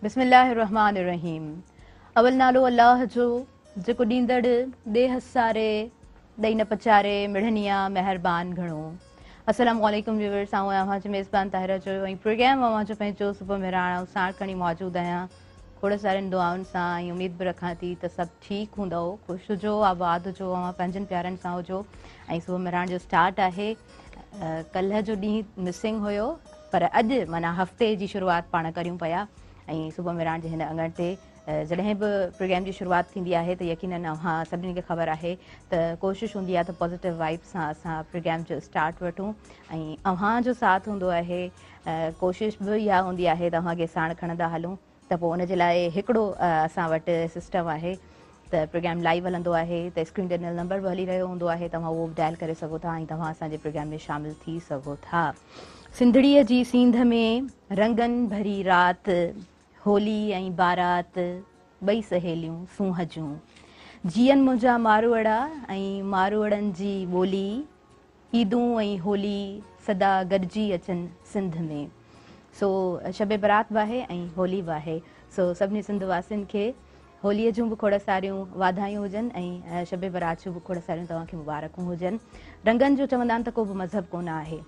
बिस्मिल्लाहिर्रहमानिर्रहीम। अवल नालो अल्लाह जो जेको ॾींदड़ ॾे हसारे ॾई न पचारे मिढ़निया मेहरबान घणो। अस्सलामु अलैकुम व्यूअर्स, आऊं अवां जो मेज़बान ताहिरा जो ऐं प्रोग्राम अवां जो पंहिंजो सुबुह में राणा साण खणी मौजूदु आहियां। खोड़ सारनि दुआउनि सां ऐं उमेद बि रखां थी त सभु ठीकु हूंदव, ख़ुशि हुजो, आबाद हुजो, अवां पंहिंजनि प्यारनि सां हुजो। ऐं सुबुह में राण जो स्टार्ट आहे। कल्ह जो ॾींहुं मिसिंग हुयो, पर अॼु माना हफ़्ते जी शुरूआति पाण करियूं पिया। ऐं सुबुह में राण जे हिन अङण ते जॾहिं बि प्रोग्राम जी शुरूआति थींदी आहे त यकीनन अव्हां सभिनी खे ख़बर आहे त कोशिशि हूंदी आहे त पॉज़िटिव वाइब्स सां असां प्रोग्राम जो स्टार्ट वठूं ऐं अव्हां जो साथ हूंदो आहे। कोशिशि बि इहा हूंदी आहे त अव्हांखे साण खणंदा हलूं, त पोइ उनजे लाइ हिकिड़ो असां वटि सिस्टम आहे त प्रोग्राम लाइव हलंदो आहे त स्क्रीन ते नंबर बि हली रहियो हूंदो आहे, तव्हां उहो बि डायल करे सघो था ऐं तव्हां असांजे प्रोग्राम में शामिलु थी सघो था। सिंधड़ीअ जी सींध में रंगनि भरी राति, होली ऐं बारात ॿई सहेलियूं सूंह जूं, जीअनि मुंहिंजा मारवड़ा ऐं मारवड़नि जी ॿोली, ईदूं ऐं होली सदा गॾिजी अचनि सिंध में। सो शब बरात बि आहे ऐं होली बि आहे। सो सभिनी सिंध वासियुनि खे होलीअ जूं बि खोड़ सारियूं वाधायूं हुजनि ऐं शब बरात जूं बि खोड़ सारियूं तव्हांखे मुबारकूं हुजनि। रंगनि जो चवंदा आहिनि त को बि मज़हब कोन आहे।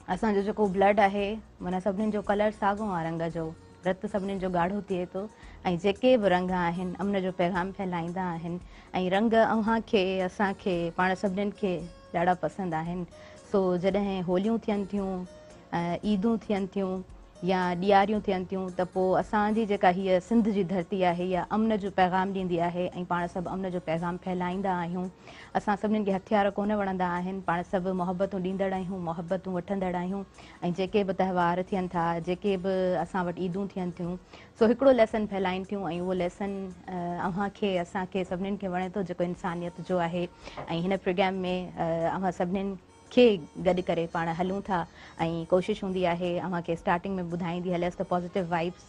असांजो जेको ब्लड आहे माना सभिनीनि जो कलर साॻियो आहे रंग जो, रतु सभिनीनि जो ॻाढ़ो थिए थो ऐं जेके बि रंग आहिनि अमन जो पैगाम फैलाईंदा आहिनि ऐं रंग अव्हांखे असांखे पाण सभिनीनि खे ॾाढा पसंदि आहिनि। सो जॾहिं होलियूं थियनि थियूं, ईदूं थियनि थियूं या ॾियारियूं थियनि थियूं त पोइ असांजी जेका हीअ सिंध जी धरती आहे इहा अमन जो पैगाम ॾींदी आहे ऐं पाण सभु अमन जो पैगाम फैलाईंदा आहियूं। असां सभिनीनि खे हथियार कोन वणंदा आहिनि, पाण सभु मोहबतूं ॾींदड़ आहियूं, मोहबतूं वठंदड़ आहियूं ऐं जेके बि त्योहार थियनि था, जेके बि असां वटि ईदूं थियनि थियूं, सो हिकिड़ो लेसन फैलाइनि थियूं ऐं उहो लेसन अव्हांखे असांखे सभिनीनि खे वणे थो जेको इंसानियत जो आहे। ऐं हिन प्रोग्राम में अव्हां सभिनीनि खे गॾु करे पाण हलूं था ऐं कोशिशि हूंदी आहे अव्हांखे स्टार्टिंग में ॿुधाईंदी हलियसि त पॉज़िटिव वाइब्स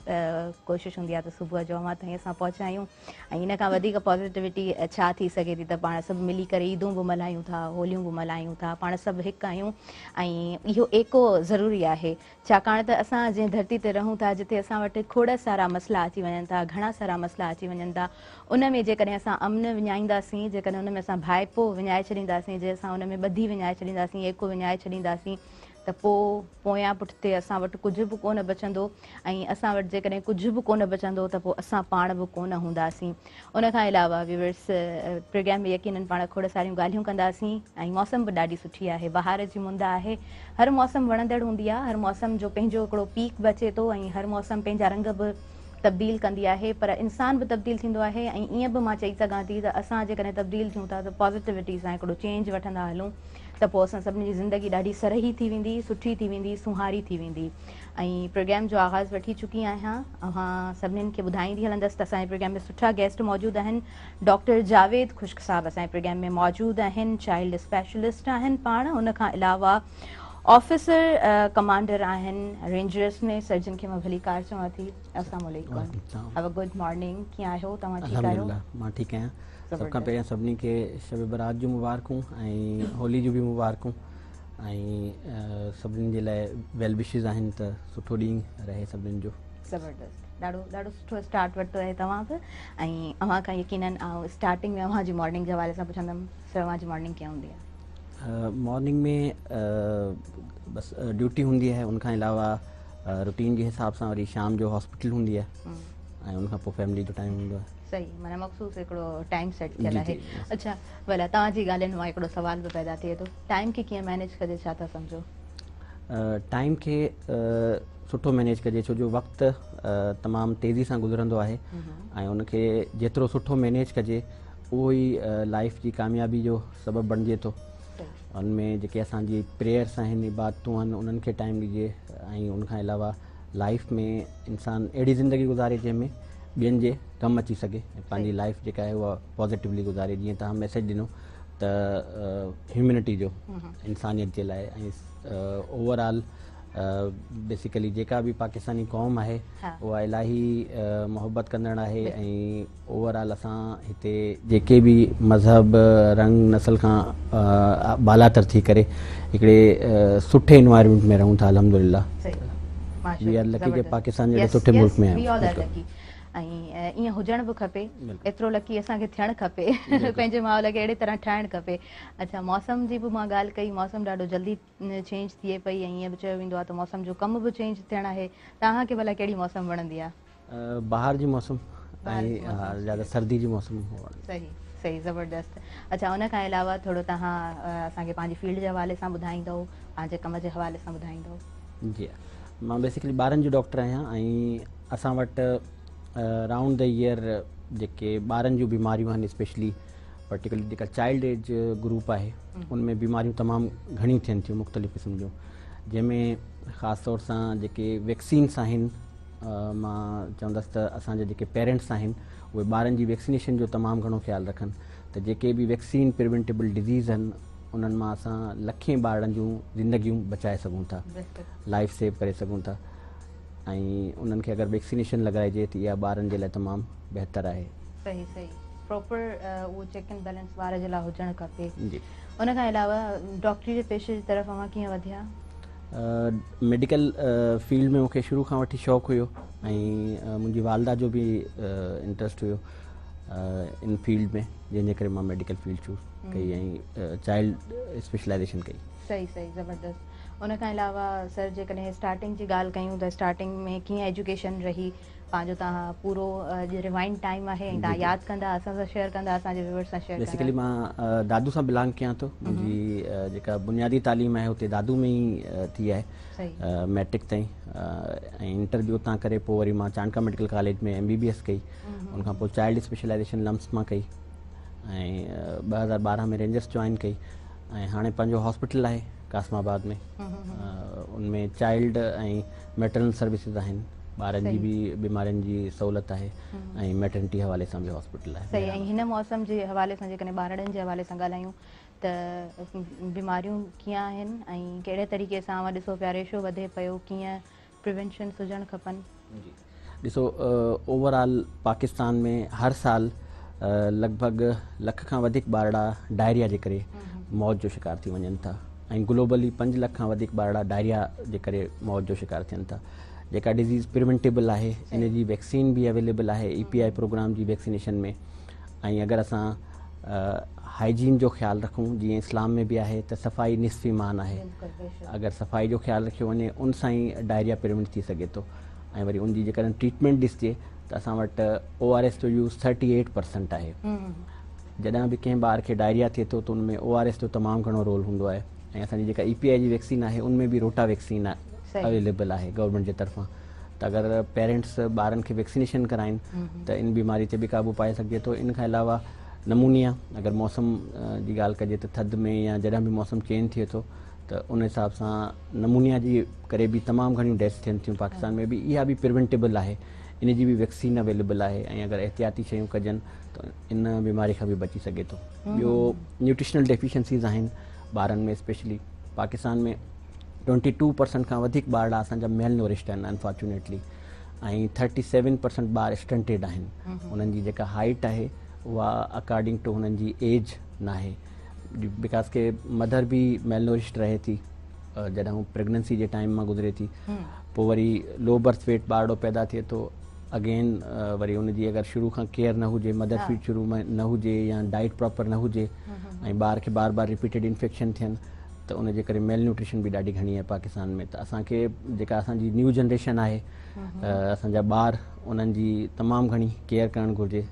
कोशिशि हूंदी आहे त सुबुह जो अव्हां ताईं असां पहुचायूं ऐं इन खां वधीक पॉज़िटिविटी छा थी सघे थी त पाण सभु मिली करे ईदूं बि मल्हायूं था, होलियूं बि मल्हायूं था, पाण सभु हिकु आहियूं ऐं इहो एको ज़रूरी आहे। छाकाणि त असां जंहिं धरती ते रहूं था, जिते असां वटि खोड़ सारा मसइला अची वञनि था, घणा सारा मसइला अची वञनि था, उन में जेकॾहिं असां अमन विञाईंदासीं, जेकॾहिं उन में असां भाइपो विञाए छॾींदासीं, जे असां उन में ॿधी विञाए छॾींदासीं, एको विञाए छॾींदासीं त पोइ पोयां पुठिते असां वटि कुझु बि कोन बचंदो ऐं असां वटि जेकॾहिं कुझु बि कोन बचंदो त पोइ असां पाण बि कोन हूंदासीं। उन खां अलावा व्यूअर्स प्रोग्राम में यकीनन पाण खोड़ सारियूं ॻाल्हियूं कंदासीं ऐं मौसम बि ॾाढी सुठी आहे, बहार जी मुंद आहे। हर मौसम वणंदड़ हूंदी आहे, हर मौसम जो पंहिंजो हिकिड़ो पीक बि अचे थो ऐं हर मौसम पंहिंजा रंग बि तब्दील कंदी आहे, पर इंसान बि तब्दील थींदो आहे ऐं ईअं बि मां चई सघां थी त असां जेकॾहिं तब्दील थियूं था त पॉज़िटिविटी सां हिकिड़ो चेंज वठंदा हलूं त पोइ असां सभिनी जी ज़िंदगी ॾाढी सरही थी वेंदी, सुठी थी वेंदी, सुहारी थी वेंदी। ऐं प्रोग्राम जो आगाज़ वठी चुकी आहियां। अव्हां सभिनीनि खे ॿुधाईंदी हलंदसि त असांजे प्रोग्राम में सुठा गेस्ट मौजूदु आहिनि। डॉक्टर जावेद ख़ुश्क साहब असांजे प्रोग्राम में मौजूदु आहिनि, चाइल्ड स्पेशलिस्ट आहिनि पाण। उन खां अलावा ऑफिसर कमांडर आहिनि रेंजर्स में, सर्जन खे मां भली कार चवां थी। अस्सलाम वालेकुम, हैव अ गुड मॉर्निंग, कीअं आहियो तव्हां? ठीकु आहियो? मां ठीकु आहियां। सभ खां पहिरियां सभिनी खे शब बरात जूं मुबारकूं ऐं होली जूं बि मुबारकूं ऐं सभिनीनि जे लाइ वेल विशिस आहिनि त सुठो ॾींहुं रहे सभिनीनि जो। ज़बरदस्त, ॾाढो ॾाढो सुठो स्टार्ट वरितो आहे तव्हां बि ऐं अव्हां खां यकीनन स्टार्टिंग में अव्हांजी मॉर्निंग जे हवाले सां पुछंदमि, तव्हांजी मॉर्निंग कीअं हूंदी आहे? मॉर्निंग में बसि ड्यूटी हूंदी आहे, उनखां अलावा रूटीन जे हिसाब सां वरी शाम जो हॉस्पिटल हूंदी आहे ऐं उनखां पोइ फैमिली जो टाइम हूंदो आहे। सही, माना मख़सूस हिकिड़ो टाइम सेट थियल आहे। अच्छा, भला तव्हांजी ॻाल्हियुनि मां हिकिड़ो सुवाल बि पैदा थिए थो, टाइम खे कीअं मैनेज कजे, छा था सम्झो? टाइम खे सुठो मैनेज कजे, छो जो वक़्तु तमामु तेज़ी सां गुज़रंदो आहे ऐं उनखे जेतिरो सुठो मैनेज कजे उहो ई लाइफ जी कामयाबी जो सबबु बणिजे थो। उनमें जेके असांजी प्रेयर्स आहिनि, इबादतूं आहिनि, उन्हनि खे टाइम ॾिजे ऐं उनखां अलावा लाइफ में इंसानु अहिड़ी ज़िंदगी गुज़ारे जंहिंमें ॿियनि जे कमु अची सघे ऐं पंहिंजी लाइफ जेका आहे उहा पॉज़िटिवली गुज़ारे। जीअं तव्हां मैसेज ॾिनो त ह्यूमैनिटी जो, इंसानियत जे लाइ ऐं ओवरऑल बेसिकली जेका बि पाकिस्तानी क़ौम आहे उहा इलाही मोहबत कंदड़ आहे ऐं ओवरऑल असां हिते जेके बि मज़हब, रंग, नस्ल खां बालातर थी करे हिकिड़े सुठे इन्वायरमेंट में रहूं था अल्हम्दुलिल्लाह। वी आर लकी कि ज़बरदस्त। पाकिस्तान जहिड़े Yes, सुठे yes, मुल्क में we all are आहियूं। lucky. ऐं ईअं हुजण बि खपे, बिल्कुलु। एतिरो लकी असांखे थियणु खपे, पंहिंजे माहौल खे अहिड़ी तरह ठाहिणु खपे। अच्छा, मौसम जी बि मां ॻाल्हि कई, मौसम ॾाढो जल्दी चेंज थिए पई ऐं ईअं बि चयो वेंदो आहे त मौसम जो कम बि चेंज थियणु आहे। तव्हांखे भला कहिड़ी मौसम वणंदी आहे? ॿाहिरि जी मौसम ॿाहिरि जी ऐं मौसम ज़्यादा सुठी। सर्दी जी मौसम सही सही, ज़बरदस्त। अच्छा, उन खां अलावा थोरो तव्हां असांखे पंहिंजी फील्ड जे हवाले सां ॿुधाईंदव, पंहिंजे कम जे हवाले सां ॿुधाईंदव? जी, मां बेसिकली ॿारनि जो डॉक्टर आहियां ऐं असां वटि राउंड द ईयर जेके ॿारनि जूं बीमारियूं आहिनि, स्पेशली पर्टिकुलरली जेका चाइल्ड एज ग्रुप आहे, उनमें बीमारियूं तमामु घणियूं थियनि थियूं मुख़्तलिफ़ क़िस्म जूं, जंहिंमें ख़ासि तौर सां जेके वैक्सीन्स आहिनि, मां चवंदुसि त असांजा जेके पेरेंट्स आहिनि उहे ॿारनि जी वैक्सीनेशन जो तमामु घणो ख़्यालु रखनि, त जेके बि वैक्सीन प्रिवेंटेबल डिज़ीज़ आहिनि उन्हनि मां असां लखें ॿारनि जूं ज़िंदगियूं बचाए सघूं था, लाइफ सेव करे सघूं था। ऐं उन्हनि खे अगरि वैक्सीनेशन लॻाइजे त इहा ॿारनि जे लाइ तमामु बहितरु आहे। सही सही, प्रॉपर उहो चेक एंड बैलेंस ॿार जे लाइ हुजणु खपे। जी, उन खां अलावा डॉक्टरी जे पेशे जी तरफ़ अवां कीअं वधिया? मेडिकल फील्ड में मूंखे शुरू खां वठी शौक़ु हुयो ऐं मुंहिंजी वालदा जो बि इंट्रस्ट हुयो इन फील्ड में, जंहिंजे करे मां मेडिकल फील्ड चूज़ कई ऐं चाइल्ड स्पेशलाइजेशन कई। सही सही, ज़बरदस्त। उन खां अलावा सर जेकॾहिं स्टार्टिंग जी ॻाल्हि कयूं त स्टार्टिंग में कीअं एजुकेशन रही, पंहिंजो तव्हां पूरो रिवाइंड टाइम आहे ऐं तव्हां यादि कंदा, असां सां शेयर कंदा, असांजे व्यूअर्स सां शेयर बेसिकली कंदा? मां दादू सां बिलोंग कयां थो। मुंहिंजी जेका बुनियादी तालीम आहे उते दादू में ई थी आहे, मैट्रिक ताईं, ऐं इंटर बि उतां करे पोइ वरी मां चाणका मेडिकल कॉलेज में MBBS कई, उनखां पोइ चाइल्ड स्पेशलाइजेशन लम्स मां कई ऐं 2012 में रेंजर्स जॉइन कई ऐं हाणे पंहिंजो हॉस्पिटल आहे कासमाबाद में, उनमें चाइल्ड ऐं मैटरनल सर्विसिस आहिनि, ॿारनि जी बि बीमारियुनि जी सहूलियत आहे ऐं मैटरनिटी हवाले सां बि हॉस्पिटल आहे। सही, ऐं हिन मौसम जे हवाले सां जेकॾहिं ॿारनि जे हवाले सां ॻाल्हायूं त बीमारियूं कीअं आहिनि ऐं कहिड़े तरीक़े सां ॾिसो पिया रेशो वधे पियो, कीअं प्रिवेंशन हुजणु खपनि? ॾिसो, ओवरऑल पाकिस्तान में हर साल लॻभॻि लख खां वधीक ॿारड़ा डायरिया जे करे मौत जो शिकार थी वञनि था ऐं ग्लोबली 5 लख खां वधीक ॿारड़ा डायरिया जे करे मौत जो शिकार थियनि था। जेका डिज़ीज़ प्रिवेंटेबल आहे, इन जी वैक्सीन बि अवेलेबल आहे EPI प्रोग्राम जी वैक्सीनेशन में। ऐं अगरि असां हाइजीन जो ख़्यालु रखूं, जीअं इस्लाम में बि आहे त सफ़ाई निस्फ़ ईमान आहे, अगरि सफ़ाई जो ख़्यालु रखियो वञे उन सां ई डायरिया प्रिवेंट थी सघे थो। ऐं वरी उनजी जेकॾहिं ट्रीटमेंट ॾिसिजे त असां वटि ORS जो यूज़ 38% आहे। जॾहिं बि कंहिं ॿार खे डायरिया थिए थो त उनमें ORS जो तमामु घणो रोल हूंदो आहे ऐं असांजी जेका EPI जी वैक्सीन आहे उनमें बि रोटा वैक्सीन अवेलेबल आहे गवर्नमेंट जे तरफ़ां। त अगरि पेरेंट्स ॿारनि खे वैक्सीनेशन कराइनि त इन बीमारी ते बि क़ाबू पाए सघिजे थो। इन खां अलावा नमूनिया, अगरि मौसम जी ॻाल्हि कजे त थधि में या जॾहिं बि मौसम चेंज थिए थो त उन हिसाब सां नमूनिया जी करे बि तमामु घणियूं डेथ्स थियनि थियूं पाकिस्तान में बि, इहा बि प्रिवेंटेबल आहे, इन जी बि वैक्सीन अवेलेबल आहे ऐं अगरि एहतियाती शयूं कजनि त इन बीमारी खां बि बची सघे थो। ॿियो न्यूट्रिशनल डेफिशिएंसीज़ आहिनि ॿारनि में, स्पेशली पाकिस्तान में 22% खां वधीक ॿारड़ा असांजा मेल नोरिश्ड आहिनि अनफॉर्चुनेटली ऐं 37% ॿार स्टंटेड आहिनि। उन्हनि जी जेका हाइट आहे उहा अकॉर्डिंग टू हुननि जी एज न आहे, बिकॉज के मदर बि मेल नोरिश्ड रहे थी जॾहिं हू प्रेगनेंसी जे टाइम मां गुज़रे थी, पोइ वरी लो बर्थ वेट ॿारड़ो पैदा थिए थो, अगेन वरी उनजी अगरि शुरू खां केयर न हुजे, मदर फीड शुरू में न हुजे या डाइट प्रॉपर न हुजे ऐं ॿार खे बार बार रिपीटेड इन्फेक्शन थियनि त उनजे करे मेल न्यूट्रिशन बि ॾाढी घणी आहे पाकिस्तान में। त असांखे जेका असांजी न्यू जनरेशन आहे, असांजा ॿार, उन्हनि जी तमामु घणी केयर करणु घुरिजे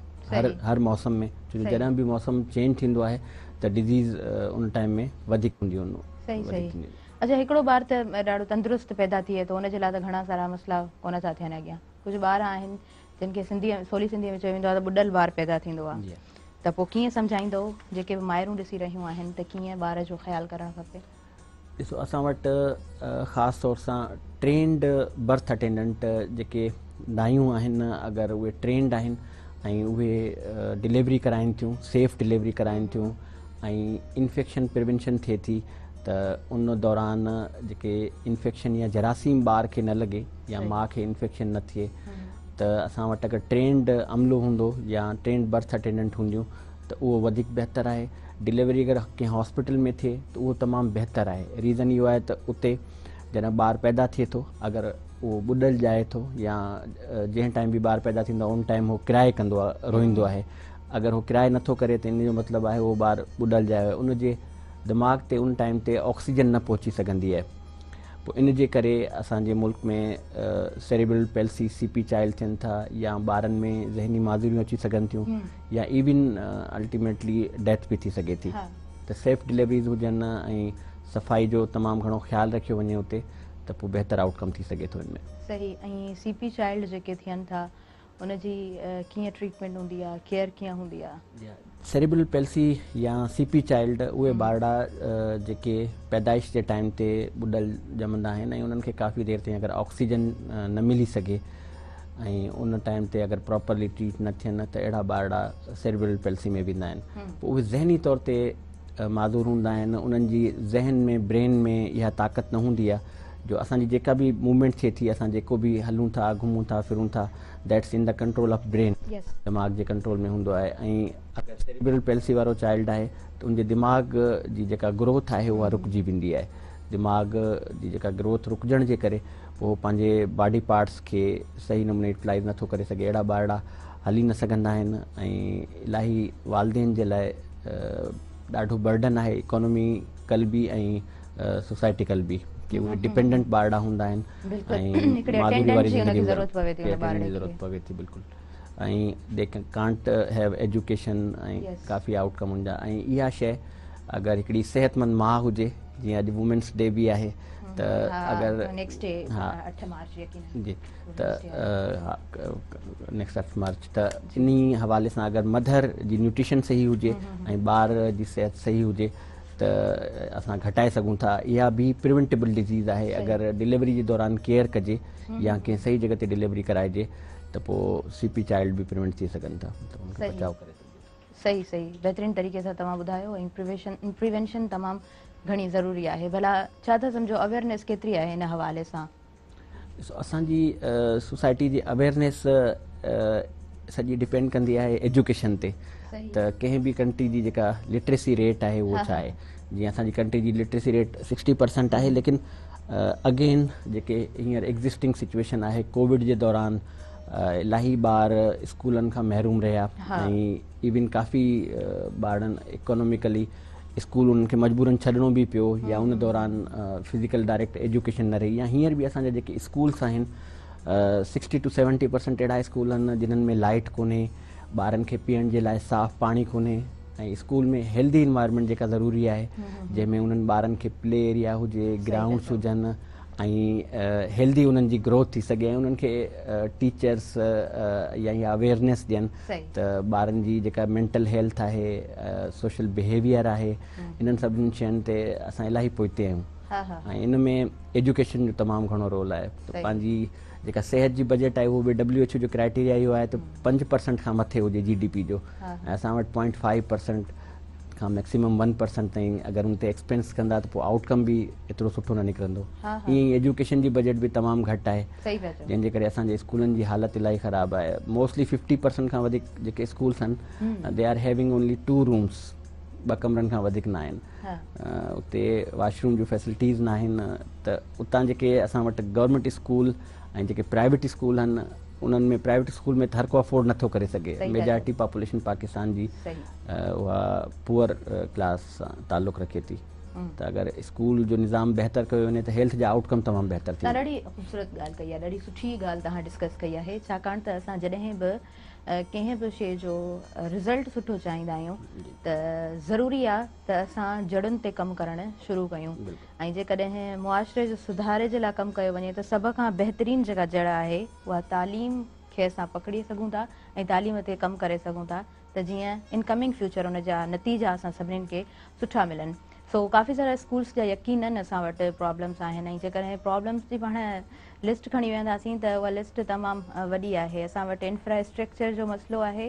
हर मौसम में, छो जो जॾहिं बि मौसम चेंज थींदो आहे त डिज़ीज़ उन टाइम में वधीक हूंदियूं आहिनि। अच्छा, हिकिड़ो ॿार त ॾाढो तंदुरुस्त पैदा थिए थो, उनजे लाइ त घणा सारा मसइला कोन था थियनि अॻियां। कुझु ॿार आहिनि जिन खे सवली सिंधीअ में चयो वेंदो आहे त ॿुॾल ॿार पैदा थींदो आहे, त पोइ कीअं सम्झाईंदो जेके बि माइरूं ॾिसी रहियूं आहिनि त कीअं ॿार जो ख़्यालु करणु खपे? ॾिसो, असां वटि ख़ासि तौर सां ट्रेंड बर्थ अटेंडेंट जेके दायूं आहिनि, अगरि उहे ट्रेंड आहिनि ऐं उहे डिलीवरी कराइनि थियूं, सेफ डिलीवरी कराइनि थियूं ऐं इन्फेक्शन प्रिवेंशन थिए थी त उन दौरान जेके इन्फेक्शन या जरासीम ॿार खे न लॻे या माउ खे इन्फेक्शन न थिए, त असां वटि अगरि ट्रेंड अमलो हूंदो या ट्रेंड बर्थ अटेंडेंट हूंदियूं त उहो वधीक बहितरु आहे। डिलीवरी अगरि कंहिं हॉस्पिटल में थिए त उहो तमामु बहितरु आहे। रीज़न इहो आहे त उते जॾहिं ॿारु पैदा थिए थो, अगरि उहो ॿुॾल ॼाए थो या जंहिं टाइम बि ॿार पैदा थींदो आहे उन टाइम उहो किराए कंदो आहे, रोईंदो आहे। अगरि उहो किराए नथो करे त इन जो मतिलबु आहे उहो ॿारु ॿुॾल ॼाए आहे, उनजे दिमाग़ ते उन टाइम ते ऑक्सीजन न पहुची सघंदी आहे। पोइ इन जे करे असांजे मुल्क में सेरेब्रल पैल्सी CP चाइल्ड थियनि था या ॿारनि में ज़हनी माज़ूरियूं अची सघनि थियूं या इवन अल्टीमेटली डेथ बि थी सघे थी। त सेफ डिलीवरीज़ हुजनि ऐं सफ़ाई जो तमामु घणो ख़्यालु रखियो वञे उते त पोइ बहितर आउटकम थी सघे थो इनमें। सही। ऐं CP चाइल्ड जेके थियनि था उनजी कीअं ट्रीटमेंट हूंदी आहे, केयर कीअं हूंदी आहे? सेरेब्रल पैल्सी या CP चाइल्ड उहे ॿारड़ा जेके पैदाइश जे टाइम ते ॿुॾल ॼमंदा आहिनि ऐं उन्हनि खे काफ़ी देरि ताईं अगरि ऑक्सीजन न मिली सघे ऐं उन टाइम ते अगरि प्रॉपरली ट्रीट न थियनि त अहिड़ा ॿारड़ा सेरेब्रल पैल्सी में वेंदा आहिनि। पोइ उहे ज़हनी तौर ते माज़ूर हूंदा आहिनि, उन्हनि जी ज़हन में ब्रेन में इहा ताक़त न हूंदी आहे जो असांजी जेका बि मूवमेंट थिए थी, असां जेको बि हलूं था, घुमूं था, फिरूं था, that's in the control of brain, दिमाग़ जे कंट्रोल में हूंदो आहे। ऐं अगरि सेरेब्रल पैल्सी वारो चाइल्ड आहे त उनजे दिमाग़ जी जेका ग्रोथ आहे उहा रुकिजी वेंदी आहे। दिमाग़ जी जेका ग्रोथ रुकजण जे करे पोइ पंहिंजे बॉडी पार्ट्स खे सही नमूने यूटिलाइज़ नथो करे सघे। अहिड़ा ॿारड़ा हली न सघंदा आहिनि ऐं इलाही वालदेन जे लाइ ॾाढो बर्डन आहे, इकोनॉमिकल बि ऐं सोसाइटिकल बि, कि उहे डिपेंडेंट ॿारड़ा हूंदा आहिनि ऐं माज़ूरी वारी ज़िंदगी जी ज़रूरत पवे थी। बिल्कुलु। ऐं दे कांट हैव एजुकेशन ऐं काफ़ी आउटकम हूंदा। ऐं इहा शइ अगरि हिकिड़ी सिहतमंद माउ हुजे, जीअं अॼु वुमेंस डे बि आहे त अगरि नेक्स्ट 8 मार्च त इन हवाले सां अगरि मदर जी न्यूट्रिशन सही हुजे ऐं ॿार जी सिहत सही हुजे त असां घटाए सघूं था। इहा बि प्रिवेंटेबल डिज़ीज़ आहे। अगरि डिलीवरी जे दौरान केयर कजे या कंहिं सही जॻह ते डिलीवरी कराइजे त पोइ CP चाइल्ड बि प्रिवेंट थी सघनि था, त उनखे बचाव करे सही। बहितरीन तरीक़े सां तव्हां ॿुधायो। ऐं प्रिवेंशन तमामु घणी ज़रूरी आहे। भला छा था सम्झो अवेयरनेस केतिरी आहे हिन हवाले सां? असांजी सोसाइटी जी अवेयरनेस सॼी डिपेंड कंदी आहे एजुकेशन ते। त कंहिं बि कंट्री जी जेका लिटरेसी रेट आहे उहो छा आहे। जीअं असांजी कंट्री जी लिटरेसी रेट 60% आहे, लेकिन अगेन जेके हींअर एग्ज़िस्टिंग सिचुएशन आहे, कोविड जे दौरान इलाही ॿार स्कूलनि खां महरूम रहिया ऐं इवन काफ़ी ॿारनि इकोनॉमिकली स्कूल उन्हनि खे मजबूरन छॾिणो बि पियो या उन दौरान फिज़िकल डायरेक्ट एजुकेशन न रही। या हींअर बि असांजा जेके स्कूल्स आहिनि 60 to 70% अहिड़ा स्कूल आहिनि जिन्हनि में लाइट कोन्हे, ॿारनि खे पीअण जे लाइ साफ़ु पाणी कोन्हे ऐं स्कूल में हेल्दी इन्वायरमेंट जेका ज़रूरी आहे, जंहिंमें उन्हनि ॿारनि खे प्ले एरिया हुजे, ग्राउंड्स हुजनि ऐं हेल्दी उन्हनि जी ग्रोथ थी सघे ऐं उन्हनि खे टीचर्स या इहा अवेयरनेस ॾियनि त ॿारनि जी जेका मेंटल हेल्थ आहे, सोशल बिहेवियर आहे, इन्हनि सभिनी शयुनि ते असां इलाही पोइते आहियूं। ऐं इन में एजुकेशन जो तमामु घणो रोल आहे। त पंहिंजी जेका सिहत जी बजट आहे उहो बि WHO जो क्राइटेरिया इहो आहे त 5% खां मथे हुजे GDP जो, ऐं असां वटि 0.5% खां मैक्सिमम 1% ताईं अगरि उन ते एक्सपेंस कंदा त पोइ आउटकम बि एतिरो सुठो न निकिरंदो। ईअं ई एजुकेशन जी बजट बि तमामु घटि आहे, जंहिंजे करे असांजे स्कूलनि जी हालत इलाही ख़राबु आहे। मोस्टली 50% खां वधीक जेके स्कूल्स आहिनि they are having only 2 rooms, 2 कमरनि खां वधीक न आहिनि। उते वॉशरूम जूं फैसिलिटीज़ न आहिनि। त उतां जेके असां वटि गवर्नमेंट स्कूल ऐं जेके प्राइवेट स्कूल आहिनि उन्हनि में प्राइवेट स्कूल में त हर को अफोर्ड नथो करे सघे। मेजॉरिटी पॉपुलेशन पाकिस्तान जी उहा पुअर क्लास सां ताल्लुक़ु रखे थी। त अगरि स्कूल जो निज़ाम बहितर कयो वञे त हेल्थ जा आउटकम तमामु बहितर थी। ॾाढी ख़ूबसूरत ॻाल्हि कई आहे, ॾाढी सुठी ॻाल्हि तव्हां डिस्कस कई आहे। छाकाणि त असां जॾहिं बि कंहिं बि शइ जो रिज़ल्ट सुठो चाहींदा आहियूं त ज़रूरी आहे त असां जड़ुनि ते कमु करणु शुरू कयूं। ऐं जेकॾहिं मुआशरे जो सुधारे जे लाइ कमु कयो वञे त सभ खां बहितरीनु जेका जड़ आहे उहा तालीम खे असां पकड़ी सघूं था ऐं तालीम ते कमु करे सघूं था त जीअं इनकमिंग फ्यूचर उन जा नतीजा असां सभिनीनि खे सुठा मिलनि। सो काफ़ी सारा स्कूल्स जा यकीनन असां वटि प्रॉब्लम्स आहिनि ऐं जेकॾहिं प्रॉब्लम्स जी पाण लिस्ट खणी वेंदासीं त उहा लिस्ट तमामु वॾी आहे। असां वटि इंफ्रास्ट्रक्चर जो मसइलो आहे,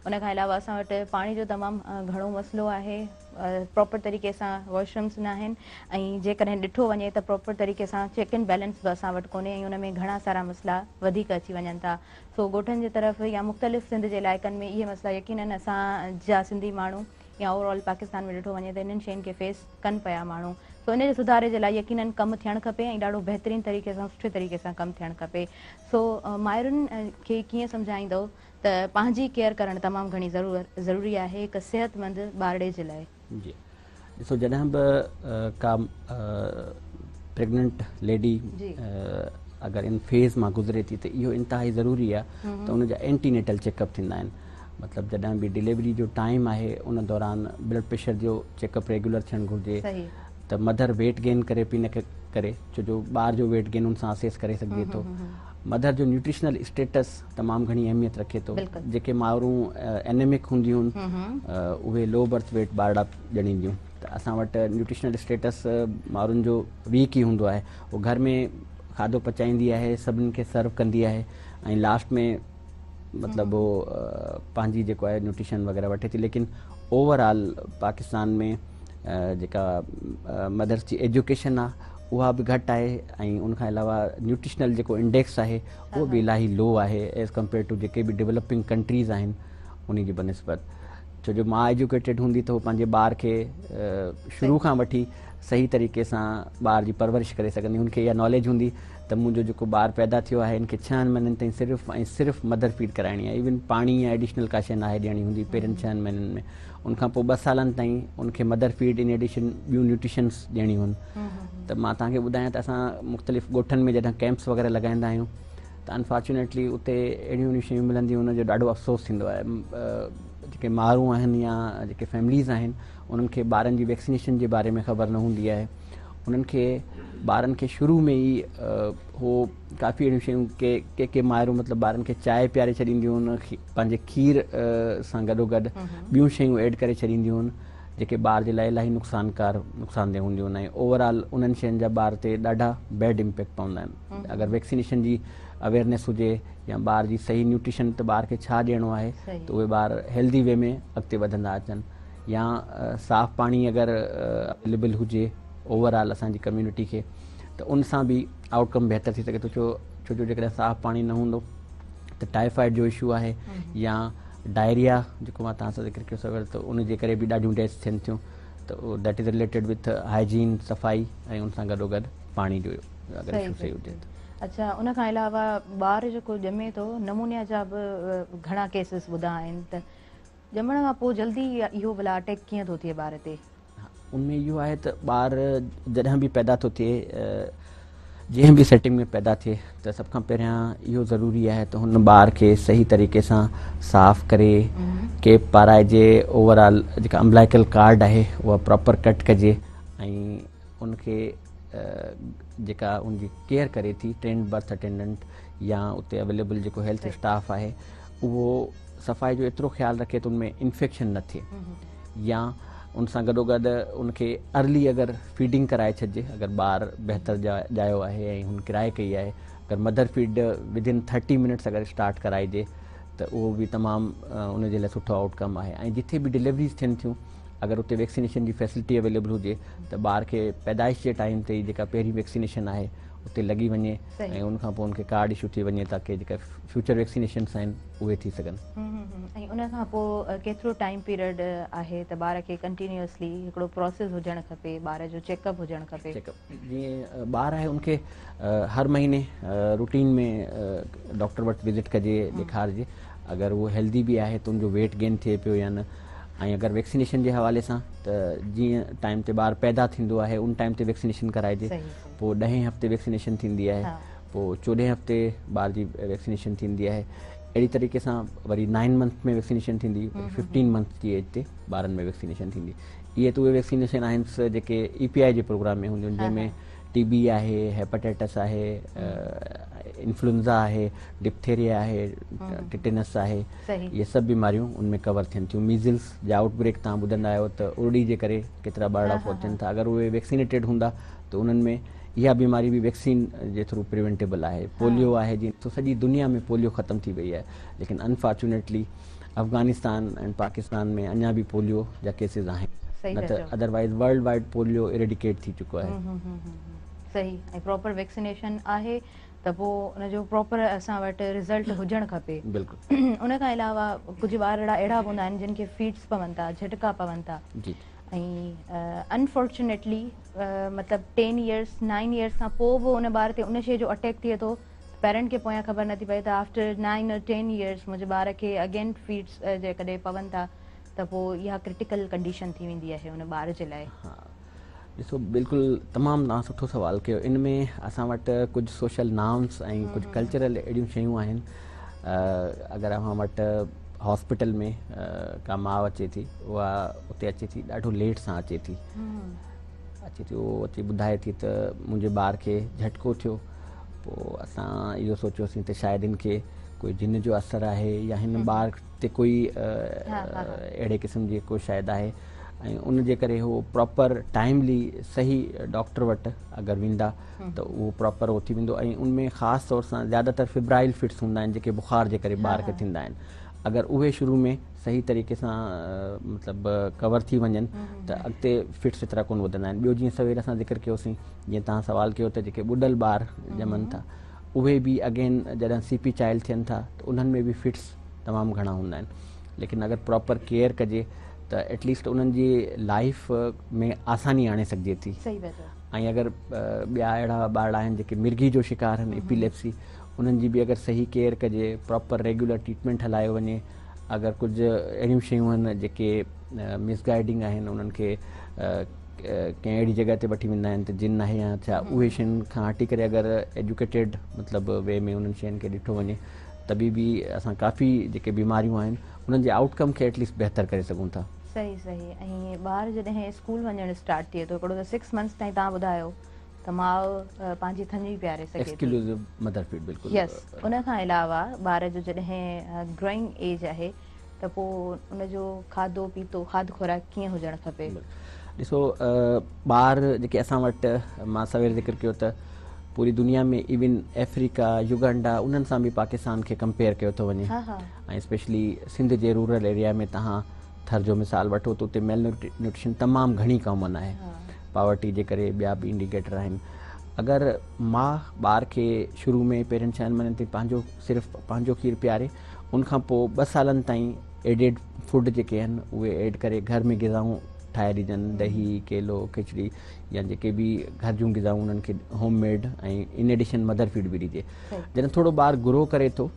उन खां अलावा असां वटि पाणी जो तमामु घणो मसइलो आहे, प्रॉपर तरीक़े सां वॉशरूम्स न आहिनि ऐं जेकॾहिं ॾिठो वञे त प्रॉपर तरीक़े सां चेक एंड बैलेंस बि असां वटि कोन्हे ऐं उन में घणा सारा मसइला वधीक अची वञनि था। सो ॻोठनि जे तरफ़ या मुख़्तलिफ़ सिंध जे इलाइक़नि में इहे मसइला यकीनन असांजा सिंधी माण्हू या ओवरऑल पाकिस्तान में ॾिठो वञे त इन्हनि शयुनि खे फेस कनि पिया माण्हू, सो इन जे सुधारे जे लाइ यकीनन कमु थियणु खपे ऐं ॾाढो बहितरीन तरीक़े सां सुठे तरीक़े सां कमु थियणु खपे। सो माइरुनि खे कीअं सम्झाईंदो त पंहिंजी केयर करणु तमामु घणी ज़रूरी आहे हिकु सिहतमंद ॿारड़े जे लाइ? जी, ॾिसो जॾहिं बि का प्रेग्नेंट लेडी अगरि इन फेज़ मां गुज़रे थी त इहो इंतिहाई ज़रूरी आहे त उनजा एंटीनेटल चेकअप थींदा आहिनि। मतिलबु जॾहिं बि डिलीवरी जो टाइम आहे उन दौरान ब्लड प्रेशर जो चेकअप रेगुलर थियणु घुरिजे, त मदर वेट गेन करे पई न करे, छो जो ॿार जो वेट गेन उन सां असेस करे सघिजे थो। मदर जो न्यूट्रिशनल स्टेटस तमामु घणी अहमियत रखे थो। जेके माण्हू एनेमिक हूंदियूं आहिनि उहे लो बर्थ वेट ॿारड़ा ॼणींदियूं, त असां वटि न्यूट्रिशनल स्टेटस माण्हुनि जो वीक ई हूंदो आहे। उहो घर में खाधो पचाईंदी आहे, सभिनी खे सर्व कंदी आहे ऐं लास्ट में मतिलबु उहो पंहिंजी जेको आहे न्यूट्रिशन वग़ैरह वठे थी। लेकिन ओवरऑल पाकिस्तान में जेका मदर्स जी एजुकेशन आहे उहा बि घटि आहे ऐं उनखां अलावा न्यूट्रिशनल जेको इंडेक्स आहे उहो बि इलाही लो आहे एज़ कम्पेयर टू जेके बि डेवलपिंग कंट्रीज़ आहिनि उन जी बनस्बत। छो जो मां एजुकेटेड हूंदी त उहो पंहिंजे ॿार खे शुरू खां वठी सही तरीक़े सां ॿार जी परवरिश करे सघंदी। हुनखे इहा नॉलेज हूंदी त मुंहिंजो जेको ॿारु पैदा थियो आहे इनखे 6 महीननि ताईं सिर्फ़ु ऐं सिर्फ़ु मदर फीड कराइणी आहे। इवन पाणी या एडिशनल का शइ नाहे ॾियणी हूंदी पहिरियनि 6 महीननि में। उनखां पोइ 2 सालनि ताईं उनखे मदर फीड इन एडिशन ॿियूं न्यूट्रिशन्स ॾियणियूं आहिनि। त मां तव्हांखे ॿुधायां त असां मुख़्तलिफ़ ॻोठनि में जॾहिं कैंप्स वग़ैरह लॻाईंदा आहियूं त अनफॉर्चुनेटली उते अहिड़ियूं शयूं मिलंदियूं हुनजो ॾाढो अफ़सोस थींदो आहे। जेके माण्हू आहिनि या जेके फैमिलीज़ आहिनि उन्हनि खे ॿारनि जी वैक्सीनेशन जे बारे में ख़बर न हूंदी आहे। उन्हनि खे ॿारनि खे शुरू में ई हो काफ़ी अहिड़ियूं शयूं के माइरूं मतिलबु ॿारनि खे चांहि पीआरे छॾींदियूं आहिनि, पंहिंजे खीर सां गॾोगॾु ॿियूं शयूं ऐड करे छॾींदियूं आहिनि जेके ॿार जे लाइ इलाही नुक़सानदेह हूंदियूं आहिनि ऐं ओवरऑल उन्हनि शयुनि जा ॿार ते ॾाढा बैड इम्पैक्ट पवंदा आहिनि। अगरि वैक्सीनेशन जी अवेयरनेस हुजे या ॿार जी सही न्यूट्रिशन त ॿार खे छा ॾियणो आहे त उहे ॿार हेल्दी वे में अॻिते वधंदा अचनि। या साफ़ु पाणी अगरि अवेलेबल हुजे ओवरऑल असांजी कम्यूनिटी खे त उन सां बि आउटकम बहितर थी सघे थो। छो जो जेकॾहिं साफ़ु पाणी न हूंदो त टाइफाइड जो इशू आहे या डायरिया जेको मां तव्हां सां ज़िक्र कयो सघां त उन जे करे बि ॾाढियूं डेथ्स थियनि थियूं। त उहो that is related with hygiene, सफ़ाई ऐं उन सां गॾोगॾु पाणी जो अगरि इशू सही हुजे त। अच्छा, उन खां अलावा ॿारु जेको ॼमे थो नमूनिया जा बि घणा केसिस ॿुधा आहिनि, त ॼमण खां पोइ जल्दी इहो भला अटैक कीअं थो थिए ॿार ते? उनमें इहो आहे त ॿार जॾहिं बि पैदा थो थिए, जंहिं बि सेटिंग में पैदा थिए त सभ खां पहिरियां इहो ज़रूरी आहे त हुन ॿार खे सही तरीक़े सां साफ़ु करे केप पाराइजे। ओवरऑल जेका अम्बलाइकल कार्ड आहे उहा प्रॉपर कट कजे ऐं उनखे जेका उनजी केयर करे थी ट्रेंड बर्थ अटेंडेंट या उते अवेलेबल जेको हेल्थ स्टाफ आहे उहो सफ़ाई जो एतिरो ख़्यालु रखे त उनमें इन्फेक्शन न थिए। या उन सां गॾोगॾु उनखे अर्ली अगरि फीडिंग कराए छॾिजे। अगरि ॿारु बहितर ॼायो आहे ऐं हुन किराए कई आहे, अगरि मदर फीड विदिन 30 मिनट्स अगरि स्टार्ट कराइजे त उहो बि तमामु उन जे लाइ सुठो आउटकम आहे। ऐं जिथे बि डिलीवरीज़ थियनि थियूं अगरि उते वैक्सीनेशन जी फैसिलिटी अवेलेबल हुजे त ॿार खे पैदाइश जे टाइम ते जेका पहिरीं वैक्सीनेशन आहे उते लॻी वञे ऐं उनखां पोइ उनखे कार्ड इशू थी वञे ताकी जेका फ्यूचर वैक्सीनेशन्स आहिनि उहे थी सघनि। ऐं उन खां पोइ केतिरो टाइम पीरियड आहे त ॿार खे कंटिन्यूअसली हिकिड़ो प्रोसेस हुजणु खपे, ॿार जो चेकअप हुजणु खपे? चेकअप जीअं ॿारु आहे उनखे हर महीने रूटीन में डॉक्टर वटि विज़िट कजे, ॾेखारिजे। अगरि उहो हेल्दी बि आहे त उनजो वेट गेन थिए पियो या न। ऐं अगरि वैक्सीनेशन जे हवाले सां त जीअं टाइम ते ॿारु पैदा थींदो आहे उन टाइम ते वैक्सीनेशन कराइजे। पोइ 10 हफ़्ते वैक्सीनेशन थींदी आहे, पोइ 14 हफ़्ते ॿार जी वैक्सीनेशन थींदी आहे। अहिड़ी तरीक़े सां वरी 9 मंथ में वैक्सीनेशन थींदी, 15 मंथ जी एज ते ॿारनि में वैक्सीनेशन थींदी। इहे त उहे वैक्सीनेशन आहिनि जेके EPI जे प्रोग्राम में हूंदियूं आहिनि, जंहिंमें TB आहे, हेपेटाइटिस आहे, इन्फ्लुएंज़ा आहे, डिप्थेरिया आहे, टिटेनस आहे, इहे सभु बीमारियूं उनमें कवर थियनि थियूं। मीज़ल्स जा आउटब्रेक तव्हां ॿुधंदा आहियो त उड़ी जे करे केतिरा ॿारड़ा पहुचनि था। अगरि उहे वैक्सीनेटेड हूंदा त उन्हनि में इहा बीमारी बि वैक्सीन जे थ्रू प्रिवेंटेबल आहे। पोलियो आहे जीअं तो सॼी दुनिया में पोलियो ख़तमु थी वई आहे, लेकिन अनफॉर्चुनेटली अफ़गानिस्तान ऐं पाकिस्तान में अञा बि पोलियो जा केसिस आहिनि, न त otherwise world wide polio eradicate थी चुको आहे। सही, ऐं प्रॉपर वैक्सीनेशन आहे त पोइ उनजो प्रॉपर असां वटि रिज़ल्ट हुजणु खपे। बिल्कुलु उन खां अलावा कुझु ॿार अहिड़ा हूंदा आहिनि जिन खे फीड्स पवनि था, झटका पवनि था, जी ऐं अनफॉर्चुनेटली मतिलबु 10 इयर्स 9 इयर्स खां पोइ बि उन ॿार ते उन शइ जो अटैक थिए थो, पेरेंट खे पोयां ख़बर नथी पए त आफ्टर 9 और 10 इयर्स मुंहिंजे ॿार खे अगेन फीड्स जेकॾहिं पवनि था त पोइ इहा क्रिटिकल कंडीशन थी वेंदी आहे उन ॿार जे लाइ। हा ॾिसो बिल्कुलु तमामु तव्हां सुठो सुवालु कयो। इन में असां वटि कुझु सोशल नॉर्म्स ऐं कुझु कल्चरल अहिड़ियूं शयूं आहिनि। अगरि असां वटि हॉस्पिटल में का माउ अचे थी, उहा उते अचे थी ॾाढो लेट सां अचे थी, उहो अची ॿुधाए थी त मुंहिंजे ॿार खे झटको थियो। पोइ असां इहो सोचियोसीं त शायदि हिन खे कोई जिन जो असरु आहे या हिन ॿार ते कोई अहिड़े क़िस्म जी को शायदि आहे, ऐं उन जे करे उहो प्रॉपर टाइमली सही डॉक्टर वटि अगरि वेंदा त उहो प्रॉपर उहो थी वेंदो। ऐं उनमें ख़ासि तौर सां ज़्यादातर फिब्राइल फिट्स हूंदा आहिनि जेके बुख़ार जे करे ॿार खे थींदा आहिनि। अगरि उहे शुरू में सही तरीक़े सां मतिलबु कवर थी वञनि त अॻिते फिट्स एतिरा कोन वधंदा आहिनि। ॿियो जीअं सवेर असां ज़िक्र कयोसीं, जीअं तव्हां सुवालु कयो त जेके ॿुॾल ॿार ॼमनि था उहे बि अगेन जॾहिं CP चाइल्ड थियनि था त उन्हनि में बि फिट्स तमामु घणा हूंदा आहिनि। लेकिन अगरि प्रॉपर केयर कजे त एटलीस्ट उन्हनि जी लाइफ में आसानी आणे सघिजे थी। ऐं अगरि ॿिया अहिड़ा ॿार आहिनि जेके मिर्गी जो शिकार आहिनि, एपिलेप्सी, उन्हनि जी बि अगरि सही केयर कजे, प्रॉपर रेगुलर ट्रीटमेंट हलायो वञे, अगरि कुझु अहिड़ियूं शयूं आहिनि जेके मिसगाइडिंग आहिनि, उन्हनि खे कंहिं अहिड़ी जॻह ते वठी वेंदा आहिनि त जिन आहे या छा, उहे शयुनि खां हटी करे अगरि एजुकेटेड मतिलबु वे में उन्हनि शयुनि खे ॾिठो वञे तभी बि असां काफ़ी जेके बीमारियूं आहिनि उन्हनि जे आउटकम खे एटलीस्ट बहितर करे सघूं था। सही सही। ऐं ॿार जॾहिं स्कूल वञणु स्टार्ट थिए थो, हिकिड़ो त 6 मंथ्स ताईं तव्हां ॿुधायो त माउ पंहिंजी थञी पीआरे सघे थी। एक्सक्लूसिव मदर फीड बिल्कुलु। यस। उन खां अलावा ॿार जो जॾहिं ग्रोइंग एज आहे त पोइ उनजो खाधो पीतो, खाद खुराक कीअं हुजणु खपे? ॾिसो ॿार जेके असां वटि, मां सवेर ज़िक्र कयो त पूरी दुनिया में इवन अफ्रीका, युगांडा, उन्हनि सां बि पाकिस्तान खे कंपेयर कयो थो वञे। ऐं स्पेशली सिंध जे रूरल एरिया में तव्हां थर जो मिसाल वठो त उते मेल न्यूट्रिशन तमामु घणी कॉमन आहे। पावर्टी जे करे ॿिया बि इंडिकेटर आहिनि। अगरि माउ ॿार खे शुरू में पहिरियों 6 महीननि ताईं पंहिंजो सिर्फ़ु पंहिंजो खीरु पीआरे, उनखां पोइ 2 सालनि ताईं एडिड फूड जेके आहिनि उहे एड करे घर में ग़िज़ाऊं ठाहे ॾिजनि, दही, केलो, खिचड़ी या जेके बि घर जूं ग़िज़ाऊं उन्हनि खे होममेड, ऐं इन एडिशन मदर फीड बि ॾिजे। जॾहिं थोरो ॿारु ग्रो करे थो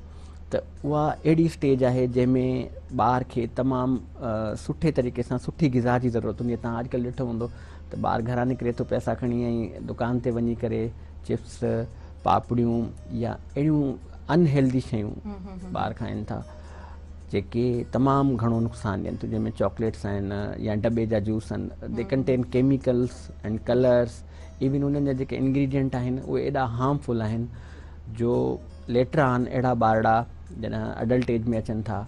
त उहा अहिड़ी स्टेज आहे जंहिंमें ॿार खे तमामु सुठे तरीक़े सां सुठी ग़िज़ा जी ज़रूरत हूंदी आहे। तव्हां अॼुकल्ह ॾिठो हूंदो त ॿारु घरां निकिरे थो पैसा खणी ऐं दुकान ते वञी करे चिप्स, पापड़ियूं या अहिड़ियूं अनहेल्दी शयूं ॿार खाइनि था जेके तमामु घणो नुक़सानु ॾियनि थियूं, जंहिंमें चॉकलेट्स आहिनि या डॿे जा जूस आहिनि। They contain chemicals and colours, even उन्हनि जा जेके इंग्रीडियंट आहिनि उहे एॾा हार्मफुल आहिनि जो लेटर ऑन अहिड़ा ॿारड़ा जॾहिं अडल्ट एज में अचनि था,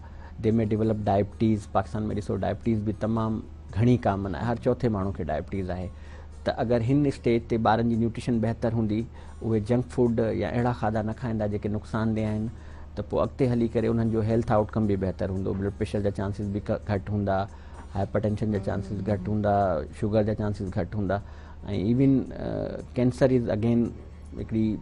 दे में डेवलप डायबिटीज़। पाकिस्तान में ॾिसो डायबिटीज़ बि तमामु घणी कॉमन आहे, हर चौथे माण्हू खे डायबिटीज़ आहे। त अगरि हिन स्टेज ते ॿारनि जी न्यूट्रिशन बहितर हूंदी, उहे जंक फूड या अहिड़ा खाधा न खाईंदा जेके नुक़सानदेह आहिनि, त पोइ अॻिते हली करे उन्हनि जो हेल्थ आउटकम बि बहितर हूंदो। ब्लड प्रेशर जा चांसिस बि घटि हूंदा, हाइपरटेंशन जा चांसिस घटि हूंदा, शुगर जा चांसिस घटि हूंदा, ऐं इवन कैंसर इज़ अगेन हिकिड़ी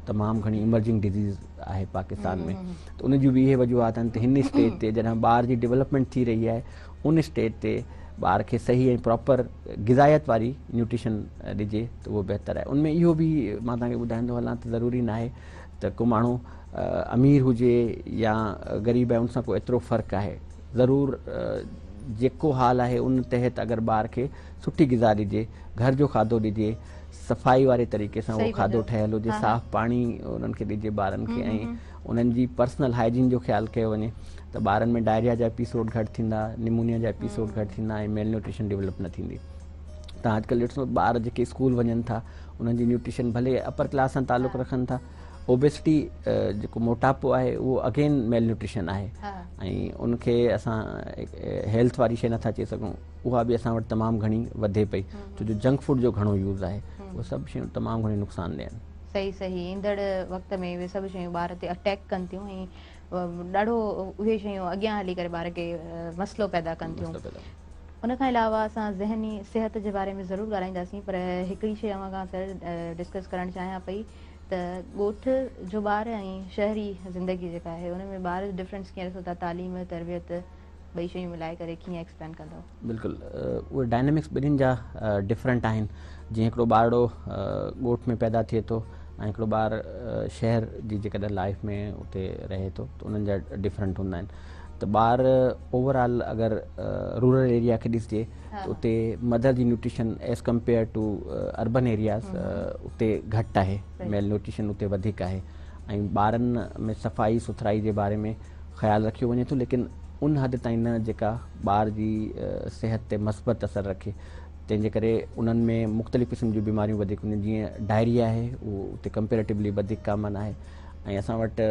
तमामु घणी इमर्जिंग डिज़ीज़ आहे पाकिस्तान में। त उन जूं बि इहे वजूहात आहिनि। त हिन स्टेज ते जॾहिं ॿार जी डेवलपमेंट थी रही आहे, उन स्टेज ते ॿार खे सही ऐं प्रॉपर ग़िज़ायत वारी न्यूट्रिशन ॾिजे त उहो बहितर आहे। उनमें इहो बि मां तव्हांखे ॿुधाईंदो हलां त ज़रूरी न आहे त को माण्हू अमीर हुजे या ग़रीब आहे, उन सां को एतिरो फ़र्क़ु आहे। ज़रूरु जेको हाल आहे उन तहत अगरि ॿार खे सुठी ग़िज़ा ॾिजे, घर जो खाधो ॾिजे, सफ़ाई वारे तरीक़े सां उहो खाधो ठहियलु हुजे, साफ़ु पाणी उन्हनि खे ॾिजे ॿारनि खे, ऐं उन्हनि जी पर्सनल हाइजीन जो ख़्यालु कयो वञे त ॿारनि में डायरिया जा एपिसोड घटि थींदा, निमोनिया जा एपिसोड घटि थींदा, ऐं मेल न्यूट्रिशन डेवलप न थींदी। तव्हां अॼुकल्ह ॾिसो ॿार जेके स्कूल वञनि था उन्हनि जी न्यूट्रिशन भले अपर क्लास सां तालुक़ु रखनि था, ओबेसिटी जेको मोटापो आहे उहो अगेन मेल न्यूट्रिशन आहे, ऐं उनखे असां हेल्थ वारी शइ नथा चई सघूं। उहा बि असां वटि तमामु घणी वधे पई, छो जो जंक फूड जो घणो यूज़ आहे। उहे सभु शयूं तमामु घणी नुक़सान ॾियनि। सही सही। ईंदड़ वक़्त में उहे सभु शयूं ॿार ते अटैक कनि थियूं ऐं ॾाढो उहे शयूं अॻियां हली करे ॿार खे मसइलो पैदा कनि थियूं। उन खां अलावा असां ज़हनी सिहत जे बारे में ज़रूरु ॻाल्हाईंदासीं, पर हिकिड़ी शइ अवां खां सर डिस्कस करणु चाहियां पई त त ॻोठ जो ॿार ऐं शहरी ज़िंदगी जेका आहे उन में ॿार जो डिफरेंस कीअं ॾिसो था, तालीम तरबियत ॿई शयूं मिलाए करे कीअं एक्सप्लेन कंदो? बिल्कुलु उहे डायनेमिक्स ॿिन्हिनि जा डिफरेंट आहिनि। जीअं हिकिड़ो ॿारड़ो ॻोठ में पैदा थिए थो ऐं हिकिड़ो ॿार शहर जी जेकॾहिं लाइफ में उते रहे थो त उन्हनि जा डिफरेंट हूंदा आहिनि। त ॿार ओवरऑल अगरि रूरल एरिया खे ॾिसजे त उते मदर जी nutrition as compared to urban areas उते घटि आहे, मेल न्यूट्रिशन उते वधीक आहे ऐं ॿारनि में सफ़ाई सुथराई जे बारे में ख़्यालु रखियो वञे थो, लेकिन उन हद ताईं न जेका ॿार जी सिहत ते मस्बत असरु रखे। तंहिंजे करे उन्हनि में मुख़्तलिफ़ क़िस्म जूं बीमारियूं वधीक हूंदियूं आहिनि। जीअं डायरिया आहे उहो उते कंपेरेटिवली वधीक कॉमन आहे ऐं असां वटि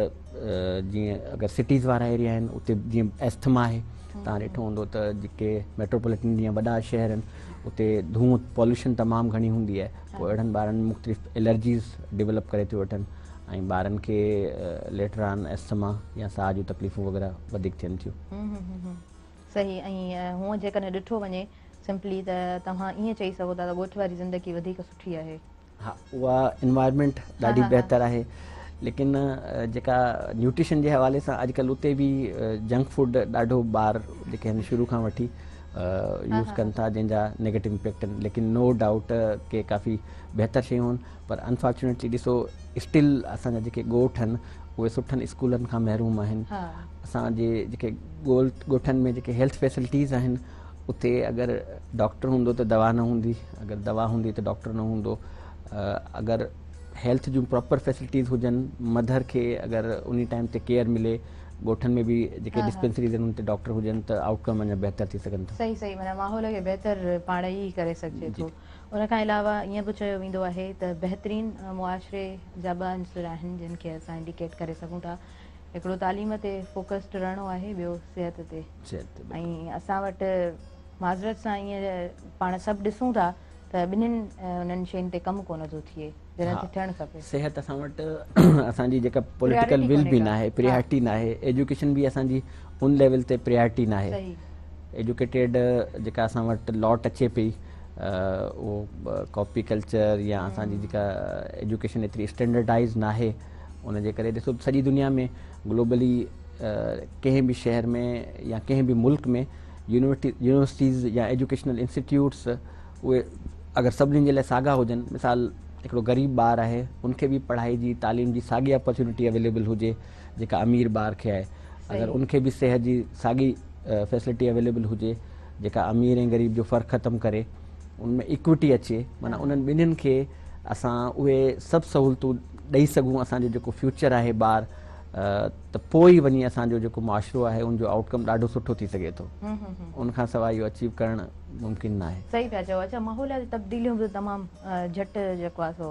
जीअं अगरि सिटीज़ वारा एरिया आहिनि उते जीअं एस्थमा आहे, तव्हां ॾिठो हूंदो त जेके मेट्रोपॉलिटन जीअं वॾा शहर आहिनि उते धूं पॉल्यूशन तमामु घणी हूंदी आहे, पोइ अहिड़नि ॿारनि में मुख़्तलिफ़ एलर्जीज़ डेवलप करे थियूं वठनि ऐं ॿारनि खे लेटरान एस्थमा या साह जूं तकलीफ़ूं वग़ैरह वधीक थियनि थियूं। सही। ऐं हूअं जेकॾहिं ॾिठो वञे सिंपली त तव्हां ईअं चई सघो था त ॻोठ वारी ज़िंदगी वधीक सुठी आहे। हा, उहा इन्वायरमेंट ॾाढी बहितरु आहे, लेकिन जेका न्यूट्रिशन जे हवाले सां अॼुकल्ह उते बि जंक फूड ॾाढो ॿार जेके आहिनि शुरू खां वठी यूज़ कनि था, जंहिंजा नेगेटिव इम्पैक्ट आहिनि। लेकिन नो डाउट के काफ़ी बहितरु शयूं आहिनि, पर अनफॉर्चुनेटली ॾिसो स्टिल असांजा जेके ॻोठ आहिनि उहे सुठनि स्कूलनि खां महरूम आहिनि। असांजे जेके ॻोठनि में जेके हेल्थ फैसिलिटीज़ आहिनि उते अगरि डॉक्टर हूंदो त दवा न हूंदी, अगरि दवा हूंदी त डॉक्टर न हूंदो। अगरि हेल्थ जूं प्रॉपर फैसिलिटीज़ हुजनि, मदर खे अगरि उन टाइम ते केयर मिले, ॻोठनि में बि जेके डिस्पेंसरीज़ आहिनि उन ते डॉक्टर हुजनि त आउटकम अञा बहितर थी सघनि था। सही सही, माना माहौल खे बहितर पाण ई करे सघिजे थो। उन खां अलावा ईअं बि चयो वेंदो आहे त बहितरीनु मुआशरे जा ॿ अंसर आहिनि जिन खे असां इंडिकेट करे सघूं था। हिकिड़ो तालीम ते फोकस्ड रहणो आहे, ॿियो सिहत ते। ऐं असां वटि माज़रत सां ईअं पाण सभु ॾिसूं था त ॿिन्हिनि उन्हनि शयुनि ते कमु कोन थो थिए जॾहिं ते थियणु खपे। सिहत असां वटि असांजी जेका पॉलिटिकल विल बि न आहे, प्रियॉरिटी न आहे। एजुकेशन बि असांजी उन लेवल ते प्रियॉरिटी न आहे। एजुकेटेड जेका असां वटि लॉट अचे पई उहो कॉपी कल्चर या असांजी जेका एजुकेशन एतिरी स्टैंडर्डाइज़ न आहे, उनजे करे ॾिसो सॼी दुनिया में ग्लोबली कंहिं बि शहर में या कंहिं बि मुल्क में यूनिवर्सिटीज़ या एजुकेशनल इंस्टीट्यूट्स उहे अगरि सभिनीनि जे लाइ साॻा हुजनि, मिसाल हिकिड़ो ग़रीब ॿारु आहे उनखे बि पढ़ाई जी तालीम जी साॻी अपॉर्चुनिटी अवेलेबल हुजे जेका अमीर ॿार खे आहे, अगरि उनखे बि सिहत जी साॻी फैसिलिटी अवेलेबल हुजे जेका अमीर ऐं ग़रीब जो फ़र्क़ु ख़तमु करे, उनमें इक्विटी अचे, माना उन्हनि ॿिन्हिनि खे असां उहे सभु सहूलियतूं ॾेई सघूं, असांजो जेको फ्यूचर आहे ॿार त पोइ वञी असांजो जेको मुआशिरो आहे उनजो आउटकम ॾाढो सुठो थी सघे थो। उनखां सवाइ इहो अचीव करणु मुमकिन न आहे। सही पिया चओ। अच्छा, माहौलियाती तब्दीलियूं बि तमामु झटि जेको आहे सो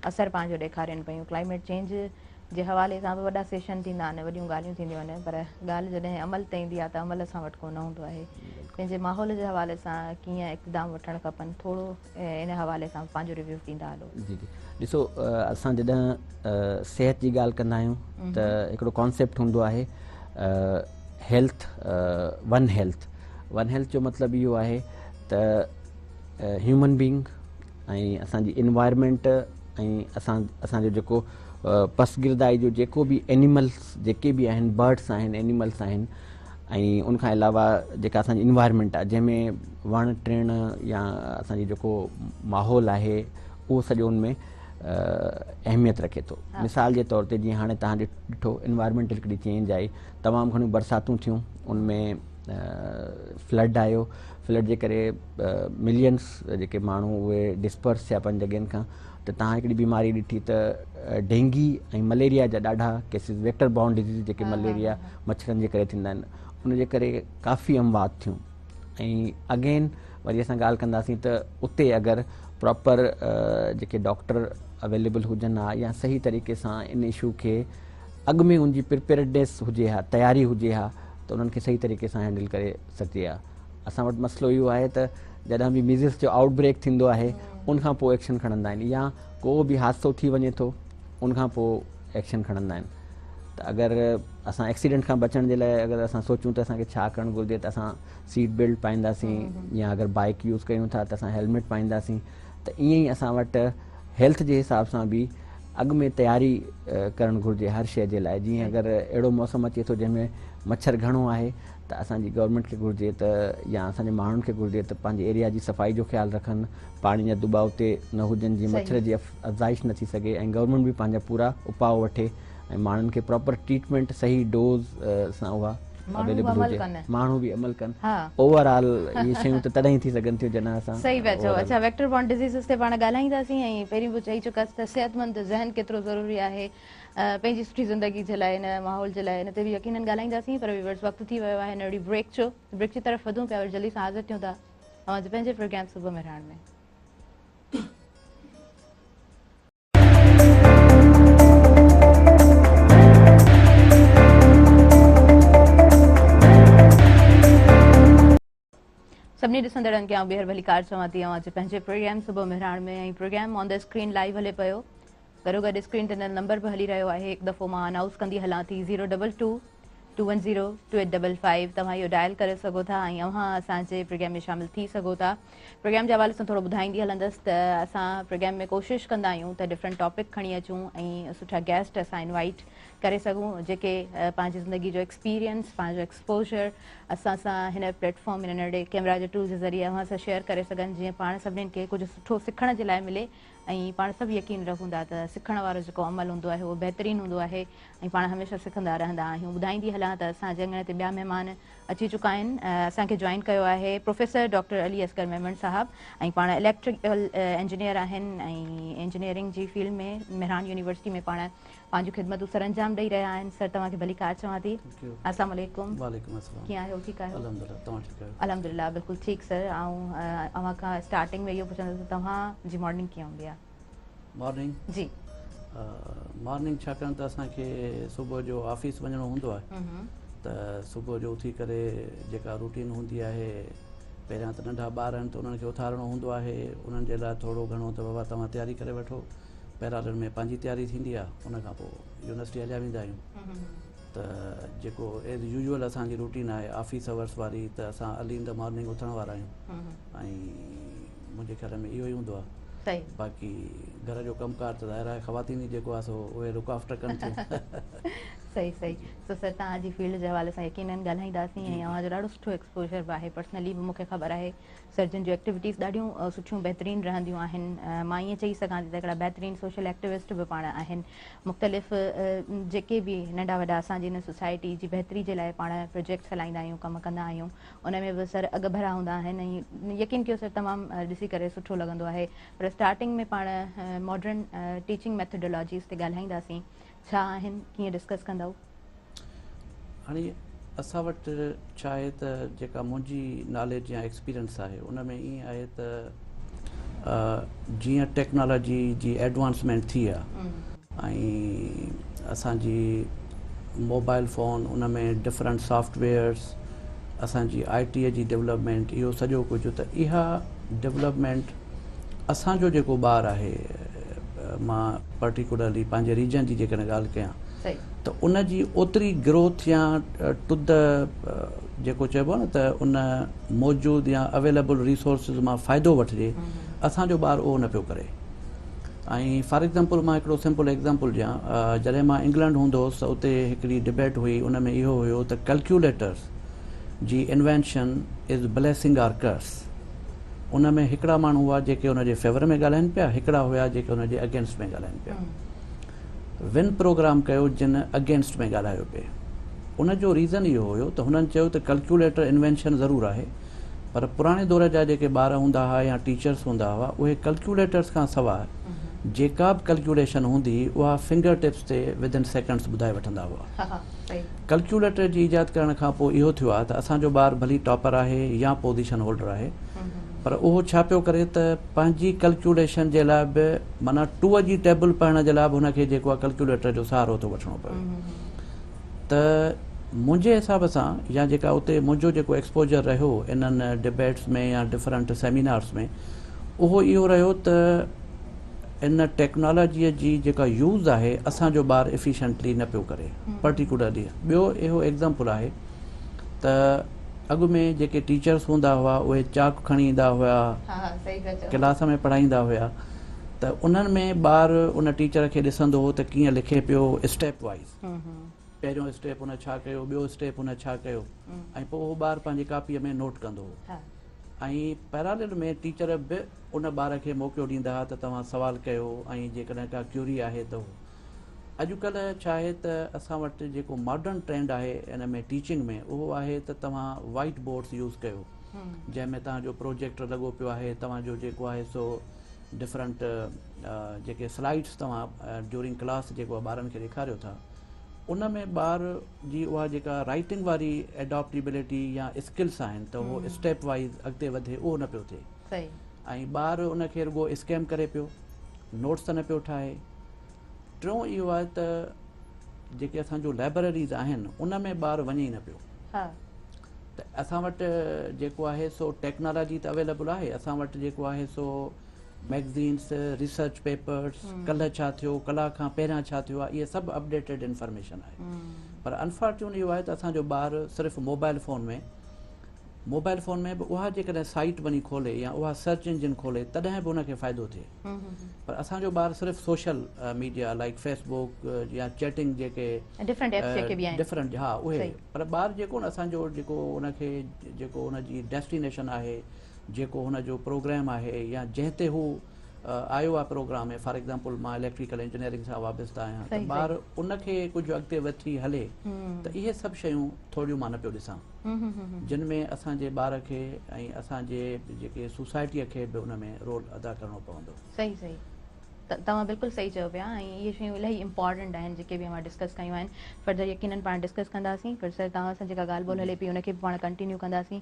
असरु पंहिंजो ॾेखारनि पियूं। क्लाइमेट चेंज जे हवाले सां बि वॾा सेशन थींदा आहिनि, वॾियूं ॻाल्हियूं थींदियूं आहिनि, पर ॻाल्हि जॾहिं अमल ते ईंदी आहे त अमल असां वटि कोन हूंदो आहे। पंहिंजे माहौल जे हवाले सां कीअं इक़दाम वठणु खपनि, थोरो इन हवाले सां पंहिंजो रिव्यू ॾींदा हलो। जी जी, ॾिसो असां जॾहिं सिहत जी ॻाल्हि कंदा आहियूं त हिकिड़ो कॉन्सेप्ट हूंदो आहे हेल्थ वन हेल्थ जो मतिलबु इहो आहे त ह्यूमन बींग ऐं असांजी इन्वायरमेंट ऐं असांजो जेको पसगिरदाई जो जेको बि एनिमल्स जेके बि आहिनि, बर्ड्स आहिनि, एनिमल्स आहिनि, ऐं उनखां अलावा जेका असांजी इन्वायरमेंट आहे जंहिंमें वण टिण या असांजी जेको माहौल आहे उहो सॼो उनमें अहमियत रखे थो। मिसाल जे तौर ते जीअं हाणे तव्हां ॾिठो इन्वायरमेंटल हिकिड़ी चेंज आई, तमामु घणियूं बरसातूं थियूं, उनमें फ्लड आयो, फ्लड जे करे मिलियंस जेके माण्हू उहे डिस्पर्स थिया पंहिंजी जॻहियुनि खां। त तव्हां हिकिड़ी बीमारी ॾिठी त डेंगी ऐं मलेरिया जा ॾाढा केसिस, वेक्टर बाउंड डिज़ीज़ जेके मलेरिया मच्छरनि जे करे थींदा आहिनि, उनजे करे काफ़ी अमवात थियूं। ऐं अगेन वरी असां ॻाल्हि कंदासीं त उते अगरि प्रॉपर जेके डॉक्टर अवेलेबल हुजनि हा या सही तरीक़े सां इन इशू खे अॻु में उनजी प्रिपेयर्डनेस हुजे हा, तयारी हुजे हा, त उन्हनि खे सही तरीक़े सां हैंडल करे सघिजे हा। असां वटि मसइलो इहो आहे त जॾहिं बि मीज़ल्स जो आउटब्रेक थींदो आहे उनखां पोइ एक्शन खणंदा आहिनि, या को बि हादसो थी वञे थो उनखां पोइ एक्शन खणंदा आहिनि। त अगरि असां एक्सीडेंट खां बचण जे लाइ अगरि असां सोचूं त असांखे छा करणु घुरिजे, त असां सीट बेल्ट पाईंदासीं, या अगरि बाइक यूज़ कयूं था त असां हेलमेट पाईंदासीं। त ईअं ई असां वटि हेल्थ जे हिसाब सां बि अॻु में तयारी करणु घुरिजे हर शइ जे लाइ। जीअं अगरि अहिड़ो मौसम अचे थो जंहिंमें मच्छर घणो आहे त असांजी गवर्नमेंट खे घुरिजे त या असांजे माण्हुनि खे घुरिजे त पंहिंजे एरिया जी सफ़ाई जो ख़्यालु रखनि, पाणी जा दुॿा उते न हुजनि जीअं मच्छर जी अफ़ज़ाइश न थी सघे, ऐं गवर्नमेंट बि पंहिंजा पूरा उपाउ वठे ऐं माण्हुनि खे प्रॉपर ट्रीटमेंट सही डोज़ सां उहा अवेलेबल हुजे, माण्हू बि अमल कनि। ओवरऑल इहे शयूं त तॾहिं थी सघनि थियूं जॾहिं असां सही पिया चओ। अच्छा, वेक्टर बॉर्न डिज़ीज़िस ते पाण ॻाल्हाईंदासीं ऐं पहिरीं बि चई चुकासीं त सिहतमंद ज़हन केतिरो ज़रूरी आहे पंहिंजी सुठी ज़िंदगी जे लाइ, हिन माहौल जे लाइ, हिन ते बि यकीनन ॻाल्हाईंदासीं। पर व्यूअर्स वक़्तु थी वियो आहे हिन ब्रेक जो, ब्रेक जी तरफ़ वधूं पिया और जल्दी सां हाज़िर थियूं था तव्हांजे पंहिंजे प्रोग्राम सुबुह मेहरान में। सभिनी ॾिसंदड़नि खे ॿीहर भली कार चवां थी अॼु पंहिंजे प्रोग्राम सुबुह मेहरान में, ऐं program on the screen live हले पियो। गॾोगॾु स्क्रीन ते नंबर बि हली रहियो आहे, हिकु दफ़ो मां अनाउंस कंदी हलां थी 02221028555। तव्हां इहो डायल करे सघो था ऐं अव्हां असांजे प्रोग्राम में शामिलु थी सघो था। प्रोग्राम जे हवाले सां थोरो ॿुधाईंदी हलंदसि त असां प्रोग्राम में कोशिशि कंदा आहियूं त डिफरेंट टॉपिक खणी अचूं ऐं सुठा गेस्ट असां इनवाइट करे सघूं जेके पंहिंजी ज़िंदगी जो एक्सपीरियंस, पंहिंजो एक्सपोजर असां सां हिन प्लेटफॉर्म, हिन नंढे कैमरा जे टूल जे ज़रिए अव्हां सां शेयर करे सघनि, जीअं पाण सभिनीनि खे कुझु सुठो सिखण जे लाइ मिले ऐं पाण सभु यकीन रखूं था त सिखण वारो जेको अमल हूंदो आहे उहो बहितरीनु हूंदो आहे ऐं पाण हमेशह सिखंदा रहंदा आहियूं। ॿुधाईंदी हलां त असांजे अंगणे ते ॿिया महिमान अची चुका आहिनि। असांखे जॉइन कयो आहे प्रोफेसर डॉक्टर अली असगर मेमन साहब, ऐं पाण इलेक्ट्रिकल इंजीनियर आहिनि ऐं इंजीनियरिंग जी फील्ड में मेहरान यूनिवर्सिटी में पाण पंहिंजूं ख़िदमतूं सर अंजाम ॾेई रहिया आहिनि। सर तव्हांखे भली कार चवां थी। अस्सलाम वालेकुम। कीअं आहियो? ठीकु आहियो? अल्हम्दुलिल्लाह बिल्कुलु ठीकु सर। ऐं अव्हां खां स्टार्टिंग में इहो पुछंदसि तव्हांजी मॉर्निंग कीअं हूंदी आहे? मॉर्निंग जी मॉर्निंग छाकाणि त असांखे सुबुह जो ऑफिस वञिणो हूंदो आहे त सुबुह जो उथी करे जेका रूटीन हूंदी आहे, पहिरियां त नंढा ॿार आहिनि त उन्हनि खे उथारिणो हूंदो आहे, उन्हनि जे लाइ थोरो घणो त बाबा तव्हां तयारी करे वठो। पैराडन में पंहिंजी तयारी थींदी आहे, उन खां पोइ यूनिवर्सिटी हलिया वेंदा आहियूं। त जेको एज़ यूजुअल असांजी रूटीन आहे ऑफिस अवर्स वारी, त असां अर्ली इन द मॉर्निंग उथण वारा आहियूं ऐं मुंहिंजे ख्याल में इहो ई हूंदो आहे। बाक़ी घर जो कमकार त ज़ाहिर आहे ख़वातीन जेको आहे सो उहे लुक आफ्टर कनि थियूं। सही सही। सो सर तव्हांजी फील्ड जे हवाले सां यकीनन ॻाल्हाईंदासीं ऐं तव्हांजो ॾाढो सुठो एक्सपोजर बि आहे। पर्सनली बि मूंखे ख़बर आहे सर्जन जूं एक्टिविटीज़ ॾाढियूं सुठियूं बहितरीनु रहंदियूं आहिनि। मां ईअं चई सघां थी त हिकिड़ा बहितरीनु सोशल एक्टिविस्ट बि पाण आहिनि। मुख़्तलिफ़ जेके बि नंढा वॾा असांजी हिन सोसाइटी जी बहितरी जे लाइ पाण प्रोजेक्ट्स हलाईंदा आहियूं, कमु कंदा आहियूं, उन में बि सर अॻु भरा हूंदा आहिनि ऐं यकीन कयो सर तमामु ॾिसी करे सुठो लॻंदो आहे। पर स्टार्टिंग में पाण मॉडर्न टीचिंग मैथडोलॉजीज़ ते ॻाल्हाईंदासीं, छा आहिनि, कीअं डिस्कस कंदव? हाणे असां वटि छा आहे त जेका मुंहिंजी नॉलेज या एक्सपीरियंस आहे उन में ईअं आहे त जीअं टेक्नोलॉजी जी एडवांसमेंट थी आहे ऐं असांजी मोबाइल फ़ोन, उन में डिफरेंट सॉफ्टवेयर्स, असांजी IT जी डेवलपमेंट, इहो सॼो कुझु, त इहा डेवलपमेंट असांजो जेको ॿारु आहे, मां पर्टिकुलरली पंहिंजे रीजन जी जेकॾहिं ॻाल्हि कयां त उन जी ओतिरी ग्रोथ या टुद जेको चइबो आहे न त उन मौजूदु या अवेलेबल रिसोर्सिस मां फ़ाइदो वठिजे, असांजो ॿारु उहो न पियो करे। ऐं फॉर एग्ज़ाम्पल मां हिकिड़ो सिंपल एग्ज़ाम्पल ॾियां, जॾहिं मां इंग्लैंड हूंदो हुउसि त उते हिकिड़ी डिबेट हुई, उन में इहो हुयो त कैलकुलेटर्स जी invention is blessing or curse. उन में हिकिड़ा माण्हू हुआ जेके उनजे फेवर में ॻाल्हाइनि पिया, हिकिड़ा हुआ जेके उनजे अगेंस्ट में ॻाल्हाइनि पिया। विन प्रोग्राम कयो जिन अगेंस्ट में ॻाल्हायो पिए। उनजो रीज़न इहो हुयो त हुननि चयो त कैलकुलेटर इन्वेंशन ज़रूरु आहे, पर पुराणे दौर जा जेके ॿार हूंदा हुआ या टीचर्स हूंदा हुआ, उहे कैलकुलेटर्स खां सवाइ जेका बि कैलकुलेशन हूंदी उहा फिंगर टिप्स ते विदिन सेकेंड्स ॿुधाए वठंदा हुआ। कैलकुलेटर जी ईजाद करण खां पोइ इहो थियो आहे त असांजो ॿारु भली टॉपर आहे या पोज़ीशन होल्डर आहे, पर उहो छा पियो करे त पंहिंजी कैलकुलेशन जे लाइ बि माना 2 जी टेबल पढ़ण जे लाइ बि हुनखे जेको आहे कैलकुलेटर जो सहारो थो वठिणो पियो। त मुंहिंजे हिसाब सां या जेका उते मुंहिंजो जेको एक्सपोजर रहियो इन्हनि डिबेट्स में या डिफरेंट सेमिनार्स में, उहो इहो रहियो त इन टेक्नोलॉजीअ जी जेका यूज़ आहे असांजो ॿारु एफिशिएंटली न पियो करे। पर्टिकुलरली ॿियो इहो एग्ज़ाम्पल आहे त अॻु में जेके टीचर्स हूंदा हुआ उहे चाक खणी ईंदा हुआ, क्लास में पढ़ाईंदा हुआ, त उन्हनि में ॿारु उन टीचर खे ॾिसंदो हो त कीअं लिखे पियो स्टेप वाइज़, पहिरियों स्टेप हुन छा कयो, ॿियो स्टेप हुन छा कयो, ऐं पोइ उहो ॿारु पंहिंजी कापीअ में नोट कंदो हो। ऐं पैरालिल में टीचर बि उन ॿार खे मौक़ो ॾींदा हुआ त तव्हां सुवालु कयो, ऐं जेकॾहिं का क्यूरी आहे त उहो। अॼुकल्ह छा आहे त असां वटि जेको मॉडर्न ट्रेंड आहे इन में टीचिंग में, उहो आहे त तव्हां वाइट बोर्ड्स यूज़ कयो, जंहिंमें तव्हांजो प्रोजेक्टर लॻो पियो आहे, तव्हांजो जेको आहे सो डिफरेंट जेके स्लाइड्स तव्हां ड्यूरिंग क्लास जेको आहे ॿारनि खे ॾेखारियो था, उन में ॿार जी उहा जेका राइटिंग वारी एडॉप्टेबिलिटी या स्किल्स आहिनि त उहो स्टेप वाइज़ अॻिते वधे, उहो न पियो थिए। ऐं ॿारु उनखे रुॻो स्कैम करे पियो, नोट्स त न पियो ठाहे। टियों इहो आहे त जेके असांजो लाइब्रेरीज़ आहिनि उन में ॿारु वञे ई न पियो। त असां वटि जेको आहे सो टेक्नोलॉजी त अवेलेबल आहे, असां वटि जेको आहे सो मैगज़ीन्स, रिसर्च पेपर्स, कल्ह छा थियो, कला खां पहिरियां छा थियो आहे, इहे सभु अपडेटेड इंफॉर्मेशन आहे। पर अनफॉर्चुनेट इहो आहे त असांजो ॿारु सिर्फ़ु मोबाइल फ़ोन में बि उहा जेकॾहिं साइट वञी खोले या उहा सर्च इंजिन खोले तॾहिं बि उनखे फ़ाइदो थिए। पर असांजो ॿारु सिर्फ़ु सोशल मीडिया लाइक फेसबुक या चैटिंग जेके डिफरेंट, हा उहे, पर ॿारु जेको न असांजो जेको उनखे जेको उनजी डेस्टिनेशन आहे, जेको हुनजो प्रोग्राम आहे, या जंहिं ते हू आयो आहे प्रोग्राम में, फॉर एग्ज़ाम्पल मां इलेक्ट्रिकल इंजीनियरिंग सां वाबस्ता आहियां, त ॿारु उनखे कुझु अॻिते वठी हले, त इहे सभु शयूं थोरियूं मां न पियो ॾिसां, जिन में असांजे ॿार खे ऐं असांजे जेके सोसाइटीअ खे बि उन में रोल अदा करिणो पवंदो। सही सही, तव्हां बिल्कुलु सही चयो पिया, ऐं इहे शयूं इलाही इंपॉर्टेंट आहिनि जेके बि असां डिस्कस कयूं आहिनि। फर्दर यकीनन पाण डिस्कस कंदासीं, पर सर तव्हां सां जेका ॻाल्हि ॿोल हले पई उनखे बि पाण कंटिन्यू कंदासीं।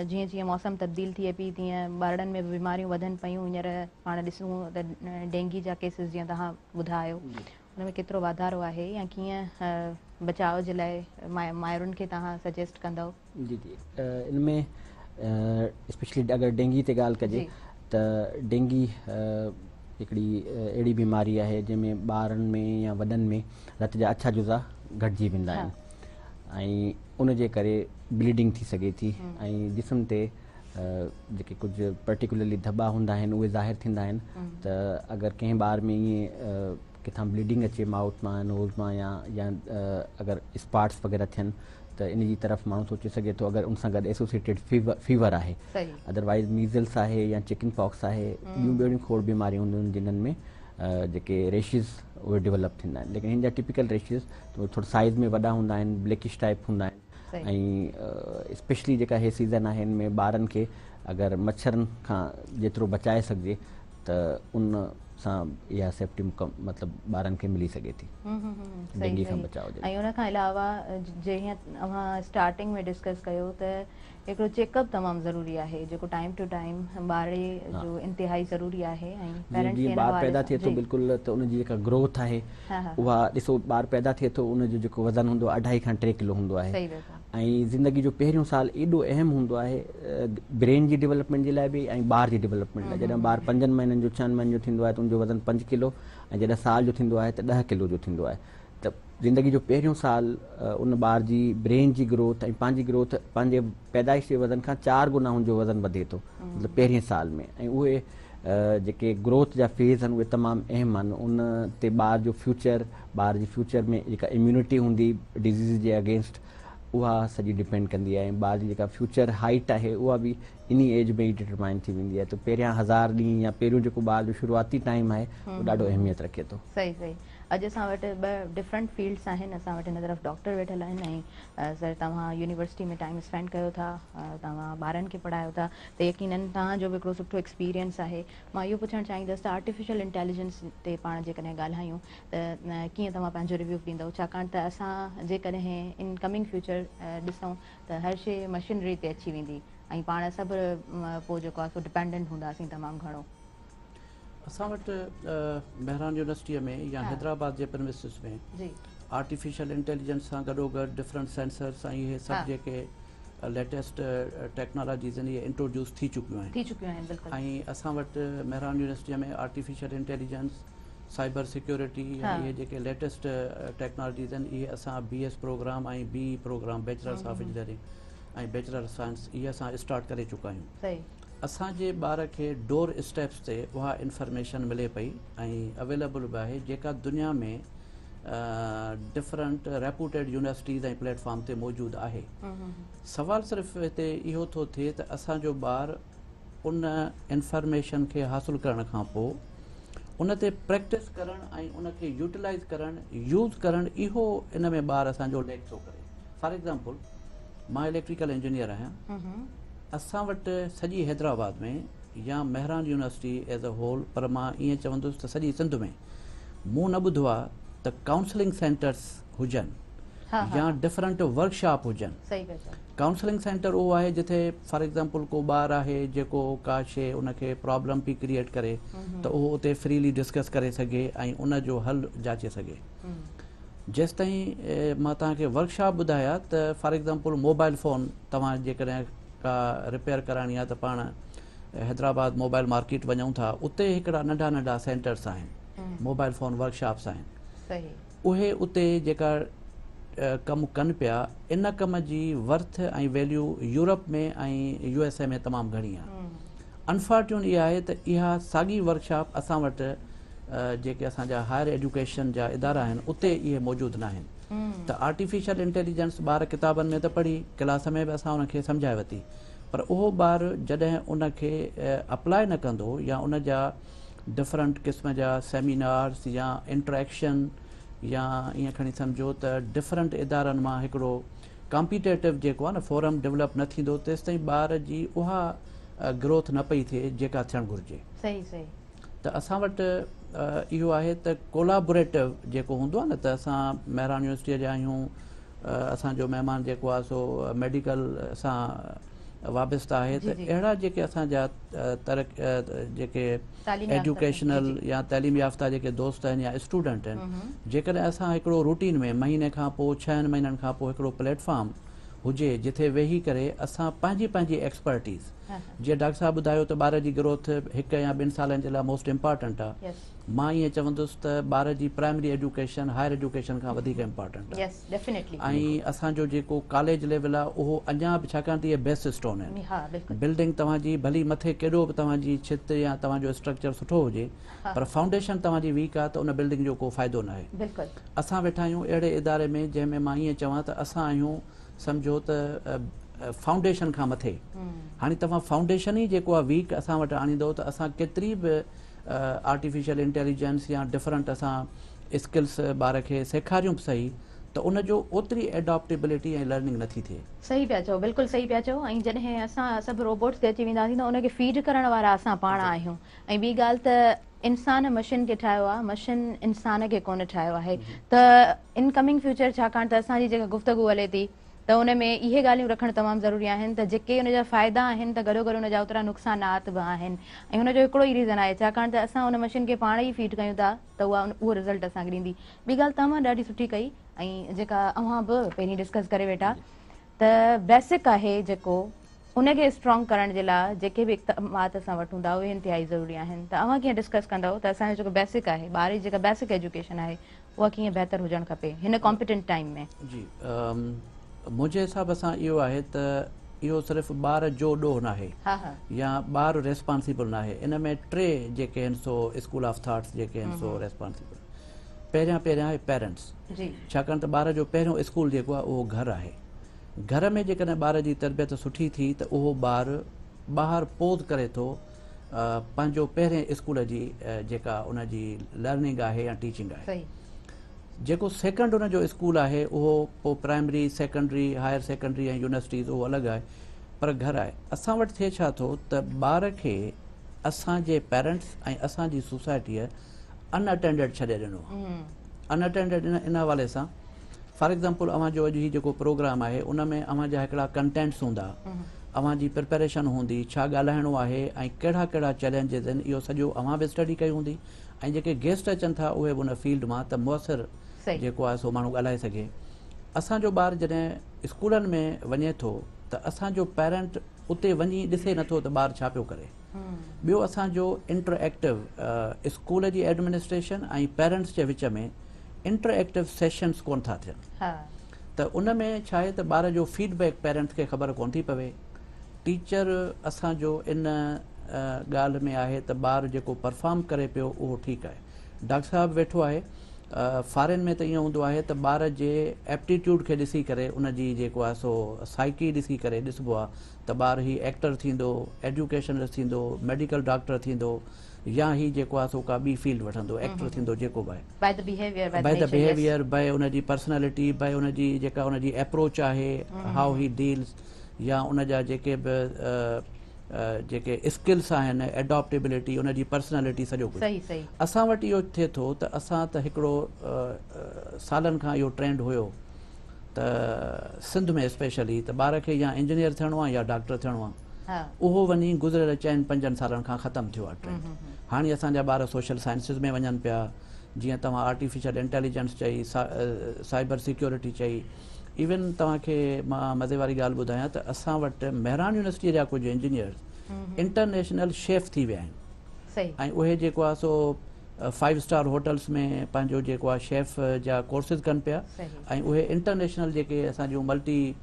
जीअं जीअं मौसम तब्दील थिए पई तीअं ॿारनि में बि बीमारियूं वधनि पियूं। हींअर पाण ॾिसूं त डेंगी जा केसिस जीअं तव्हां ॿुधायो, हुन में केतिरो वाधारो आहे, या कीअं बचाव जे लाइ माइरुनि खे तव्हां सजेस्ट कंदव? जी जी, इन में स्पेशली अगरि डेंगी ते ॻाल्हि कजे त डेंगी हिकिड़ी अहिड़ी बीमारी आहे जंहिंमें ॿारनि में या वॾनि में रत जा अछा जुज़ा घटिजी वेंदा आहिनि, ऐं उन जे करे ब्लीडिंग थी सघे थी, ऐं जिस्म ते जेके कुझु पर्टिकुलरली धॿा हूंदा आहिनि उहे ज़ाहिर थींदा आहिनि। त अगरि कंहिं ॿार में ईअं किथां ब्लीडिंग अचे माउथ मां, नोज़ मां, या अगरि स्पॉट्स वग़ैरह थियनि त इन जी तरफ़ माण्हू सोचे सघे थो अगरि उन सां गॾु एसोसिएटेड फीवर आहे, अदरवाइज़ मीज़ल्स आहे या चिकन पॉक्स आहे, ॿियूं खोड़ बीमारियूं हूंदियूं आहिनि जिन्हनि में जेके रेशिस उहे डेवलप थींदा आहिनि। लेकिन हिन जा टिपिकल रेशिस थोरो साइज़ में वॾा हूंदा आहिनि, ब्लैकिश टाइप हूंदा आहिनि, ऐं स्पेशली जेका हे सीज़न आहे हिन में ॿारनि खे अगरि मच्छरनि खां जेतिरो बचाए सघिजे त उन सां इहा सेफ्टी मतिलबु ॿारनि खे मिली सघे थी, डेंगी खां बचाव जे। ऐं उन खां अलावा जीअं तव्हां स्टार्टिंग में डिस्कस कयो त हिकिड़ो चेकअप तमामु ज़रूरी आहे, जेको टाइम टू टाइम ॿार जो इंतिहाई ज़रूरी आहे। ऐं जीअं ॿारु पैदा थिए थो बिल्कुलु त उनजी जेका ग्रोथ आहे उहा ॾिसो, ॿारु पैदा थिए थो उनजो जेको वज़न हूंदो आहे 2.5 खां 3 किलो हूंदो आहे, ऐं ज़िंदगी जो पहिरियों साल एॾो अहम हूंदो आहे ब्रेन जी डेवलपमेंट जे लाइ बि ऐं ॿार जी डेवलपमेंट लाइ। जॾहिं ॿारु 5 महीननि जो 6 महीननि जो थींदो आहे त उनजो वज़न 5 किलो, ऐं जॾहिं साल जो थींदो आहे त 10 किलो जो थींदो आहे। त ज़िंदगी जो पहिरियों साल उन ॿार जी ब्रेन जी ग्रोथ ऐं पंहिंजी ग्रोथ पंहिंजे पैदाइश जे वज़न खां 4 गुना हुनजो वज़न वधे थो, मतिलबु पहिरें साल में। ऐं उहे जेके ग्रोथ जा फेज़ आहिनि उहे तमामु अहम आहिनि, उन ते ॿार जो फ्यूचर, ॿार जी फ्यूचर में जेका इम्यूनिटी हूंदी डिज़ीज़ जे अगेंस्ट उहा सॼी डिपेंड कंदी आहे, ऐं ॿार जी जेका फ्यूचर हाइट आहे उहा बि इन एज में ई डिटरमाइन थी वेंदी आहे। त पहिरियां 1000 ॾींहं या पहिरियों जेको ॿार जो शुरूआती टाइम आहे उहो ॾाढो अहमियत रखे थो। सही सही, अॼु असां वटि 2 डिफरेंट फील्ड्स आहिनि, असां वटि हिन तरफ़ डॉक्टर वेठल आहिनि, ऐं सर तव्हां यूनिवर्सिटी में टाइम स्पेंड कयो था, तव्हां ॿारनि खे पढ़ायो था, त यकीनन तव्हांजो बि हिकिड़ो सुठो एक्सपीरियंस आहे। मां इहो पुछणु चाहींदसि त आर्टिफिशियल इंटेलिजेंस ते पाण जेकॾहिं ॻाल्हायूं त कीअं तव्हां पंहिंजो रिव्यू ॾींदव, छाकाणि त असां जेकॾहिं इन कमिंग फ्यूचर ॾिसूं त हर शइ मशीनरी ते अची वेंदी, ऐं पाण सभु पोइ जेको आहे सो डिपेंडेंट हूंदासीं तमामु घणो। असां वटि बहरान यूनिवर्सिटीअ में या हैदराबाद जे प्रिमिसिस में आर्टिफिशियल इंटेलिजेंस सां गॾोगॾु डिफरेंट सेंसर्स ऐं इहे सभु जेके लेटेस्ट टेक्नोलॉजीज़ आहिनि इहे इंट्रोड्यूस थी चुकियूं आहिनि। ऐं असां वटि बहरान यूनिवर्सिटीअ में आर्टिफिशियल इंटेलिजेंस, साइबर सिक्योरिटी या इहे जेके लेटेस्ट टेक्नोलॉजीज़ आहिनि इहे असां BS प्रोग्राम ऐं BE program bachelors of engineering ऐं बैचलर साइंस इहे असां स्टार्ट करे चुका आहियूं। असांजे ॿार खे डोर स्टेप्स ते उहा इंफॉर्मेशन मिले पई ऐं अवेलेबल बि आहे जेका दुनिया में डिफरेंट रेप्यूटेड यूनिवर्सिटीज़ ऐं प्लेटफॉर्म ते मौजूदु आहे। सवाल सिर्फ़ु हिते इहो थो थिए त असांजो ॿारु उन इंफॉर्मेशन खे हासिलु करण खां पोइ उन ते प्रैक्टिस करणु ऐं उनखे यूटिलाइज़ करणु यूज़ करणु इहो इन में ॿारु असांजो लैक थो करे। फॉर एग्ज़ाम्पल मां इलेक्ट्रिकल इंजीनियर आहियां। असां वटि सॼी हैदराबाद में या Mehran university as a whole, पर मां ईअं चवंदुसि त सॼी सिंध में मूं न ॿुधो आहे त काउंसलिंग सेंटर्स हुजनि या डिफरेंट वर्कशॉप हुजनि। काउंसलिंग सेंटर उहो आहे जिथे फॉर एग्ज़ाम्पल को ॿारु आहे जेको का शइ उनखे प्रॉब्लम पई क्रिएट करे त उहो उते फ्रीली डिस्कस करे सघे ऐं उनजो हल जाचे सघे। जेसि ताईं मां तव्हांखे वर्कशॉप ॿुधाया त फॉर एग्ज़ाम्पल मोबाइल फ़ोन तव्हां जेकॾहिं का रिपेयर कराइणी आहे त पाण हैदराबाद मोबाइल मार्केट वञूं था, उते हिकिड़ा नंढा नंढा सेंटर्स आहिनि, मोबाइल फ़ोन वर्कशॉप्स आहिनि। उहे उते जेका कमु कनि पिया, इन कम जी वर्थ ऐं वैल्यू यूरोप में ऐं USA में तमामु घणी आहे। अनफॉर्चुनेट इहा आहे त इहा साॻी वर्कशॉप असां वटि जेके असांजा हायर एजुकेशन जा इदारा आहिनि उते इहे मौजूदु न आहिनि। त आर्टिफिशियल इंटेलिजेंस ॿार किताबनि में त पढ़ी, क्लास में बि असां उनखे सम्झाए वरिती, पर उहो ॿारु जॾहिं उनखे अप्लाई न कंदो या उन जा डिफरेंट क़िस्म जा सेमिनार्स या इंटरेक्शन या ईअं खणी सम्झो त डिफरेंट इदारनि मां हिकिड़ो कॉम्पिटेटिव जेको आहे न फोरम डेवलप न थींदो, तेसि ताईं ॿार जी उहा ग्रोथ न पई थिए जेका थियणु घुरिजे। त असां वटि इहो आहे त कोलाबोरेटिव जेको हूंदो आहे न, त असां मेहरान यूनिवर्सिटीअ जा आहियूं, असांजो महिमान जेको आहे सो मेडिकल सां वाबस्ता आहे, त अहिड़ा जेके असांजा जेके एजुकेशनल या तइलीम याफ़्ता जेके दोस्त आहिनि या स्टूडेंट आहिनि, जेकॾहिं असां हिकिड़ो रूटीन में महीने खां पोइ 6 महीननि खां पोइ हिकिड़ो प्लेटफॉर्म हुजे जिथे वेही करे असां पंहिंजी एक्सपर्टीज़, जीअं डॉक्टर साहब ॿुधायो त ॿार जी ग्रोथ 1 या 2 सालनि जे लाइ मोस्ट इम्पॉर्टेंट आहे, मां ईअं चवंदुसि त ॿार जी प्राइमरी एजुकेशन हायर एजुकेशन खां वधीक इम्पॉर्टेंट आहे। ऐं असांजो जेको कॉलेज लेवल आहे उहो अञा बि, छाकाणि त इहे बेस्ट स्टोन आहिनि। बिल्डिंग तव्हांजी भली मथे केॾो बि तव्हांजी छित या तव्हांजो स्ट्रक्चर सुठो हुजे, पर फाउंडेशन तव्हांजी वीक आहे त उन बिल्डिंग जो को फ़ाइदो न आहे। असां वेठा आहियूं अहिड़े इदारे में जंहिंमें मां ईअं चवां त असां आहियूं सम्झो त फाउंडेशन खां मथे। हाणे तव्हां फाउंडेशन ई जेको आहे वीक असां वटि आणींदो त असां केतिरी बि आर्टिफिशियल इंटेलिजेंस या डिफरेंट असां स्किल्स ॿार खे सेखारियूं बि सही, त उनजो ओतिरी एडॉप्टेबिलिटी ऐं लर्निंग नथी थिए। सही पिया चओ, बिल्कुलु सही पिया चओ। ऐं जॾहिं असां सभु रोबोट्स ते अची वेंदासीं त उनखे फीड करण वारा असां पाण आहियूं। ऐं ॿी ॻाल्हि त इंसान मशीन खे ठाहियो आहे, मशीन इंसान खे कोन ठाहियो आहे। त इनकमिंग फ्यूचर, छाकाणि त असांजी जेका गुफ़्तगू हले थी त उन में इहे ॻाल्हियूं रखणु तमामु ज़रूरी आहिनि त जेके उनजा फ़ाइदा आहिनि त गॾोगॾु उनजा ओतिरा नुक़सानात बि आहिनि। ऐं हुनजो हिकिड़ो ई रीज़न आहे, छाकाणि त असां उन मशीन खे पाण ई फीड कयूं था त उहो रिज़ल्ट असांखे ॾींदी। ॿी ॻाल्हि तव्हां ॾाढी सुठी कई, ऐं जेका अव्हां बि पहिरीं डिस्कस करे वेठा, त बेसिक आहे जेको उनखे स्ट्रॉन्ग करण जे लाइ जेके बि इक़दामात असां वठूं था उहे इंतिहाई ज़रूरी आहिनि। त अव्हां कीअं डिस्कस कंदव त असांजो जेको बेसिक आहे, ॿार जी जेका बेसिक एजुकेशन आहे उहा कीअं बहितर हुजणु खपे हिन कॉम्पिटेंट टाइम में? जी, मुंहिंजे हिसाब सां इहो आहे त इहो सिर्फ़ु ॿार जो ॾोह न आहे या ॿारु रेस्पॉन्सिबल न आहे। इन में 3 जेके आहिनि सो स्कूल ऑफ थाट्स जेके आहिनि सो रेस्पॉन्सिबल। पहिरियां आहे पेरेंट्स, छाकाणि त ॿार जो पहिरियों स्कूल जेको आहे उहो घरु आहे। घर में जेकॾहिं ॿार जी तरबियत सुठी थी त उहो ॿारु ॿाहिरि पोज़ करे थो पंहिंजो पहिरें स्कूल जी जेका उनजी लर्निंग आहे या टीचिंग आहे। जेको सेकेंड उनजो स्कूल आहे उहो पोइ प्राइमरी, सेकेंडरी, हायर सेकेंडरी ऐं यूनिवर्सिटीज़ उहो अलॻि आहे, पर घरु आहे। असां वटि थिए छा थो त ॿार खे असांजे पेरेंट्स ऐं असांजी सोसाइटीअ अनअटेंडेड छॾे ॾिनो। अनअटेंडेड इन हवाले सां, फॉर एग्ज़ाम्पल अव्हांजो अॼु ही जेको प्रोग्राम आहे उन में अव्हांजा हिकिड़ा कंटेंट्स हूंदा, अव्हांजी प्रिपेरेशन हूंदी, छा ॻाल्हाइणो आहे ऐं कहिड़ा कहिड़ा चैलेंजिस आहिनि, इहो सॼो अव्हां बि स्टडी कई हूंदी। ऐं जेके गेस्ट अचनि था उहे बि उन फील्ड मां त मुयसरु जेको आहे सो माण्हू ॻाल्हाए सघे। असांजो ॿारु जॾहिं स्कूलनि में वञे थो त असांजो पेरेंट उते वञी ॾिसे नथो त ॿारु छा पियो करे। ॿियो असांजो इंटरएक्टिव स्कूल जी एडमिनिस्ट्रेशन ऐं पेरेंट्स जे विच में इंटरएक्टिव सेशन्स कोन था थियनि। त उन में छा आहे त ॿार जो फीडबैक पेरेंट्स खे ख़बर कोन थी पवे। टीचर असांजो इन ॻाल्हि में आहे त ॿारु जेको परफॉर्म करे पियो उहो ठीकु आहे। डॉक्टर साहिबु वेठो आहे, फॉरेन में त ईअं हूंदो आहे त ॿार जे एप्टीट्यूड खे ॾिसी करे उनजी जेको आहे सो साइकी ॾिसी करे ॾिसबो आहे त ॿारु ही एक्टर थींदो, एजुकेशनिस्ट थींदो, मेडिकल डॉक्टर थींदो, या ही जेको आहे सो का ॿी फील्ड वठंदो, एक्टर थींदो, जेको बि आहे। By the behaviour, by the behaviour, by उनजी पर्सनैलिटी, बाय उनजी जेका उनजी अप्रोच आहे, हाउ ही डील्स, या उनजा जेके बि जेके स्किल्स आहिनि, एडॉप्टेबिलिटी, उनजी पर्सनैलिटी, सॼो कुझु। सही सही। असां वटि इहो थिए थो त असां त हिकिड़ो सालनि खां इहो ट्रेंड हुयो त सिंध में स्पेशली त ॿार खे या इंजीनियर थियणो आहे या डॉक्टर थियणो आहे, उहो वञी गुज़िरियल 4-5 सालनि खां ख़तमु थियो आहे ट्रेंड। हाणे असांजा ॿार सोशल साइंसिस में वञनि पिया, जीअं तव्हां आर्टिफिशियल इंटेलिजेंस चई, साइबर सिक्योरिटी चई, इवन तव्हांखे मां मज़े वारी ॻाल्हि ॿुधायां त असां वटि मेहरान यूनिवर्सिटीअ जा कुझु इंजीनियर्स इंटरनेशनल शेफ थी विया आहिनि, ऐं उहे जेको आहे सो 5 स्टार होटल्स में पंहिंजो जेको आहे शेफ जा कोर्सिस कनि पिया, ऐं उहे इंटरनेशनल जेके असांजूं मल्टी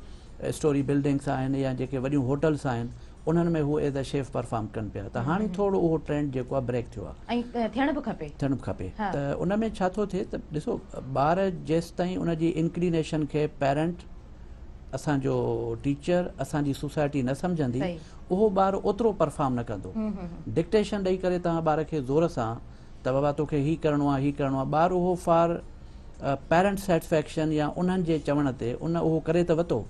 स्टोरी बिल्डिंग्स आहिनि या जेके वॾियूं होटल्स आहिनि उन्हनि में हू एज़ अ शेफ परफॉर्म कनि पिया। त हाणे थोरो उहो ट्रेंड जेको आहे ब्रेक थियो आहे, ऐं थियण बि खपे। त उन में छा थो थिए त ॾिसो, ॿार जेसि ताईं उनजी इंक्लिनेशन खे पेरेंट, असांजो टीचर, असांजी सोसाइटी न सम्झंदी, उहो ॿारु ओतिरो परफॉर्म न कंदो। डिक्टेशन ॾेई करे तव्हां ॿार खे ज़ोर सां त बाबा तोखे ही करिणो आहे, ही करिणो आहे, ॿारु उहो फॉर पेरेंट सेटिस्फैक्शन या उन्हनि जे चवण ते उहो करे त वरितो,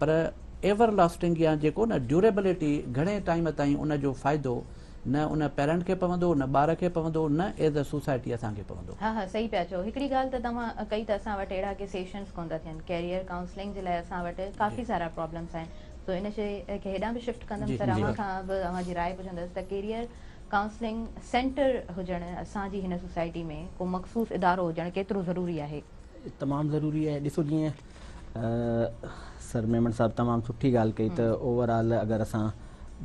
पर एवर लास्टिंग या जेको न ड्यूरेबिलिटी, घणे टाइम ताईं उनजो फ़ाइदो न उन पेरेंट खे पवंदो, न ॿार खे पवंदो, न एज़ अ सोसाइटी असांखे पवंदो। हा, सही पिया चओ। हिकिड़ी ॻाल्हि त तव्हां कई त असां वटि अहिड़ा के सेशन्स कोन था थियनि, कैरियर काउंसलिंग जे लाइ असां वटि काफ़ी सारा प्रॉब्लम्स आहिनि, तो इन शइ खे हेॾां बि शिफ्ट कंदमि, त तव्हां खां बि तव्हांजी राय पुछंदसि त कैरियर काउंसलिंग सेंटर हुजणु असांजी हिन सोसाइटी में को मख़सूस इदारो हुजणु केतिरो ज़रूरी आहे? तमामु ज़रूरी आहे। ॾिसो, जीअं सर मेमन साहिबु तमामु सुठी ॻाल्हि कई त ओवरऑल अगरि असां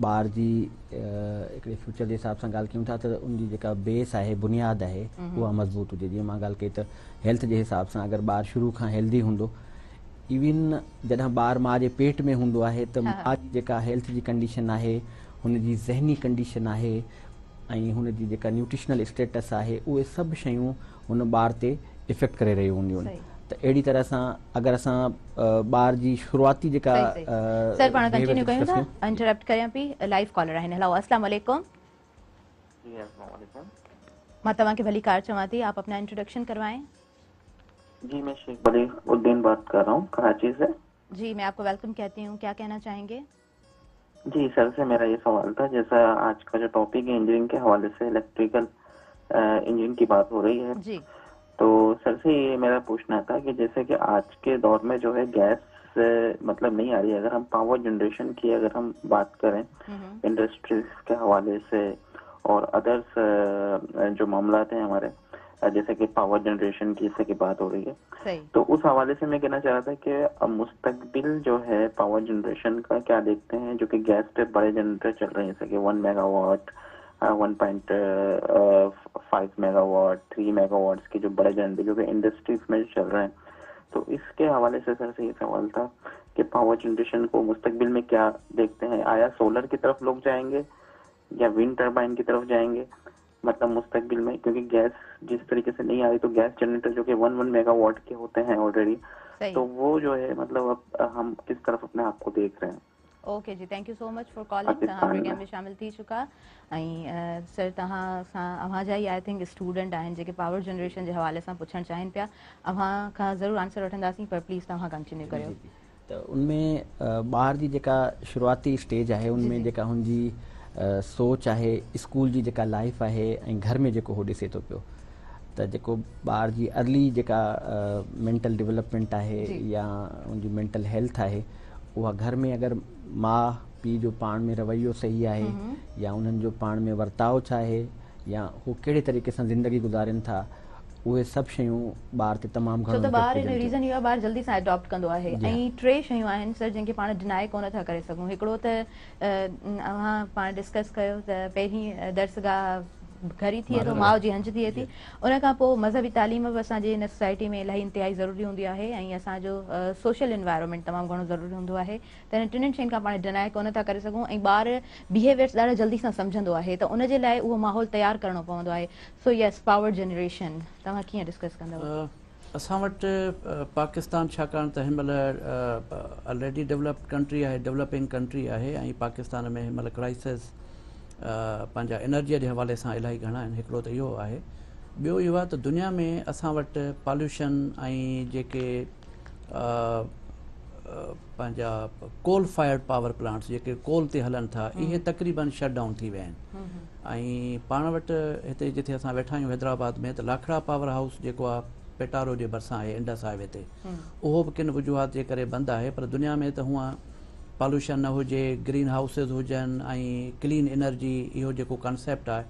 ॿार जी हिकिड़े फ्यूचर जे हिसाब सां ॻाल्हि कयूं था त उनजी जेका बेस आहे, बुनियादु आहे, उहा मज़बूत हुजे। जीअं मां ॻाल्हि कई त हेल्थ जे हिसाब सां अगरि ॿारु शुरू खां हेल्दी हूंदो, इवन जॾहिं ॿारु माउ जे पेट में हूंदो आहे त माउ जी जेका हेल्थ जी कंडीशन आहे, हुनजी ज़हनी कंडीशन आहे, ऐं हुनजी जेका न्यूट्रिशनल स्टेटस आहे, उहे सभु शयूं हुन ॿार ते इफेक्ट करे रहियूं हूंदियूं आहिनि। त अहिड़ी तरह सां अगरि असां ॿार जी शुरूआती जेका सर पाण कंटिन्यू कयूं था, इंटरप्ट कयां पई, लाइव कॉलर आहिनि। हेलो, अस्सलाम वालेकुम। जी अस्सलाम वालेकुम। मैं तव्हांखे भली कार चवां थी, आप अपना इंट्रोडक्शन करवाएं। जी, मैं शेख बलीउद्दीन बात कर रहा हूँ कराची से। जी, मैं आपको वेलकम कहती हूँ, क्या कहना चाहेंगे? जी सर से मेरा ये सवाल था, जैसा आज का जो टॉपिक है इंजीनियरिंग के हवाले से इलेक्ट्रिकल इंजन की बात हो रही है जी, तो सर से ये मेरा पूछना था कि जैसे कि आज के दौर में जो है गैस मतलब नहीं आ रही है, अगर हम पावर जनरेशन की अगर हम बात करें इंडस्ट्रीज के हवाले से और अदर्स जो मामला हैं हमारे, जैसे कि पावर जनरेशन की जैसे की बात हो रही है, सही। तो उस हवाले से मैं कहना चाह रहा था कि अब मुस्तकबिल जो है पावर जनरेशन का क्या देखते हैं, जो कि गैस पे बड़े जनरेटर चल रहे हैं जैसे कि 1 मेगावाट, 1.5 मेगावाट, 3 मेगावाट्स के जो बड़े जनरेटर जो कि इंडस्ट्रीज में चल रहे हैं, तो इसके हवाले से सर से ये सवाल था कि पावर जनरेशन को मुस्तकबिल में क्या देखते हैं, आया सोलर की तरफ लोग जाएंगे या विंड टर्बाइन की तरफ जाएंगे, मतलब मुस्तकबिल में, क्योंकि गैस जिस तरीके से नहीं आ रही तो गैस जनरेटर जो कि 1 मेगावाट के होते हैं ऑलरेडी, तो वो जो है मतलब अब हम किस तरफ अपने आप को देख रहे हैं। ओके जी, thank you so much for calling. तव्हां प्रोग्राम में शामिल थी चुका। ऐं सर तव्हां सां अव्हांजा ई आई थिंक स्टूडेंट आहिनि जेके पावर जनरेशन जे हवाले सां पुछणु चाहिनि पिया, अव्हां खां ज़रूरु आंसर वठंदासीं, पर प्लीज़ तव्हां कंटिन्यू करियो। त उनमें ॿार जी जेका शुरूआती स्टेज आहे उनमें जेका हुनजी सोच आहे, स्कूल जी जेका लाइफ आहे ऐं घर में जेको हो ॾिसे थो पियो, त जेको ॿार जी अर्ली जेका मेंटल डेवलपमेंट आहे या उनजी मेंटल हेल्थ आहे, उहा घर में अगरि माउ पीउ जो पाण में रवैयो सही आहे या उन्हनि जो पाण में वर्ताव छा आहे या हू कहिड़े तरीक़े सां ज़िंदगी गुज़ारनि था, उहे सभु शयूं ॿार ते तमामु घणो। छो त ॿार जो रीज़न इहो आहे, ॿार जल्दी सां एडॉप्ट कंदो आहे। ऐं 3 शयूं आहिनि सर जंहिंखे पाण डिनाए कोन था करे सघूं। हिकिड़ो त अव्हां पाण डिस्कस कयो त पहिरीं दर्सगाह घर ई थिए थो, माउ जी हंज थिए थी। उन खां पोइ मज़हबी तालीम बि असांजे हिन सोसाइटी में इलाही इंतिहाई ज़रूरी हूंदी आहे ऐं असांजो सोशल इन्वायरमेंट तमामु घणो ज़रूरी हूंदो आहे। त हिन टिनिनि शयुनि खां पाण डिनाए कोन था करे सघूं ऐं ॿार बिहेवियर्स ॾाढा जल्दी सां सम्झंदो आहे, त उनजे लाइ उहो माहौल तयारु करणो पवंदो आहे। सो यस, पावर जनरेशन तव्हां कीअं डिस्कस कंदव? असां वटि पाकिस्तान छाकाणि त हिनमहिल ऑलरेडी डेवलप्ड कंट्री आहे, डेवलपिंग कंट्री आहे ऐं पाकिस्तान में हिनमहिल क्राइसिस पंहिंजा एनर्जीअ जे हवाले सां इलाही घणा आहिनि। हिकिड़ो त इहो आहे, ॿियो इहो आहे त दुनिया में असां वटि पॉल्यूशन ऐं जेके पंहिंजा कोल फायर्ड पावर प्लांट्स जेके कोल ते हलनि था, इहे तक़रीबन शट डाउन थी विया आहिनि। ऐं पाण वटि हिते जिथे असां वेठा आहियूं हैदराबाद में, त लाखड़ा पावर हाउस जेको आहे पेटारो जे भरिसां आहे इंडस हाईवे ते, उहो बि किन वजूहात जे करे बंदि आहे। पर दुनिया में त हूअं पॉल्यूशन न हुजे, ग्रीन हाउसिस हुजनि ऐं क्लीन एनर्जी, इहो जेको कॉन्सेप्ट आहे,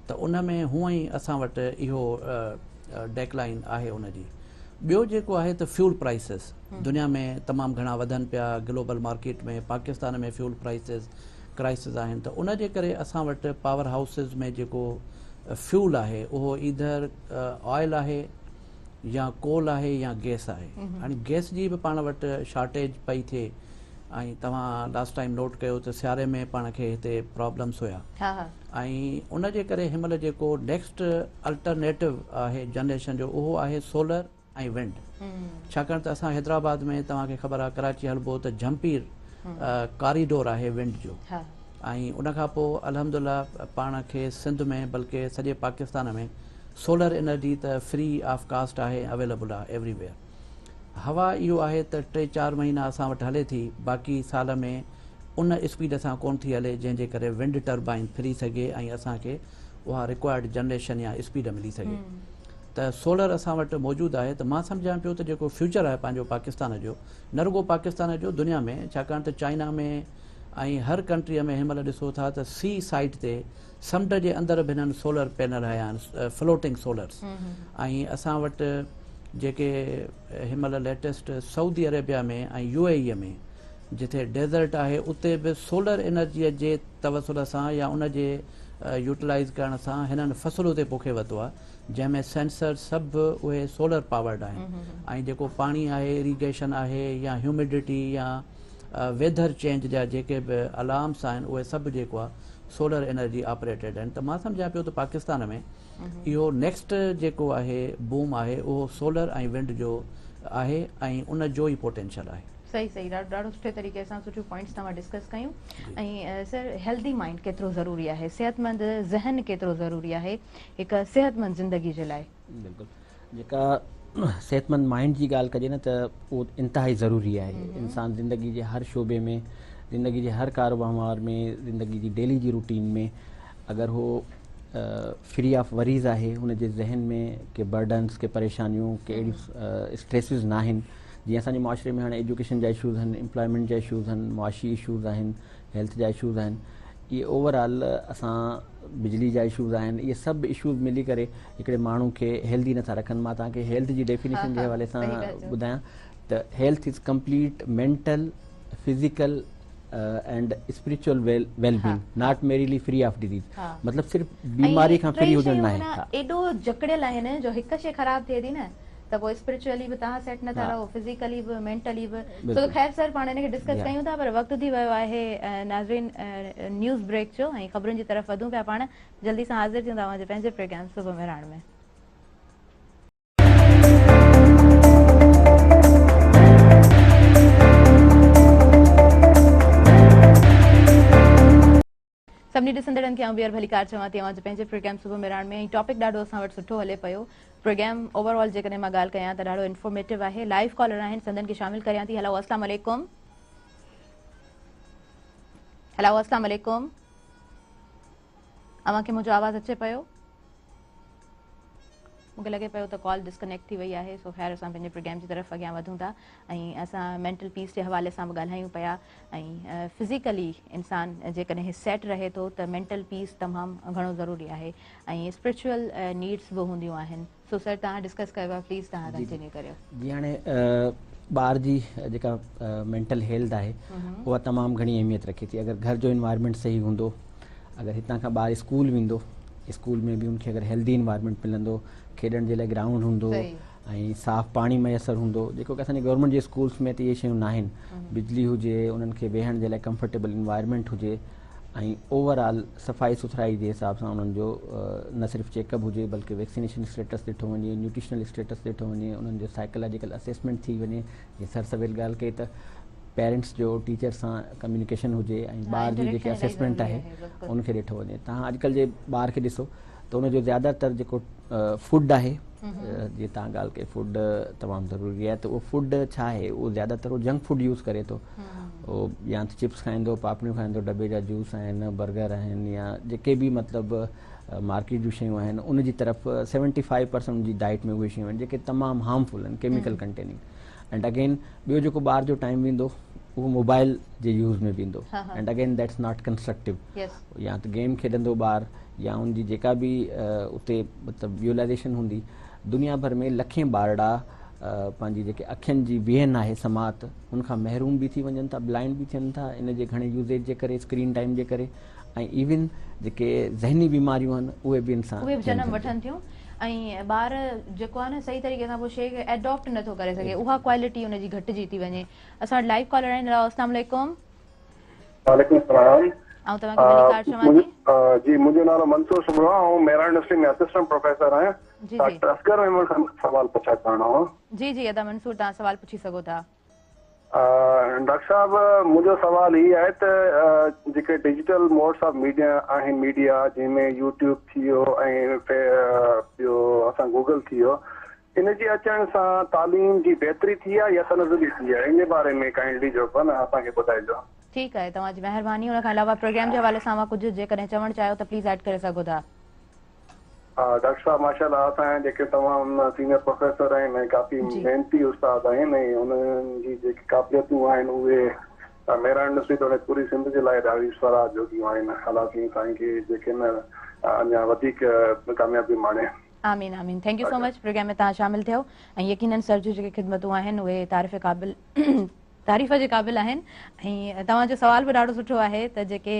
त उन में हूअं ई असां वटि इहो डेक्लाइन आहे उनजी। ॿियो जेको आहे त फ्यूल प्राइसिस दुनिया में तमामु घणा वधनि पिया, ग्लोबल मार्केट में, पाकिस्तान में फ्यूल प्राइसिस क्राइसिस आहिनि, त उन जे करे असां वटि पावर हाउसिस में जेको फ्यूल आहे उहो ईधर ऑयल आहे या कोल आहे या गैस आहे। हाणे गैस जी बि पाण वटि शॉर्टेज पई थिए ऐं तव्हां लास्ट टाइम नोट कयो त सियारे में पाण खे हिते प्रॉब्लम्स हुया ऐं उन जे करे हिनमहिल जेको नेक्स्ट अल्टरनेटिव आहे जनरेशन जो, उहो आहे सोलर ऐं विंड। छाकाणि त असां हैदराबाद में तव्हांखे ख़बर आहे कराची हलबो त जंपीर कॉरिडोर आहे विंड जो, ऐं उन खां पोइ अल्हम्दुलिल्लाह पाण खे सिंध में बल्कि सॼे पाकिस्तान में सोलर एनर्जी त फ्री ऑफ कास्ट आहे, अवेलेबल आहे एवरीवेयर। हवा इहो आहे त 3-4 महीना असां वटि हले थी, बाक़ी साल में उन स्पीड सां कोन थी हले जंहिंजे करे विंड टर्बाइन फिरी सघे ऐं असांखे उहा रिक्वायर्ड जनरेशन या स्पीड मिली सघे। त सोलर असां वटि मौजूदु आहे। त मां सम्झां पियो त जेको फ्यूचर आहे पंहिंजो पाकिस्तान जो, न रुगो पाकिस्तान जो, दुनिया में, छाकाणि त चाइना में ऐं हर कंट्रीअ में हिनमहिल ॾिसो था त सी साइड ते समुंड जे अंदरि बि हिननि सोलर पैनल हया आहिनि, फ्लोटिंग सोलर्स। ऐं असां वटि जेके हिनमहिल लेटेस्ट सऊदी अरेबिया में ऐं UAE में जिथे डेज़र्ट आहे, उते बि सोलर एनर्जीअ जे तवसुल सां या उन जे यूटिलाइज़ करण सां हिननि फ़सुलु ते पोखे वरितो आहे, जंहिंमें सेंसर सभु उहे सोलर पावर्ड आहिनि। ऐं जेको पाणी आहे, इरीगेशन आहे या ह्यूमिडिटी या वेदर चेंज जा जेके बि अलार्म्स आहिनि, उहे सभु जेको आहे सोलर एनर्जी ऑपरेटेड आहिनि। त मां सम्झां पियो त पाकिस्तान में इहो नेक्स्ट जेको आहे बूम आहे, उहो सोलर ऐं विंड जो आहे ऐं उन जो ई पोटेंशियल आहे। सही सही, ॾाढो सुठे तरीक़े सां सुठियूं पॉइंट्स तव्हां डिस्कस कयूं। ऐं सर, हेल्दी माइंड केतिरो ज़रूरी आहे, सेहतमंद ज़हन केतिरो ज़रूरी आहे हिकु सेहतमंद ज़िंदगी जे लाइ? बिल्कुलु, जेका सेहतमंद माइंड जी ॻाल्हि कजे न, त उहो इंतिहाई ज़रूरी आहे। इंसान ज़िंदगी जे हर शोबे में, ज़िंदगी जे हर कारोबार में, ज़िंदगी जी डेली जी रूटीन में अगर हो फ्री ऑफ वरीज़ आहे, हुनजे ज़हन में के बर्डन्स, के परेशानियूं, के अहिड़ी स्ट्रेसिस न आहिनि। जीअं असांजे मुआशरे में हाणे एजुकेशन जा इशूज़ आहिनि, एम्प्लॉयमेंट जा इशूज़ आहिनि, मुआशी इशूज़ आहिनि, हेल्थ जा इशूज़ आहिनि, इहे ओवरऑल असां बिजली जा इशूज़ आहिनि, इहे सभु इशूज़ मिली करे हिकिड़े माण्हू खे हेल्दी नथा रखनि। मां तव्हांखे हेल्थ जी डेफिनेशन जे हवाले सां ॿुधायां त health is complete mental, physical and spiritual wellbeing, not merrily free of disease. मतलब सिर्फ बीमारी खां फ्री हुजण न आहे। एॾो जकड़ियल आहिनि जो हिकु शइ ख़राब थिए थी न त पोइ स्पिरिचुअली बि तव्हां सेट नथा रहो, फिज़िकली बि, मेंटली बि। तो ख़ैर सर, पाण हिनखे डिस्कस कयूं था, पर वक़्तु थी वियो आहे नाज़रीन न्यूज़ ब्रेक जो ऐं ख़बरुनि जी तरफ़ वधूं पिया। पाण जल्दी सां हाज़िर थियूं तव्हांजे पंहिंजे प्रोग्राम सुबुह मेहराण में। सभिनी ॾिसंदड़नि खे ॿीहर भली कार चवां थी तव्हांजे पंहिंजे प्रोग्राम सुबुह मेहराण में। ऐं टॉपिक ॾाढो असां वटि सुठो हले पियो। प्रोग्राम ओवरऑल जेकॾहिं मां ॻाल्हि कयां त ॾाढो इंफॉर्मेटिव आहे। लाइव कॉलर आहिनि, संदन खे शामिल करियां थी। हेलो, अस्सलाम वालेकुम। हेलो, अस्सलाम वालेकुम। अव्हांखे मुंहिंजो आवाज़ अचे पियो? मूंखे लॻे पियो त कॉल डिस्कनेक्ट थी वई आहे। सो ख़ैर, असां पंहिंजे प्रोग्राम जी तरफ़ अॻियां वधूं था ऐं असां मेंटल पीस जे हवाले सां बि ॻाल्हायूं पिया। ऐं फिज़िकली इंसान जेकॾहिं सेट रहे थो त मेंटल पीस तमामु घणो ज़रूरी आहे ऐं स्पिरिचुअल नीड्स बि हूंदियूं आहिनि। सो सर, तव्हां डिस्कस कयो आहे, प्लीज़ तव्हां कंटिन्यू करियो। जी, हाणे ॿार जी जेका मेंटल हेल्थ आहे उहा तमामु घणी अहमियत रखे थी। अगरि घर जो इन्वायरमेंट सही हूंदो, अगरि हितां खां ॿारु स्कूल वेंदो स्कूल में बि उनखे अगरि हेल्दी इन्वायरमेंट मिलंदो, खेॾण जे लाइ ग्राउंड हूंदो ऐं साफ़ु पाणी मैसर हूंदो, जेको की असांजे गवर्नमेंट जे स्कूल्स में त इहे शयूं न आहिनि। बिजली हुजे, उन्हनि खे वेहण जे लाइ कंफर्टेबल इन्वायरमेंट हुजे ऐं ओवरऑल सफ़ाई सुथराई जे हिसाब सां उन्हनि जो न सिर्फ़ु चेकअप हुजे बल्कि वैक्सीनेशन स्टेटस ॾिठो वञे, न्यूट्रिशनल स्टेटस ॾिठो वञे, उन्हनि जो साइकोलॉजिकल असेसमेंट थी वञे। जीअं सर सवेल ॻाल्हि कई त पेरेंट्स जो टीचर सां कम्युनिकेशन हुजे ऐं ॿार जी जेकी असेसमेंट आहे उनखे ॾिठो वञे। तव्हां अॼुकल्ह जे ॿार खे ॾिसो त उनजो ज़्यादातर जेको फूड आहे, जीअं तव्हां ॻाल्हि कई फूड तमामु ज़रूरी आहे, त उहो फूड छा आहे, उहो ज़्यादातर उहो जंक फूड यूज़ करे थो। उहो या त चिप्स खाईंदो, पापड़ियूं खाईंदो, डॿे जा जूस आहिनि, बर्गर आहिनि, या जेके बि मतिलबु मार्केट जूं शयूं आहिनि उन जी तरफ़ 75% जी डाइट में उहे शयूं आहिनि जेके तमामु हार्मफुल आहिनि, केमिकल कंटेनिंग। एंड अगेन ॿियो जेको ॿार जो टाइम वेंदो उहो मोबाइल जे यूज़ में वेंदो। And again that's not constructive. या त गेम खेॾंदो ॿार या उनजी जेका बि उते मतिलबु यूटिलाइज़ेशन हूंदी। दुनिया भर में लखें ॿारड़ा पंहिंजी जेके अखियुनि जी वेहन आहे समात उनखां महरूम बि थी वञनि था, ब्लाइंड बि थियनि था इन जे घणे यूज़ेज जे करे, स्क्रीन टाइम जे करे। ऐं इवन जेके ज़हनी बीमारियूं आहिनि उहे बि इंसान उहे बि जनम वठनि थियूं ऐं ॿार जेको आहे न सही तरीक़े सां पोइ शइ खे एडॉप्ट नथो करे सघे, उहा क्वालिटी उनजी घटिजी थी वञे। असां वटि लाइव कॉलर आहिनि। अस्सलाम वालेकुम। वालेकुम सलाम। ऐं तव्हांखे मिली कार शमाजी। जी, मुंहिंजो नालो मंसूर शुबरा ऐं मेरा यूनिवर्सिटी में असिस्टेंट प्रोफेसर आहियां। डॉक्टर असगर अहमद खान सवाल पुछा करणो हो। जी जी अदा मंसूर, तव्हां सवाल पुछी सघो था। डॉक्टर साहब, मुंहिंजो सवाल हीअ आहे त जेके डिजिटल मोड्स ऑफ मीडिया आहिनि, मीडिया जंहिंमें यूट्यूब थी वियो ऐं ॿियो असां गूगल थी वियो, इन जे अचण सां तालीम जी बहितरी थी आहे या तनज़ुली थी आहे? इन जे बारे में काइंडली जो न असांखे ॿुधाइजो। ठीकु आहे, तव्हांजी महिरबानी। हुन खां अलावा प्रोग्राम जे हवाले सां कुझु जेकॾहिं चवणु चाहियो त प्लीज़ ऐड करे सघो था। डॉक्टर साहब माशाल्लाह, असांजा जेके तमामु सीनियर प्रोफेसर आहिनि ऐं काफ़ी मेहनती उस्ताद आहिनि ऐं उन्हनि जी जेकी क़ाबिलियतूं आहिनि उहे मेरा यूनिवर्सिटी त पूरी सिंध जे लाइ ॾाढी स्वराज जोगियूं आहिनि। हालांकि साईं खे जेके न अञा वधीक कामयाबी माणे। आमीन आमीन। Thank you so much program में तव्हां शामिल थियो ऐं यकीनन सर जूं जेके ख़िदमतूं आहिनि उहे तारीफ़ जे क़ाबिल आहिनि। ऐं तव्हांजो सवाल बि ॾाढो सुठो आहे त जेके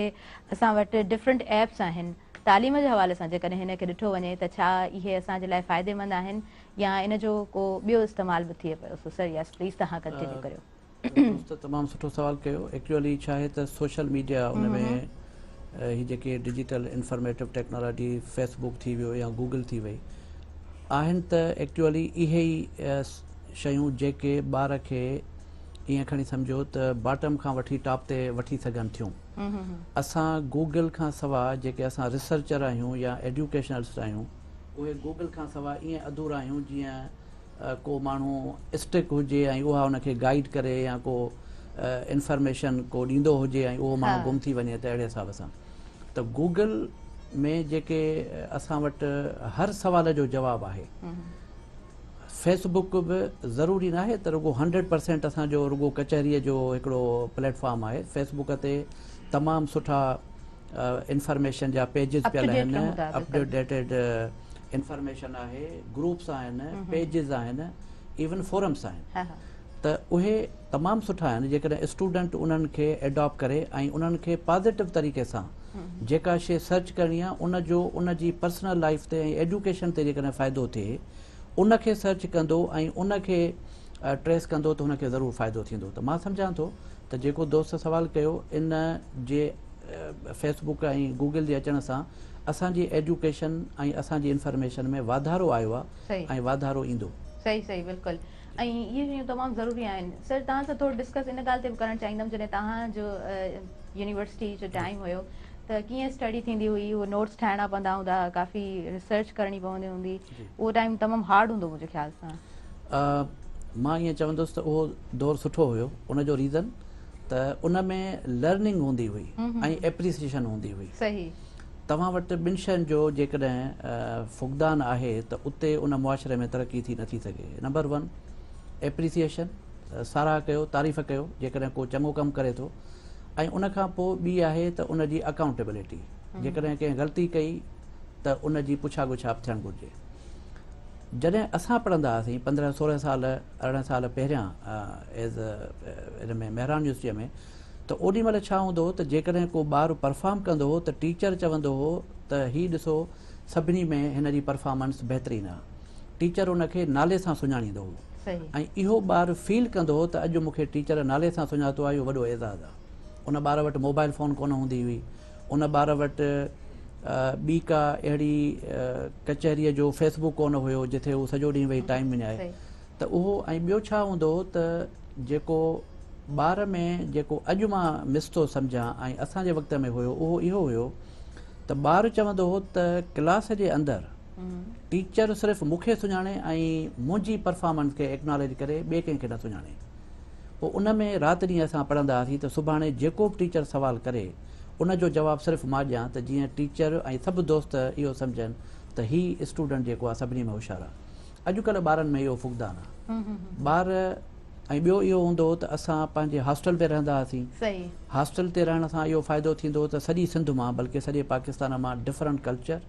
असां वटि डिफरेंट एप्स आहिनि तालीम जे हवाले सां, जेकॾहिं हिन खे ॾिठो वञे त छा इहे असांजे लाइ फ़ाइदेमंद आहिनि या इन जो को ॿियो इस्तेमालु बि थिए पियो? सो सर यस प्लीज़ तव्हां कंटिन्यू करियो। तमामु सुठो सवाल कयो। एक्चुअली छा आहे त सोशल मीडिया उन में ही जेके डिजिटल इंफॉर्मेटिव टेक्नोलॉजी फेसबुक थी वियो या गूगल थी वई आहिनि त एक्चुअली इहे ई शयूं जेके ॿार खे ईअं खणी सम्झो त बॉटम खां वठी टॉप ते वठी सघनि थियूं। असां गूगल खां सवाइ जेके असां रिसर्चर आहियूं या एजुकेशनलिस्ट आहियूं उहे गूगल खां सवाइ ईअं अधूरा आहियूं जीअं को माण्हू स्टिक हुजे ऐं उहा उनखे गाइड करे या को इंफॉर्मेशन को ॾींदो हुजे ऐं उहो माण्हू गुम थी वञे त अहिड़े हिसाब सां त गूगल में जेके असां वटि हर सवाल जो जवाबु आहे। फेसबुक बि ज़रूरी न आहे त रुगो 100% असांजो रुगो कचहरीअ जो हिकिड़ो प्लेटफॉर्म आहे। फेसबुक ते तमामु सुठा इंफॉर्मेशन जा पेजिस पियल आहिनि, अपडेटेड इंफॉर्मेशन आहे, ग्रुप्स आहिनि, पेजिस आहिनि, इवन फोरम्स आहिनि। त उहे तमामु सुठा आहिनि जेकॾहिं स्टूडेंट उन्हनि खे एडॉप्ट करे ऐं उन्हनि खे पॉज़िटिव तरीक़े सां जेका शइ सर्च करणी आहे उन जी पर्सनल लाइफ ते ऐं एजुकेशन ते जेकॾहिं फ़ाइदो थिए उनखे सर्च कंदो ऐं उनखे ट्रेस कंदो त हुनखे ज़रूरु फ़ाइदो थींदो। त मां सम्झां थो त जेको दोस्त सवाल कयो इन जे फेसबुक ऐं गूगल जे अचण सां असांजी एजुकेशन ऐं असांजी इंफॉर्मेशन में वाधारो आयो आहे ऐं वाधारो ईंदो। सही सही बिल्कुलु। ऐं इहे शयूं तमामु ज़रूरी आहिनि। सर तव्हां सां थोरो डिस्कस इन ॻाल्हि ते बि करणु चाहींदमि, जॾहिं तव्हांजो यूनिवर्सिटी जो टाइम हुयो त कीअं स्टडी थींदी हुई, उहे नोट्स ठाहिणा पवंदा हूंदा, काफ़ी रिसर्च करणी पवंदी हूंदी, उहो टाइम तमामु हार्ड हूंदो मुंहिंजे ख़्याल सां। मां ईअं चवंदुसि त उहो दौरु सुठो हुयो। उनजो रीज़न त उन में लर्निंग हूंदी हुई ऐं एप्रिसिएशन हूंदी हुई। सही। तव्हां वटि ॿिनि शयुनि जो जेकॾहिं फुक़दान आहे त उते उन मुआशिरे में तरक़ी थी नथी सघे। नंबर 1 एप्रिसिएशन, साराह कयो, तारीफ़ कयो जेकॾहिं को चङो कमु करे थो। ऐं उनखां पोइ ॿी आहे त उनजी अकाउंटेबिलिटी, जेकॾहिं कंहिं ग़लती कई त उनजी पुछा गुछा थियणु घुरिजे। जॾहिं असां पढ़ंदा हुआसीं 15-16 साल 18 साल पहिरियां एज़ इन में मेहरान यूनिवर्सिटीअ में, त ओॾी महिल छा हूंदो हो त जेकॾहिं को ॿारु परफॉर्म कंदो हो त टीचर चवंदो हो त हीउ ॾिसो सभिनी में हिन जी परफॉर्मेंस बहितरीनु आहे। टीचर उनखे नाले सां सुञाणींदो हो सही ऐं इहो ॿारु फील कंदो हो त अॼु मूंखे टीचर नाले सां सुञातो आहे, इहो वॾो एज़ाज़ु आहे। उन ॿार वटि मोबाइल फ़ोन कोन हूंदी हुई, उन ॿार वटि ॿी का अहिड़ी कचहरीअ जो फेसबुक कोन हुयो जिथे हू सॼो ॾींहुं वेही टाइम विञाए। सही त उहो ऐं ॿियो छा हूंदो हो त जेको ॿार में जेको अॼु मां मिस थो सम्झां ऐं असांजे वक़्त में हुयो उहो इहो हुयो त ॿारु चवंदो हो त क्लास जे अंदरि टीचर सिर्फ़ु मूंखे सुञाणे ऐं मुंहिंजी परफॉर्मेंस खे एक्नॉलेज करे ॿिए कंहिंखे न सुञाणे। पोइ उन में राति ॾींहुं असां पढ़ंदा हुआसीं त सुभाणे जेको बि टीचर सुवालु करे उनजो जवाबु सिर्फ़ु मां ॾियां त जीअं टीचर ऐं सभु दोस्त इहो सम्झनि त हीउ स्टूडेंट जेको आहे सभिनी में होशियारु आहे। अॼुकल्ह ॿारनि में इहो फुक़दान आहे। ॿार ऐं ॿियो इहो हूंदो त असां पंहिंजे हॉस्टल ते रहंदा हुआसीं। सही हॉस्टल ते रहण सां इहो फ़ाइदो थींदो त सॼी सिंध मां बल्कि सॼे पाकिस्तान मां डिफरेंट कल्चर,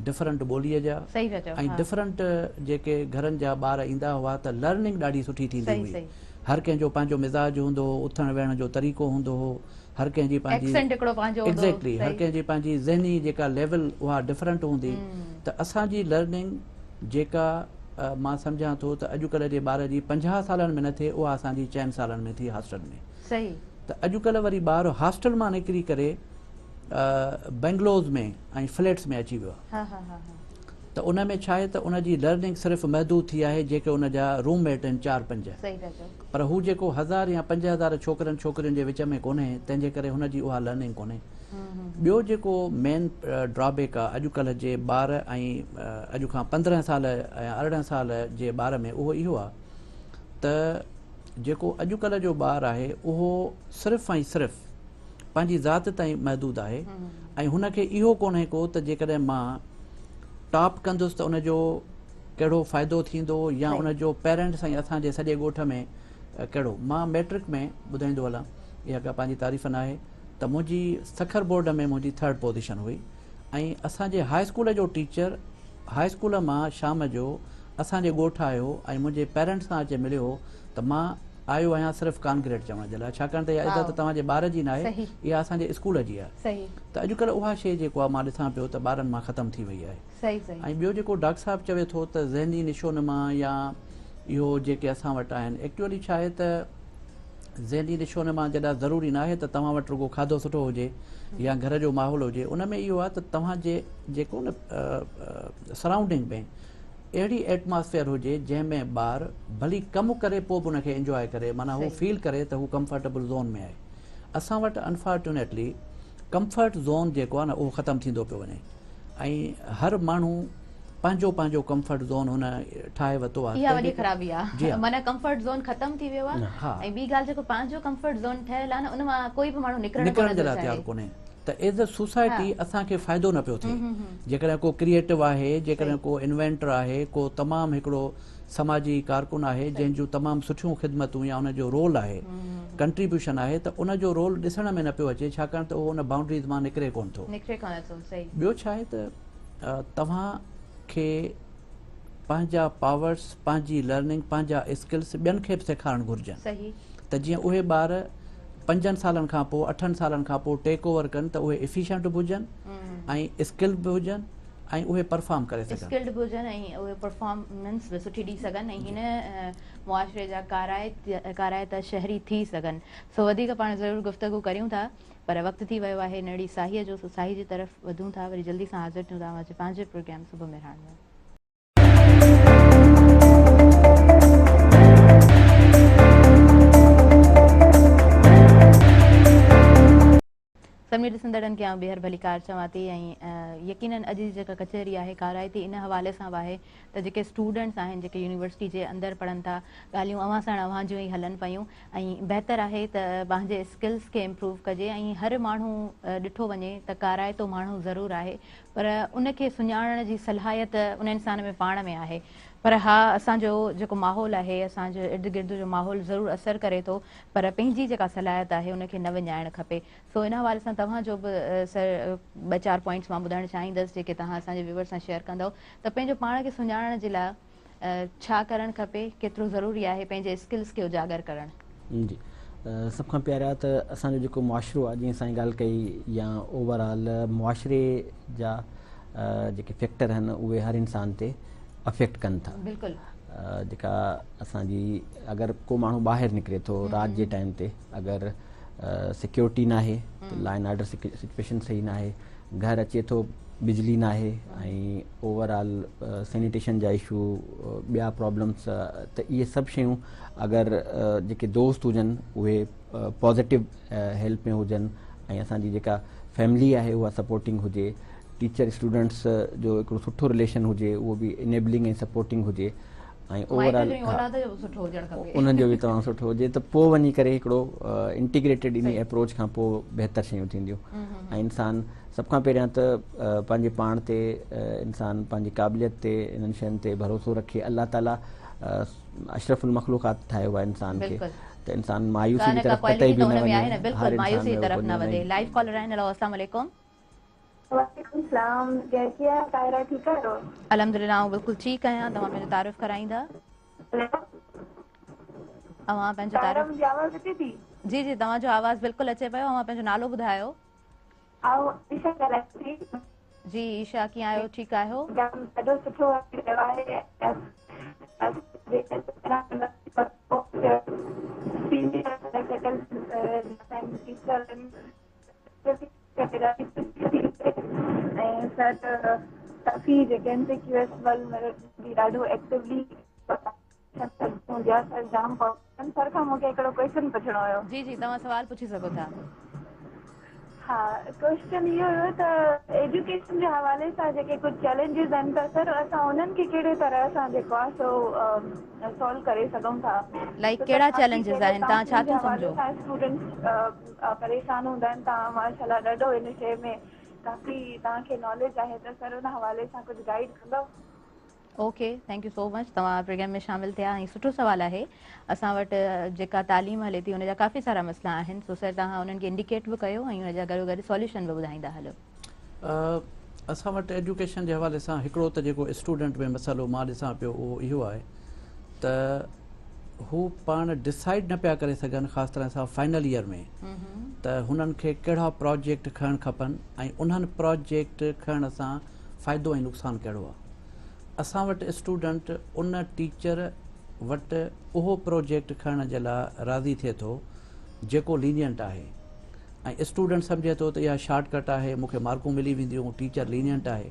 डिफरेंट ॿोलीअ जा सही था चओ, ऐं हाँ। डिफरेंट जेके घरनि जा ॿार ईंदा हुआ त लर्निंग ॾाढी सुठी थींदी सही हुई। सही हर कंहिंजो पंहिंजो मिज़ाज हूंदो हो, उथण वेहण जो तरीक़ो हूंदो हो, हर कंहिंजी पंहिंजी एक्सेंट हिकिड़ो पंहिंजो हूंदो, एग्ज़ैक्टली हर सही। कंहिंजी पंहिंजी ज़हनी जेका लेवल उहा डिफरेंट हूंदी। त असांजी लर्निंग जेका मां सम्झां थो त अॼुकल्ह जे ॿार जी 50 सालनि में न थिए उहा असांजी 4 सालनि में थी हॉस्टल में। सही त अॼुकल्ह वरी ॿार हॉस्टल मां निकिरी करे बेंगलोर्स में ऐं फ्लैट्स में अची वियो आहे। हाँ हाँ हाँ हाँ त उन में छा आहे त उनजी लर्निंग सिर्फ़ु महदूद थी आहे जेके उन जा रूममेट आहिनि 4-5, सही था चओ, पर हू जेको 1000 या 5000 छोकिरनि छोकिरियुनि जे विच में कोन्हे, तंहिंजे करे हुनजी उहा लर्निंग कोन्हे। ॿियो जेको मेन ड्रॉबेक आहे अॼुकल्ह जे ॿार ऐं अॼु खां 15 साल ऐं 18 साल जे ॿार में उहो इहो आहे त जेको अॼुकल्ह जो ॿारु आहे उहो सिर्फ़ु ऐं सिर्फ़ु पंहिंजी ज़ात ताईं महदूद आहे ऐं हुनखे इहो कोन्हे को त जेकॾहिं मां टॉप कंदुसि त उनजो कहिड़ो फ़ाइदो थींदो या उनजो पेरेंट्स ऐं असांजे सॼे ॻोठ में कहिड़ो। मां मैट्रिक में ॿुधाईंदो हलां, इहा का पंहिंजी तारीफ़ न आहे त मुंहिंजी सखर बोर्ड में मुंहिंजी 3rd पोज़ीशन हुई ऐं असांजे हाई स्कूल जो टीचर हाई स्कूल मां शाम जो असांजे ॻोठ आयो ऐं मुंहिंजे पेरेंट्स सां अची मिलियो त मां आयो आहियां सिर्फ़ु कॉन्ग्रेट चवण जे लाइ, छाकाणि त इहा इज़त तव्हांजे ॿार जी न आहे, इहा असांजे स्कूल जी आहे। सही त अॼुकल्ह उहा शइ जेको आहे मां ॾिसां पियो त ॿारनि मां ख़तमु थी वई आहे। सही सही ऐं ॿियो जेको डॉक्टर साहिबु चवे थो त ज़हनी निशोनमा या इहो जेके असां वटि आहिनि, एक्चुअली छा आहे त ज़हनी निशोनमा जॾहिं ज़रूरी न आहे त तव्हां वटि रुॻो खाधो सुठो हुजे या घर जो माहौल हुजे। उन में इहो आहे त तव्हांजे जेको न सराउंडिंग में अहिड़ी एटमॉस्फेयर हुजे जंहिंमें ॿारु भली कमु करे पोइ बि उनखे इंजॉय करे, माना हू फील करे त हू कंफर्टेबल ज़ोन में आहे। असां वटि अनफॉर्चुनेटली कंफर्ट ज़ोन जेको आहे न उहो ख़तमु थींदो पियो वञे ऐं हर माण्हू पंहिंजो पंहिंजो कंफर्ट ज़ोन हुन ठाहे वरितो आहे। इहा वॾी ख़राबी आहे, माना कंफर्ट ज़ोन ख़तमु थी वियो आहे। हा ऐं ॿी ॻाल्हि जेको पंहिंजो कंफर्ट ज़ोन ठहियल आहे न उन मां कोई बि माण्हू निकिरण जे लाइ तयारु कोन्हे। त एज़ अ सोसाइटी असांखे फ़ाइदो न पियो थिए। जेकॾहिं को क्रिएटिव आहे, जेकॾहिं को इन्वेंटर आहे, को तमामु हिकिड़ो समाजी कारकुन आहे जंहिंजूं तमामु सुठियूं ख़िदमतूं या उनजो रोल आहे, कंट्रीब्यूशन आहे, त उनजो रोल ॾिसण में न पियो अचे, छाकाणि त उहो उन बाउंड्रीज़ मां निकिरे कोन थो। ॿियो छा आहे त तव्हांखे पंहिंजा पावर्स, पंहिंजी लर्निंग, पंहिंजा स्किल्स ॿियनि खे बि सेखारणु घुरिजनि त जीअं उहे ॿार 5 सालनि खां पोइ 8 सालनि खां पोइ टेक ओवर कनि त उहे एफिशिएंट बि हुजनि ऐं स्किल बि हुजनि ऐं उहे परफॉर्म करे सघनि, स्किल्ड बि हुजनि ऐं उहे परफॉर्मेंस बि सुठी ॾेई सघनि ऐं हिन मुआशरे जा काराइत शहरी थी सघनि। सो वधीक पाण ज़रूरु गुफ़्तगू करियूं था, पर वक़्तु थी वियो आहे नड़ी साहीअ जो। साही जी तरफ़ वधूं था, वरी जल्दी सां हाज़िर थियूं था पंहिंजे प्रोग्राम सुबुह मेहरान में। सभिनी ॾिसंदड़नि खे ॿीहर भली कार चवां थी ऐं यकीनन अॼु जी जेका कचहरी आहे काराइती इन हवाले सां आहे त जेके स्टूडेंट्स आहिनि जेके यूनिवर्सिटी जे अंदरि पढ़नि था, ॻाल्हियूं अवां सां अवां जूं ई हलनि पियूं ऐं बहितर आहे त पंहिंजे स्किल्स खे इम्प्रूव कजे ऐं हर माण्हू ॾिठो वञे त काराइतो माण्हू ज़रूरु आहे पर उनखे सुञाणण जी सलाहियत उन इंसान में पाण में आहे। पर हा, असांजो जेको माहौल आहे, असांजो इर्द गिर्द जो माहौल ज़रूरु असरु करे थो, पर पंहिंजी जेका सलाहियत आहे उनखे न विञाइणु खपे। सो इन हवाले सां तव्हांजो बि 2-4 पॉइंट्स मां ॿुधाइणु चाहींदसि जेके तव्हां असांजे व्यूअर सां शेयर कंदव त पंहिंजो पाण खे सुञाणण जे लाइ छा करणु खपे, केतिरो ज़रूरी आहे पंहिंजे स्किल्स खे उजागर करणु। जी, सभ खां पहिरियां त असांजो जेको मुआशिरो आहे, जीअं असांजी ॻाल्हि कई या ओवरऑल मुआशिरे जा जेके फैक्टर आहिनि उहे हर इंसान ते अफेक्ट कनि था। बिल्कुलु जेका असांजी अगरि को माण्हू ॿाहिरि निकिरे थो राति जे टाइम ते, अगरि सिक्योरिटी न आहे त लॉ एंड ऑर्डर सिचुएशन सही न आहे, घरु अचे थो बिजली न आहे ऐं ओवरऑल सैनिटेशन जा इशू, ॿिया प्रॉब्लम्स, त इहे सभु शयूं अगरि जेके दोस्त हुजनि उहे पॉज़िटिव हेल्प में हुजनि ऐं असांजी जेका फैमिली आहे उहा सपोर्टिंग हुजे, टीचर स्टूडेंट्स जो हिकिड़ो सुठो रिलेशन हुजे, उहो बि इनेबलिंग ऐं सपोर्टिंग हुजे ऐं ओवरऑल उन्हनि जो बि तमामु सुठो हुजे, त पोइ वञी करे हिकिड़ो इंटीग्रेटेड इन अप्रोच खां पोइ बहितर शयूं थींदियूं। ऐं इंसान सभ खां पहिरियां त पंहिंजे पाण ते इंसान पंहिंजी क़ाबिलियत ते इन्हनि शयुनि ते भरोसो रखे। अल्लाह ताला अशरफुल मखलूक़ात ठाहियो आहे इंसान खे, त इंसान मायूसी जी तरफ़ कतई बि न वञे, हर मायूसी की तरफ न वधे। लाइव कॉलर आहिनि। हेलो अस्सलाम वालेकुम। वालेकुम सलाम, कैसी है ताहिरा? ठीक है? अल्हम्दुलिल्लाह बिल्कुल ठीक आहियां। तव्हां पंहिंजो तारीफ़ कराईंदा? तव्हां पंहिंजो तारीफ़? मुंहिंजी आवाज़ अचे थी? जी जी, तव्हांजो आवाज़ बिल्कुलु अचे पियो। तव्हां पंहिंजो नालो ॿुधायो? ईशा ॻाल्हाए थी। जी ईशा, कीअं आहियो? ठीकु आहियो? ॾाढो सुठो ऐं सर काफ़ी जॻहियुनि ते QS बि ॾाढो एक्टिवली जाम सर खां मूंखे हिकिड़ो क्वेश्चन पुछिणो हुयो। जी जी, तव्हां सवाल पुछी सघो था। हा, क्वेश्चन इहो हुयो त एजुकेशन जे हवाले सां जेके कुझु चैलेंजिस आहिनि त सर असां उन्हनि खे कहिड़े तरह सां जेको आहे सो सॉल्व करे सघूं था? लाइक कहिड़ा चैलेंजिस आहिनि? तव्हां छा था सम्झो? स्टूडेंट्स परेशान हूंदा आहिनि। तव्हां माशाल्लाह ॾाढो हिन शइ में काफ़ी तव्हांखे नॉलेज आहे, त सर उन हवाले सां कुझु गाइड कंदव? Okay, thank you so much. तव्हां प्रोग्राम में शामिल थिया ऐं सुठो सुवालु आहे। असां वटि जेका तालीम हले थी उनजा काफ़ी सारा मसइला आहिनि, सो सर तव्हां उन्हनि खे इंडिकेट बि कयो ऐं उनजा गॾो गॾु सॉल्यूशन बि ॿुधाईंदा हलो। असां वटि एजुकेशन जे हवाले सां हिकिड़ो त जेको स्टूडेंट में मसइलो मां ॾिसां पियो उहो इहो आहे त हू पाण डिसाइड न पिया करे सघनि, ख़ासि तरह सां फाइनल ईयर में, त हुननि खे कहिड़ा प्रोजेक्ट खणणु खपनि ऐं उन्हनि प्रोजेक्ट खणण सां फ़ाइदो ऐं नुक़सानु कहिड़ो आहे। असां वटि स्टूडेंट उन टीचर वटि उहो प्रोजेक्ट खणण जे लाइ राज़ी थिए थो जेको लीनियंट आहे, ऐं स्टूडेंट सम्झे थो त इहा शॉर्टकट आहे, मूंखे मार्कूं मिली वेंदियूं, टीचर लीनियंट आहे।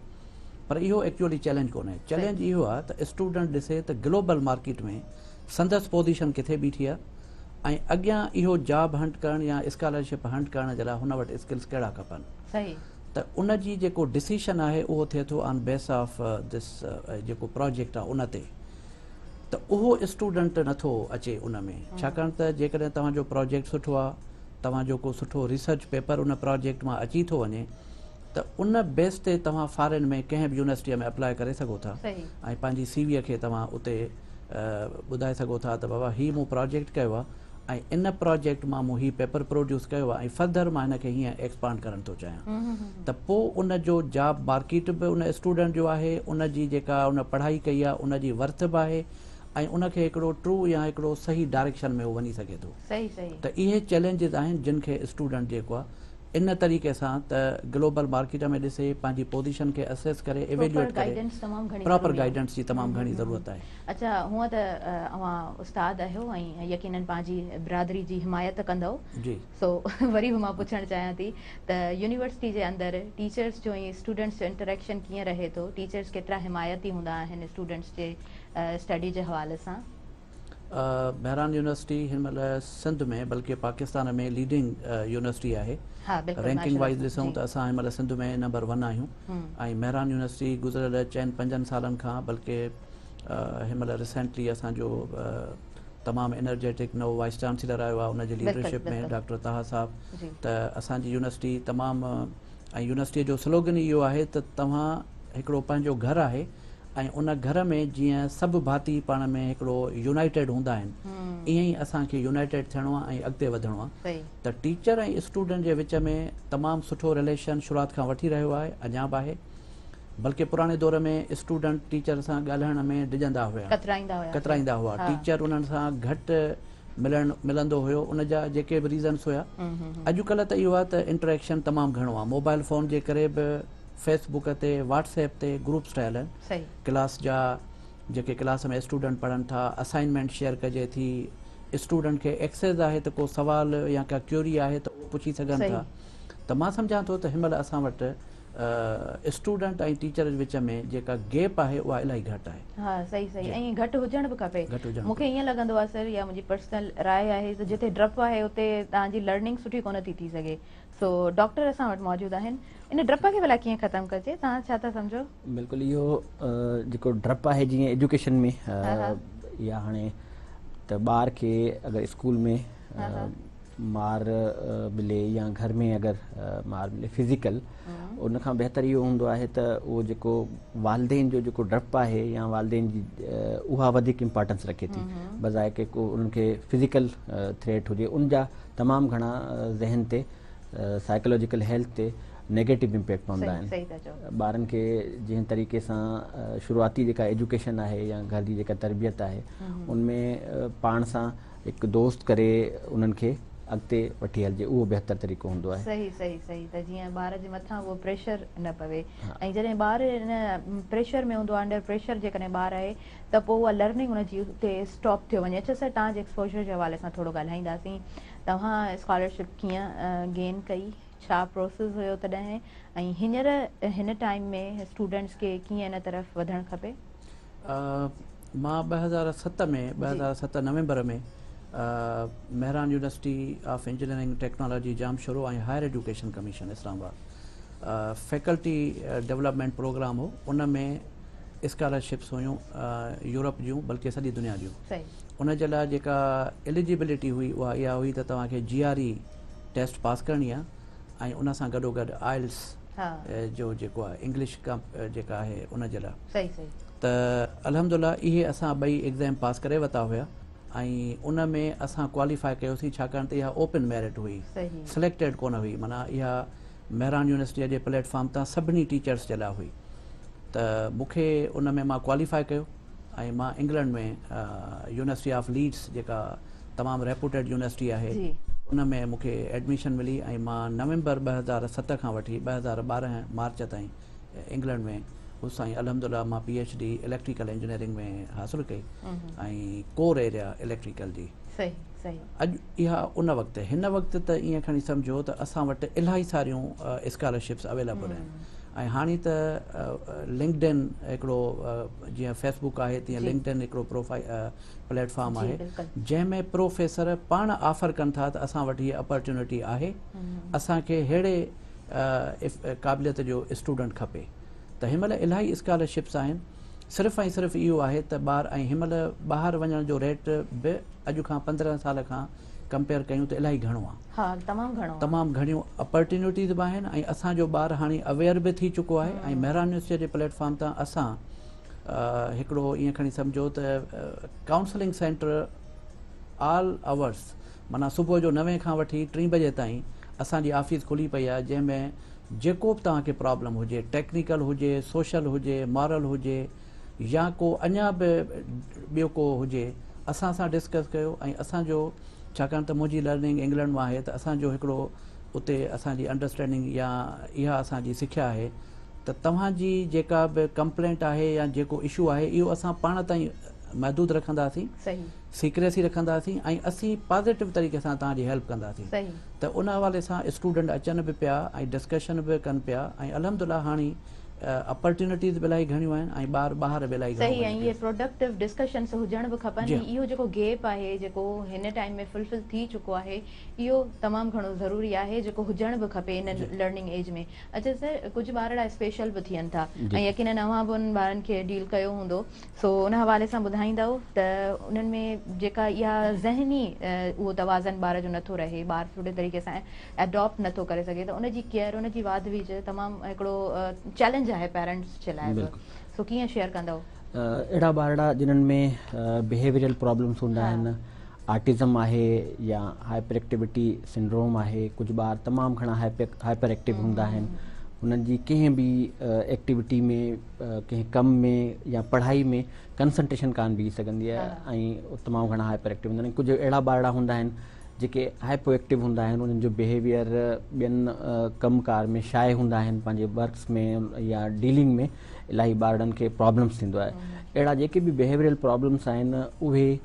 पर इहो एक्चुअली चैलेंज कोन्हे। चैलेंज इहो आहे त स्टूडेंट ॾिसे त ग्लोबल मार्केट में संदसि पोज़ीशन किथे बीठी आहे ऐं अॻियां इहो जॉब हंट करणु या स्कॉलरशिप हंट करण जे लाइ हुन वटि स्किल्स कहिड़ा खपनि। सही। त उन जी जेको डिसीशन आहे उहो थिए थो ऑन बेस ऑफ दिस जेको प्रोजेक्ट आहे उन ते, त उहो स्टूडेंट नथो अचे उन में, छाकाणि त जेकॾहिं तव्हांजो प्रोजेक्ट सुठो आहे, तव्हांजो को सुठो रिसर्च पेपर उन प्रोजेक्ट मां अची थो वञे, त उन बेस ते तव्हां फॉरेन में कंहिं बि यूनिवर्सिटीअ में अप्लाई करे सघो था ऐं पंहिंजी CV खे तव्हां उते ॿुधाए सघो था त बाबा हीउ मूं प्रोजेक्ट कयो आहे ऐं इन प्रोजेक्ट मां मूं हीउ पेपर प्रोड्यूस कयो आहे ऐं फर्दर मां हिन खे हीअं एक्सपांड करणु थो चाहियां। त पोइ उन जो जॉब मार्केट बि उन स्टूडेंट जो आहे, उन जी जेका उन पढ़ाई कई आहे उन जी वर्थ बि आहे ऐं उनखे हिकिड़ो ट्रू या हिकिड़ो सही डायरेक्शन में उहो वञी सघे थो। त इहे चैलेंजिस आहिनि जिन खे स्टूडेंट जेको आहे इन तरीक़े सां त ग्लोबल मार्केट में ॾिसे, पंहिंजी पोज़ीशन खे असेस करे, इवेल्युएट करे, प्रॉपर गाइडेंस जी तमामु घणी ज़रूरत आहे। अच्छा, हूअं त अवां उस्ताद आहियो ऐं यकीनन पंहिंजी बिरादरी जी हिमायत कंदव जी, सो वरी बि मां पुछणु चाहियां थी त यूनिवर्सिटी जे अंदरि टीचर्स जो ऐं स्टूडेंट्स जो इंटरेक्शन कीअं रहे थो? टीचर्स केतिरा हिमायती हूंदा आहिनि स्टूडेंट्स जे स्टडी जे हवाले सां? बहरान यूनिवर्सिटी हिन महिल सिंध में बल्कि पाकिस्तान में लीडिंग यूनिवर्सिटी आहे। रैंकिंग वाइज़ ॾिसूं त असां हिन महिल सिंध में नंबर 1 आहियूं ऐं मेहरान यूनिवर्सिटी गुज़िरियल 4-5 सालनि खां बल्कि हिन महिल रिसेंटली असांजो तमामु एनर्जेटिक नओ वाइस चांसलर आयो आहे, उनजी लीडरशिप में डॉक्टर ताहा साहब। त असांजी यूनिवर्सिटी तमामु, ऐं यूनिवर्सिटीअ जो स्लोगन इहो आहे त तव्हां हिकिड़ो पंहिंजो घरु आहे ऐं उन घर में जीअं सभु भाती पाण में हिकिड़ो यूनाइटेड हूंदा आहिनि, ईअं ई असांखे यूनाइटेड थियणो आहे ऐं अॻिते वधिणो आहे। त टीचर ऐं स्टूडेंट जे विच में तमामु सुठो रिलेशन शुरूआति खां वठी रहियो आहे, अञा बि आहे। बल्कि पुराणे दौर में स्टूडेंट टीचर सां ॻाल्हाइण में डिॼंदा हुआ, कतराईंदा हुआ। टीचर उन्हनि सां घटि मिलंदो हुयो, उन जा जेके बि रीज़न्स हुया। अॼुकल्ह त इहो आहे त इंटरेक्शन तमामु घणो आहे, मोबाइल फ़ोन जे करे बि फेसबुक ते व्हाट्सएप ते ग्रुप्स ठहियल आहिनि सही क्लास जा, जेके क्लास में स्टूडेंट पढ़नि था, असाइनमेंट शेयर कजे थी, स्टूडेंट खे एक्सेस आहे त को सवाल या का क्यूरी आहे त उहो पुछी सघनि सही। था। त मां सम्झां थो त हिनमहिल असां वटि स्टूडेंट ऐं टीचर विच में जेका गैप आहे उहा इलाही घटि आहे। हाँ सही सही जी। ऐं घटि हुजण बि खपे। घटि हुजणु मूंखे ईअं लॻंदो आहे सर, या मुंहिंजी पर्सनल राय आहे त जिते डप आहे उते तव्हांजी लर्निंग सुठी कोन थी सघे। सो डॉक्टर असां वटि मौजूदु आहिनि, इन डप खे भला कीअं ख़तमु कजे, तव्हां छा था सम्झो? बिल्कुलु इहो जेको डप आहे जीअं एजुकेशन में या हाणे त ॿार खे अगरि स्कूल में मार मिले या घर में अगरि मार मिले फिज़िकल, उन खां बहितर इहो हूंदो आहे त उहो जेको वालदेन जो जेको डपु आहे या वालदेन जी उहा वधीक इम्पोर्टेंस रखे थी, बजाए के को उन्हनि खे फिज़िकल थ्रेट हुजे। उन जा तमामु घणा ज़हन ते साइकोलॉजिकल हेल्थ ते नेगेटिव इम्पैक्ट पवंदा आहिनि। ॿारनि खे जंहिं तरीक़े सां शुरूआती जेका एजुकेशन आहे या घर जी जेका तरबियत आहे उनमें पाण सां हिकु दोस्त करे उन्हनि खे अॻिते वठी हलिजे, उहो बहितर तरीक़ो हूंदो आहे। सही सही सही, त जीअं ॿार जे मथां उहो प्रेशर न पवे। ऐं जॾहिं ॿार इन प्रेशर में हूंदो आहे, अंडर प्रेशर जेकॾहिं ॿार आहे त पोइ उहा लर्निंग हुनजी उते स्टॉप थियो वञे। अच्छा सर, तव्हांजे एक्सपोजर जे हवाले सां थोरो ॻाल्हाईंदासीं। तव्हां स्कॉलरशिप कीअं गेन कई, छा प्रोसेस हुयो तॾहिं, ऐं हींअर हिन टाइम में स्टूडेंट्स खे कीअं इन तरफ़ वधणु खपे? मां 2007 नवंबर में Mehran university of engineering technology Jamshoro ऐं higher education commission Islamabad faculty development program हो, उन में स्कॉलरशिप्स हुयूं यूरोप जूं बल्कि सॼी दुनिया जूं। उन जे लाइ जेका एलिजिबिलिटी हुई उहा इहा हुई त तव्हांखे GRE टेस्ट पास करणी आहे ऐं उन सां गॾोगॾु आइल्स जो जेको आहे इंग्लिश जेका आहे उन जे लाइ। त अल्हम्दुलिल्लाह इहे असां ॿई एग्ज़ाम पास करे वरिता हुया ऐं उन में असां क्वालिफाई कयोसीं, छाकाणि त इहा ओपन मेरिट हुई, सिलेक्टेड कोन हुई। माना इहा मेहरान यूनिवर्सिटीअ जे प्लेटफॉर्म तां सभिनी टीचर्स जे लाइ हुई। त मूंखे उन में मां क्वालिफाई कयो ऐं मां इंग्लैंड में यूनिवर्सिटी ऑफ लीड्स जेका तमामु रेप्यूटेड यूनिवर्सिटी आहे उन में मूंखे एडमिशन मिली ऐं मां नवंबर 2007 खां वठी 2012 मार्च ताईं इंग्लैंड में उस ऐं अल्हम्दुलिल्लाह मां PhD इलेक्ट्रिकल इंजीनियरिंग में हासिलु कई ऐं कोर एरिया इलेक्ट्रिकल जी। अॼु इहा उन वक़्तु, हिन वक़्तु त ईअं खणी सम्झो त असां वटि इलाही सारियूं स्कॉलरशिप्स अवेलेबल आहिनि। ऐं हाणे त लिंक्डइन हिकिड़ो जीअं फेसबुक आहे तीअं लिंक्डइन हिकिड़ो प्लेटफॉर्म आहे जंहिंमें प्रोफेसर पाण ऑफर कनि था त असां वटि हीअ अपॉर्चुनिटी आहे, असांखे अहिड़े क़ाबिलियत जो स्टूडेंट खपे। त हिनमहिल इलाही स्कॉलरशिप्स आहिनि, सिर्फ़ु ऐं सिर्फ़ु इहो आहे त ॿार ऐं हिनमहिल ॿाहिरि वञण जो रेट बि अॼु खां 15 साल खां कंपेयर कयूं त इलाही घणो आहे। तमामु घणियूं अपॉर्चुनिटीज़ बि आहिनि ऐं असांजो ॿारु हाणे अवेयर बि थी चुको आहे। ऐं मेहरान यूनिवर्सिटीअ जे प्लेटफॉर्म तां असां हिकिड़ो ईअं खणी सम्झो त काउंसलिंग सेंटर ऑल आवर्स, माना सुबुह जो 9 खां वठी 3 बजे ताईं असांजी ऑफिस खुली पई आहे, जंहिंमें जेको बि तव्हांखे प्रॉब्लम हुजे, टेक्निकल हुजे, सोशल हुजे, मॉरल हुजे या को अञा बि ॿियो को हुजे, असां सां डिस्कस कयो। ऐं असांजो छाकाणि त मुंहिंजी लर्निंग इंग्लैंड मां आहे त असांजो हिकिड़ो उते असांजी अंडरस्टैंडिंग या इहा असांजी सिख्या आहे त तव्हांजी जेका बि कंप्लेंट आहे या जेको इशू आहे इहो असां पाण ताईं महदूद रखंदासीं, सीक्रेसी रखंदासीं ऐं असीं पॉज़िटिव तरीक़े सां तव्हांजी हेल्प कंदासीं। त उन हवाले सां स्टूडेंट अचनि बि पिया ऐं डिस्कशन बि कनि पिया ऐं अल्हम्दुलिल्लाह हाणे अपॉर्चुनिटीज़ बि इलाही घणियूं आहिनि ऐं ॿार ॿाहिरि बि इलाही सही। ऐं इहे प्रोडक्टिव डिस्कशन्स हुजण बि खपनि। इहो जेको गैप आहे जेको हिन टाइम में फुलफिल थी चुको आहे, इहो तमामु घणो ज़रूरी आहे, जेको हुजण बि खपे इन लर्निंग एज में। अच्छा सर, कुझु ॿार अहिड़ा स्पेशल बि थियनि था ऐं यकीनन अव्हां बि उन ॿारनि खे डील कयो हूंदो, सो उन हवाले सां ॿुधाईंदव त उन्हनि में जेका इहा ज़हनी उहो तवाज़न ॿार जो नथो रहे, ॿार सुठे तरीक़े सां एडॉप्ट नथो करे सघे, त उनजी केयर, उनजी वाधवीज तमामु हिकिड़ो चैलेंज आहे पेरेंट्स जे लाइ। सो कीअं शेयर कंदव? अहिड़ा ॿार जिन्हनि में बिहेवियरल प्रॉब्लम्स हूंदा आहिनि, आर्टिज़म आहे या हाइपर एक्टिविटी सिंड्रोम आहे, कुझु ॿार तमामु घणा हाइपर एक्टिव हूंदा आहिनि, उन्हनि जी कंहिं बि एक्टिविटी में, कंहिं कम में या पढ़ाई में कंसंट्रेशन कान बीह सघंदी आहे ऐं तमामु घणा हाइपर एक्टिव हूंदा आहिनि। कुझु अहिड़ा ॿार हूंदा आहिनि जेके हाइपो एक्टिव हूंदा आहिनि उन्हनि जो बिहेवियर ॿियनि कमकार में शाय हूंदा आहिनि, पंहिंजे वर्क्स में या डीलिंग में इलाही ॿारनि खे प्रॉब्लम्स थींदो आहे। अहिड़ा जेके बि बिहेवियरल प्रॉब्लम्स आहिनि उहे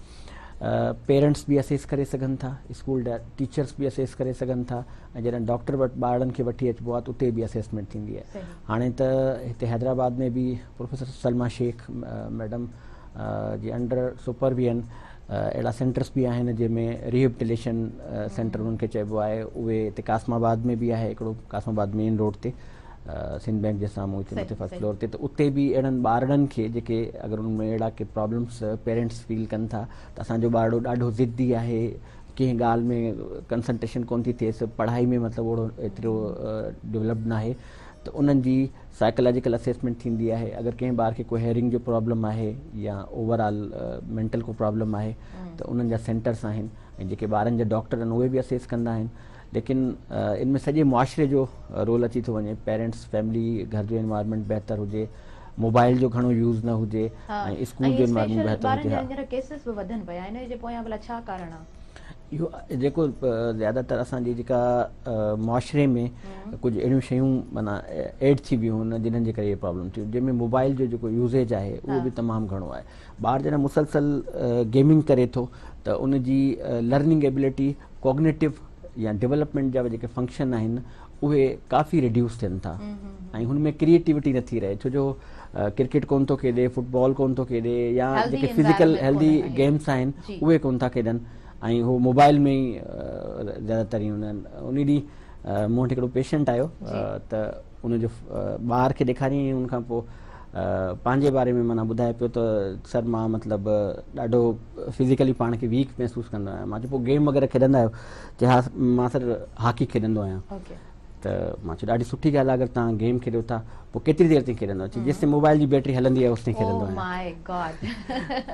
पेरेंट्स बि असेस करे सघनि था, स्कूल टीचर्स बि असेस करे सघनि था, ऐं जॾहिं डॉक्टर वटि ॿारनि खे वठी अचिबो आहे त उते बि असेसमेंट थींदी आहे। हाणे त हिते हैदराबाद में बि प्रोफेसर सलमा शेख मैडम जी अंडर सुपरविजन अहिड़ा सेंटर्स बि आहिनि जंहिंमें रिहेबिलिटेशन सेंटर उन्हनि खे चइबो आहे। उहे हिते कासमाबाद में बि आहे हिकिड़ो, कासमाबाद मेन रोड ते सिंध बैंक जे साम्हूं हिते मथे फर्स्ट फ्लोर ते। त उते बि अहिड़नि ॿारनि खे जेके अगरि उनमें अहिड़ा के प्रॉब्लम्स पेरेंट्स फील कनि था त असांजो ॿारड़ो ॾाढो ज़िद्दी आहे, कंहिं ॻाल्हि में कंसंट्रेशन कोन थी थिएसि, पढ़ाई में मतिलबु ओड़ो एतिरो डेवलप्ड न आहे, त उन्हनि जी साइकोलॉजिकल असेसमेंट थींदी आहे। अगरि कंहिं ॿार खे कोई हेयरिंग जो प्रॉब्लम आहे या ओवरऑल मेंटल को प्रॉब्लम आहे त उन्हनि जा सेंटर्स आहिनि, ऐं जेके ॿारनि जा डॉक्टर आहिनि उहे बि असेस कंदा आहिनि। लेकिन इनमें सॼे मुआशरे जो रोल अची थो वञे, पेरेंट्स, फैमिली, घर जो इन्वायरमेंट बहितर हुजे, मोबाइल जो घणो यूज़ न हुजे, ऐं स्कूल जो इन्वायरमेंट बहितर हुजे। इहो जेको ज़्यादातर असांजी जेका मुआशरे में कुझु अहिड़ियूं शयूं माना एड थी वियूं आहिनि जिन्हनि जे करे इहे प्रॉब्लम थियूं, जंहिंमें मोबाइल जो जेको यूज़ेज आहे उहो बि तमामु घणो आहे। ॿार जॾहिं मुसलसल गेमिंग करे थो त उनजी लर्निंग एबिलिटी, कॉग्निटिव या डेवलपमेंट जा जेके फंक्शन आहिनि उहे काफ़ी रिड्यूस थियनि था, ऐं हुन में क्रिएटिविटी नथी रहे, छो जो क्रिकेट कोन थो खेॾे, फुटबॉल कोन थो खेॾे, या जेके फिज़िकल हेल्दी गेम्स आहिनि उहे कोन था खेॾनि, ऐं हू मोबाइल में ई ज़्यादातर ई हूंदा आहिनि। उन ॾींहुं मूं वटि हिकिड़ो पेशेंट आयो त उनजो ॿार खे ॾेखारियईं, उनखां पोइ पंहिंजे बारे में माना ॿुधाए पियो त सर मां मतिलबु ॾाढो फिज़िकली पाण खे वीक महसूसु कंदो आहियां। मां चयो पोइ गेम वग़ैरह खेॾंदा आहियो? चए हा मां सर हॉकी खेॾंदो आहियां। त मां चयो ॾाढी सुठी ॻाल्हि आहे, अगरि तव्हां गेम खेॾो था पोइ केतिरी देरि ताईं खेॾंदो? चई जेसिताईं मोबाइल जी बैटरी हलंदी आहे ओसिताईं खेॾंदो आहियां।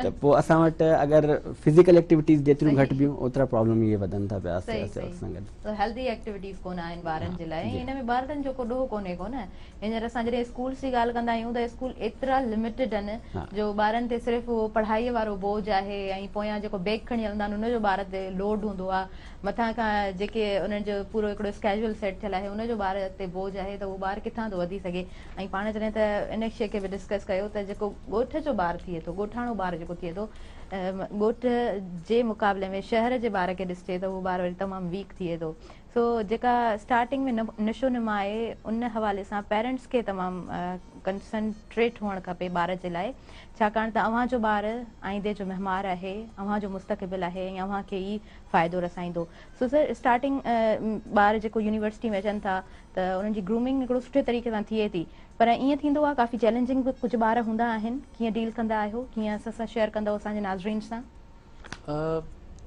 त पोइ असां वटि अगरि फिज़िकल एक्टिविटीज़ जेतिरियूं घटि बियूं ओतिरा प्रॉब्लम इहे वधनि था पिया सां गॾु। हेल्दी एक्टिविटीज़ कोन आहिनि ॿारनि जे लाइ, हिन में ॿारनि जो को ॾोह कोन्हे कोन। हींअर असां जॾहिं स्कूल्स जी ॻाल्हि कंदा आहियूं त स्कूल एतिरा लिमिटेड आहिनि जो ॿारनि ते सिर्फ़ु उहो पढ़ाईअ वारो बोझ आहे, ऐं पोयां जेको बैग खणी हलंदा आहिनि उनजो ॿार ते लोड हूंदो आहे, मथां खां जेके उन्हनि जो पूरो हिकिड़ो स्केड्यूल सेट थियल आहे उनजो ॿार ते बोझ आहे, त उहो ॿार किथां थो वधी सघे। ऐं पाण जॾहिं त इन शइ खे बि डिस्कस कयो त जेको ॻोठ जो ॿारु थिए थो, ॻोठाणो ॿारु जेको थिए थो, ॻोठ जे मुक़ाबले में शहर जे ॿार खे ॾिसे त उहो ॿारु वरी तमामु वीक थिए थो। सो जेका स्टार्टिंग में नशो नुमा आहे उन हवाले सां पेरेंट्स खे तमामु कंसंट्रेट हुअणु खपे ॿार जे लाइ, छाकाणि त अव्हांजो ॿारु आईंदे जो महिमार आहे, अव्हांजो मुस्तक़बिल आहे, ऐं अव्हांखे ई फ़ाइदो रसाईंदो। सो सर स्टार्टिंग ॿार जेको यूनिवर्सिटी में अचनि था त उन्हनि जी ग्रूमिंग हिकिड़ो सुठे तरीक़े सां थिए थी, पर ईअं थींदो आहे काफ़ी चैलेंजिंग बि कुझु ॿार हूंदा आहिनि, कीअं डील कंदा आहियो, कीअं असां सां शेयर कंदव असांजे नाज़रीन सां?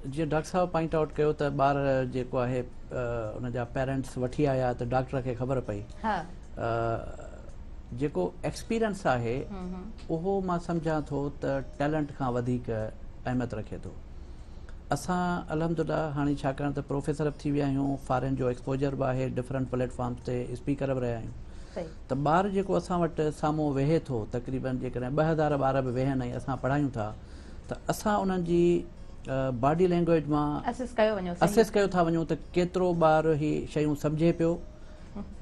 जीअं डॉक्टर साहब पॉइंट आउट कयो त ॿार जेको आहे उनजा पेरेंट्स वठी आया त डॉक्टर खे ख़बर पई, जेको एक्सपीरियंस आहे उहो मां सम्झां थो त टैलेंट खां वधीक अहमियत रखे थो। असां अल्हम्दुलिल्लाह हाणे छाकाणि त प्रोफेसर बि थी विया आहियूं, फॉरेन जो एक्सपोजर बि आहे, डिफरेंट प्लेटफॉर्म्स ते स्पीकर बि रहिया आहियूं, त ॿारु जेको असां वटि साम्हूं वेहे थो, तक़रीबन जेकॾहिं 2000 ॿार बि वेहनि ऐं असां पढ़ायूं था त असां उन्हनि जी बॉडी लैंग्वेज मां असेस कयो था वञूं त केतिरो ॿारु ही शयूं सम्झे पियो,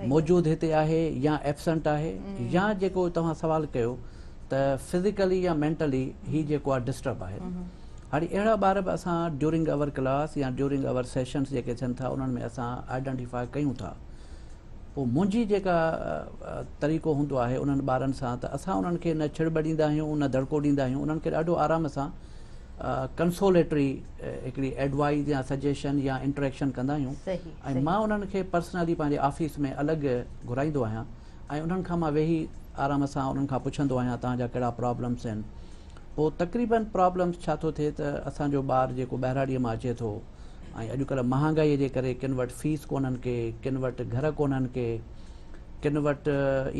मौजूदु हिते आहे या एब्सेंट आहे, या जेको तव्हां सवाल कयो त फिज़िकली या मेंटली ही जेको आहे डिस्टर्ब आहे। हाणे अहिड़ा ॿार बि असां ड्यूरिंग अवर क्लास या ड्यूरिंग अवर सेशन्स जेके थियनि था उन्हनि में असां आइडेंटिफाई कयूं था। पोइ मुंहिंजी जेका तरीक़ो हूंदो आहे उन्हनि ॿारनि सां त असां उन्हनि खे न छिड़ब ॾींदा आहियूं, न दड़को ॾींदा आहियूं, उन्हनि खे ॾाढो आराम सां कंसोलेटरी हिकिड़ी एडवाइस या सजेशन या इंटरेक्शन कंदा आहियूं, ऐं मां उन्हनि खे पर्सनली पंहिंजे ऑफिस में अलॻि घुराईंदो आहियां, ऐं उन्हनि खां मां वेही आराम सां उन्हनि खां पुछंदो आहियां तव्हांजा कहिड़ा प्रॉब्लम्स आहिनि। पोइ तक़रीबन प्रॉब्लम्स छा थो थिए त असांजो ॿारु जेको ॿाहिराड़ीअ मां अचे थो, ऐं अॼुकल्ह महांगाईअ जे करे किन वटि फीस कोन्हनि के, किन वटि घर कोन्हनि के, किन वटि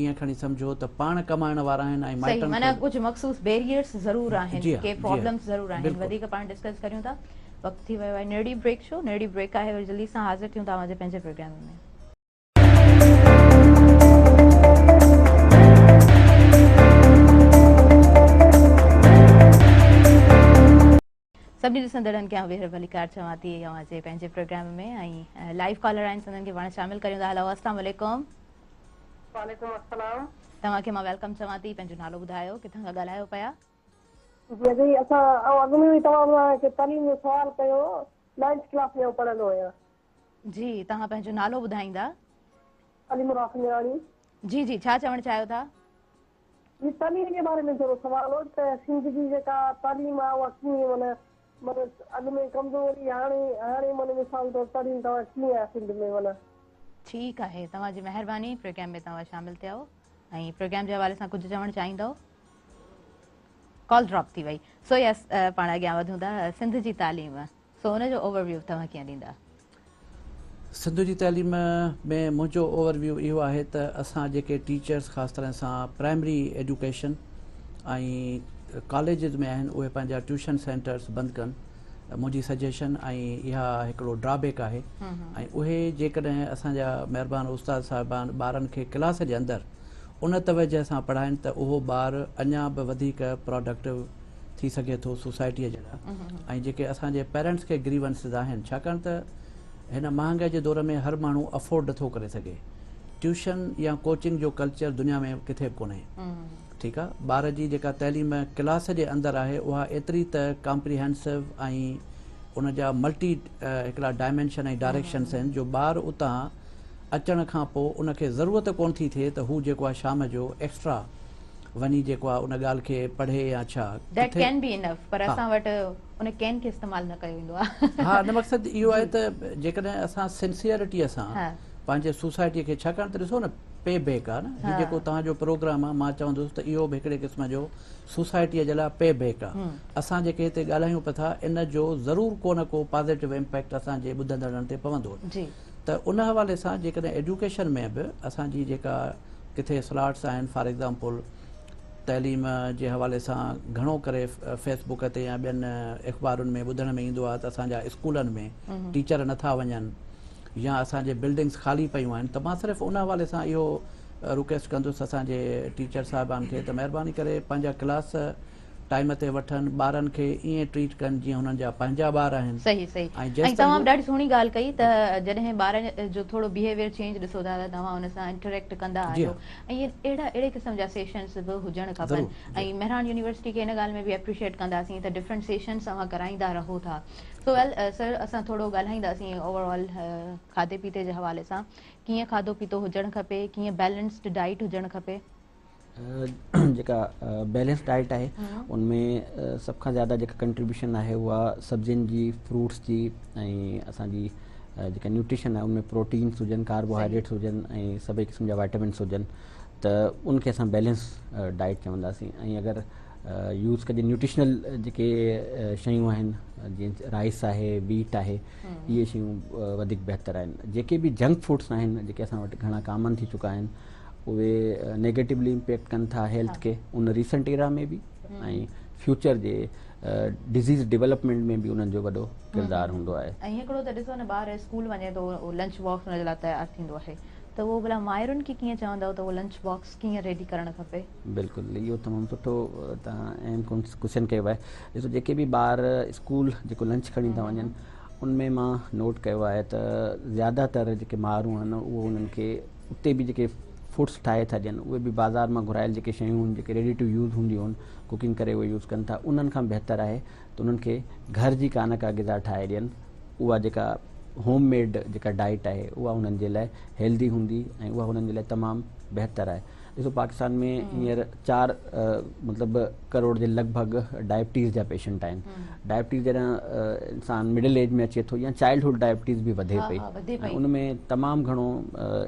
ईअं खणी सम्झो त पाण कमाइण वारा आहिनि, ऐं माइटनि कुझु मख़सूस बैरियर्स ज़रूर आहिनि, के प्रॉब्लम्स ज़रूर आहिनि, वधीक पाण डिस्कस करियूं था। वक़्तु थी वियो आहे नेड़ी ब्रेक शो, नेड़ी ब्रेक आहे, वरी जल्दी सां हाज़िर थियूं तव्हांजे पंहिंजे प्रोग्राम में। सभी ॾिसंदड़नि खे वेर भलीकार चवां थी अवां जे पंहिंजे प्रोग्राम में ऐं लाइव कॉलर आहिनि उन्हनि खे पाण शामिल करियूं था। हेलो अस्सलाम वालेकुम। वालेकुम अस्सलाम। तव्हांखे मां वेलकम चवां थी। पंहिंजो नालो ॿुधायो, किथां खां ॻाल्हायो पिया? जी जी असां अॻु में बि तव्हां तालीम जो सुवाल कयो, 9th क्लास में पढ़ंदो आहियां। जी, तव्हां पंहिंजो नालो ॿुधाईंदा? अलीमुरा खनियाणी। जी जी, छा चवणु चाहियो था? जी, तालीम जे बारे में थोरो सुवाल हो त सिंध जी जेका तालीम आहे उहा कीअं माना अॻु में कमज़ोरी, हाणे माना मिसाल तौर तालीम तव्हां कीअं आहे सिंध में माना? ठीकु आहे, तव्हांजी महिरबानी। प्रोग्राम में तव्हां शामिल थियो ऐं प्रोग्राम जे हवाले सां कुझु चवणु चाहींदव? कॉल ड्रॉप थी वई। सो यस, पाण अॻियां वधूं था। सिंध जी तालीम, सो हुनजो ओवरव्यू तव्हां कीअं ॾींदा? सिंध जी तालीम में मुंहिंजो ओवरव्यू इहो आहे त असां जेके टीचर्स ख़ासि तरह सां प्राइमरी एजुकेशन ऐं कॉलेजिस में आहिनि उहे पंहिंजा ट्यूशन सेंटर्स बंदि कनि, मुंहिंजी सजेशन ऐं इहा हिकिड़ो ड्रॉबेक आहे। ऐं उहे जेकॾहिं असांजा महिरबान उस्ताद साहिबान ॿारनि खे क्लास जे अंदरि उन तवजह सां पढ़ाइनि त उहो ॿारु अञा बि वधीक प्रोडक्टिव थी सघे थो सोसाइटीअ जे लाइ। ऐं जेके असांजे पेरेंट्स खे ग्रीवेंसिस आहिनि, छाकाणि त हिन महांगाई जे दौर में हर माण्हू अफोर्ड नथो करे सघे, ट्यूशन या कोचिंग जो कल्चर दुनिया में किथे बि कोन्हे। ठीकु आहे, ॿार जी जेका तइलीम क्लास जे अंदरि आहे उहा एतिरी त कॉम्प्रिहेंसिव ऐं उन जा मल्टी हिकिड़ा डायमेंशन ऐं डायरेक्शन्स आहिनि जो ॿारु उतां अचण खां पोइ उनखे ज़रूरत कोन थी थिए त हू जेको आहे शाम जो एक्स्ट्रा वञी जेको आहे उन ॻाल्हि खे पढ़े या छा। दैट कैन बी इनफ, पर असां वटि उन कैन खे इस्तेमालु न कयो वेंदो आहे। हा, न मक़सदु इहो आहे त जेकॾहिं असां सिंसियरिटीअ सां पंहिंजे सोसाइटीअ खे, छाकाणि त ॾिसो न पे बैक आहे न, हीउ जेको तव्हांजो प्रोग्राम आहे मां चवंदुसि त इहो बि हिकिड़े क़िस्म जो सोसाइटीअ जे लाइ पे बैक आहे। असां जेके हिते ॻाल्हायूं पिया था इन जो ज़रूरु को न को पॉज़िटिव इम्पैक्ट असांजे ॿुधंदड़नि ते पवंदो। त उन हवाले सां जेकॾहिं एजुकेशन में बि असांजी जेका किथे स्लॉट्स आहिनि, फॉर एग्ज़ाम्पल तइलीम जे हवाले सां घणो करे फेसबुक ते या ॿियनि अख़बारुनि में ॿुधण में ईंदो आहे त असांजा स्कूलनि में टीचर नथा वञनि या असांजे बिल्डिंग्स ख़ाली पियूं आहिनि, त मां सिर्फ़ु उन हवाले सां इहो रिक्वेस्ट कंदुसि असांजे टीचर साहिबान खे त महिरबानी करे पंहिंजा क्लास टाइम ते वठनि, ॿारनि खे ईअं ट्रीट कनि जीअं हुननि जा पंहिंजा ॿार आहिनि। सही सही। ऐं तव्हां ॾाढी सुहिणी ॻाल्हि कई त जॾहिं ॿारनि जो थोरो बिहेवियर चेंज ॾिसो था त तव्हां हुन सां इंटरेक्ट कंदा आहियो ऐं अहिड़े क़िस्म जा सेशन्स बि हुजणु खपनि। ऐं मेहरान यूनिवर्सिटी खे हिन ॻाल्हि में बि एप्रिशिएट कंदासीं त डिफरेंट सेशन्स तव्हां कराईंदा रहो था। सो वेल सर, असां थोरो ॻाल्हाईंदासीं ओवरऑल खाधे पीते जे हवाले सां, कीअं खाधो पीतो हुजणु खपे, कीअं बैलेंस्ड डाइट हुजणु खपे? जेका बैलेंस डाइट आहे उनमें सभ खां ज़्यादा जेका कंट्रीब्यूशन आहे उहा सब्जियुनि जी, फ्रूट्स जी ऐं असांजी जेका न्यूट्रिशन आहे उनमें प्रोटीन्स हुजनि, कार्बोहाइड्रेट्स हुजनि ऐं सभई क़िस्म जा वाइटामिन्स हुजनि, त उनखे असां बैलेंस डाइट चवंदासीं। ऐं अगरि यूज़ कजे न्यूट्रिशनल जेके शयूं आहिनि जीअं राइस आहे, वीट आहे, इहे शयूं वधीक बहितर आहिनि। जेके बि जंक फूड्स आहिनि जेके असां वटि घणा कॉमन थी चुका आहिनि उहे नेगेटिवली इम्पैक्ट कनि था हेल्थ खे उन रीसेंट एरा में बि ऐं फ्यूचर जे डिज़ीज़ डेवलपमेंट में बि उन्हनि जो वॾो किरदारु हूंदो आहे। ऐं हिकिड़ो त ॾिसो न, ॿार स्कूल वञे थो, लंच बॉक्स हुन जे लाइ तयारु थींदो आहे, त उहो भला माइरुनि खे कीअं चवंदव त उहो लंच बॉक्स कीअं रेडी करणु खपे? बिल्कुलु, इहो तमामु सुठो तव्हां अहम क्वेश्चन कयो आहे। ॾिसो, जेके बि ॿार स्कूल जेको लंच खणी था वञनि उनमें मां नोट कयो आहे त ज़्यादातर जेके माण्हू आहिनि उहो उन्हनि खे उते बि जेके फूड्स ठाहे था ॾियनि उहे बि बाज़ारि मां घुरायल जेके शयूं आहिनि जेके रेडी टू यूज़ हूंदियूं आहिनि, कुकिंग करे उहे यूज़ कनि था, उन्हनि खां बहितर आहे त उन्हनि खे घर जी कान का ग़िज़ा ठाहे ॾियनि। उहा जेका होम मेड जेका डाइट आहे उहा उन्हनि जे लाइ हेल्दी हूंदी ऐं उहा उन्हनि जे लाइ तमामु बहितर आहे। ॾिसो, पाकिस्तान में हींअर 4 मतिलबु करोड़ जे लॻभॻि डायबिटीज़ जा पेशेंट आहिनि। डायबिटीज़ जॾहिं इंसानु मिडिल एज में अचे थो या चाइल्डहुड डायबिटीज़ बि वधे पई ऐं उन में तमामु घणो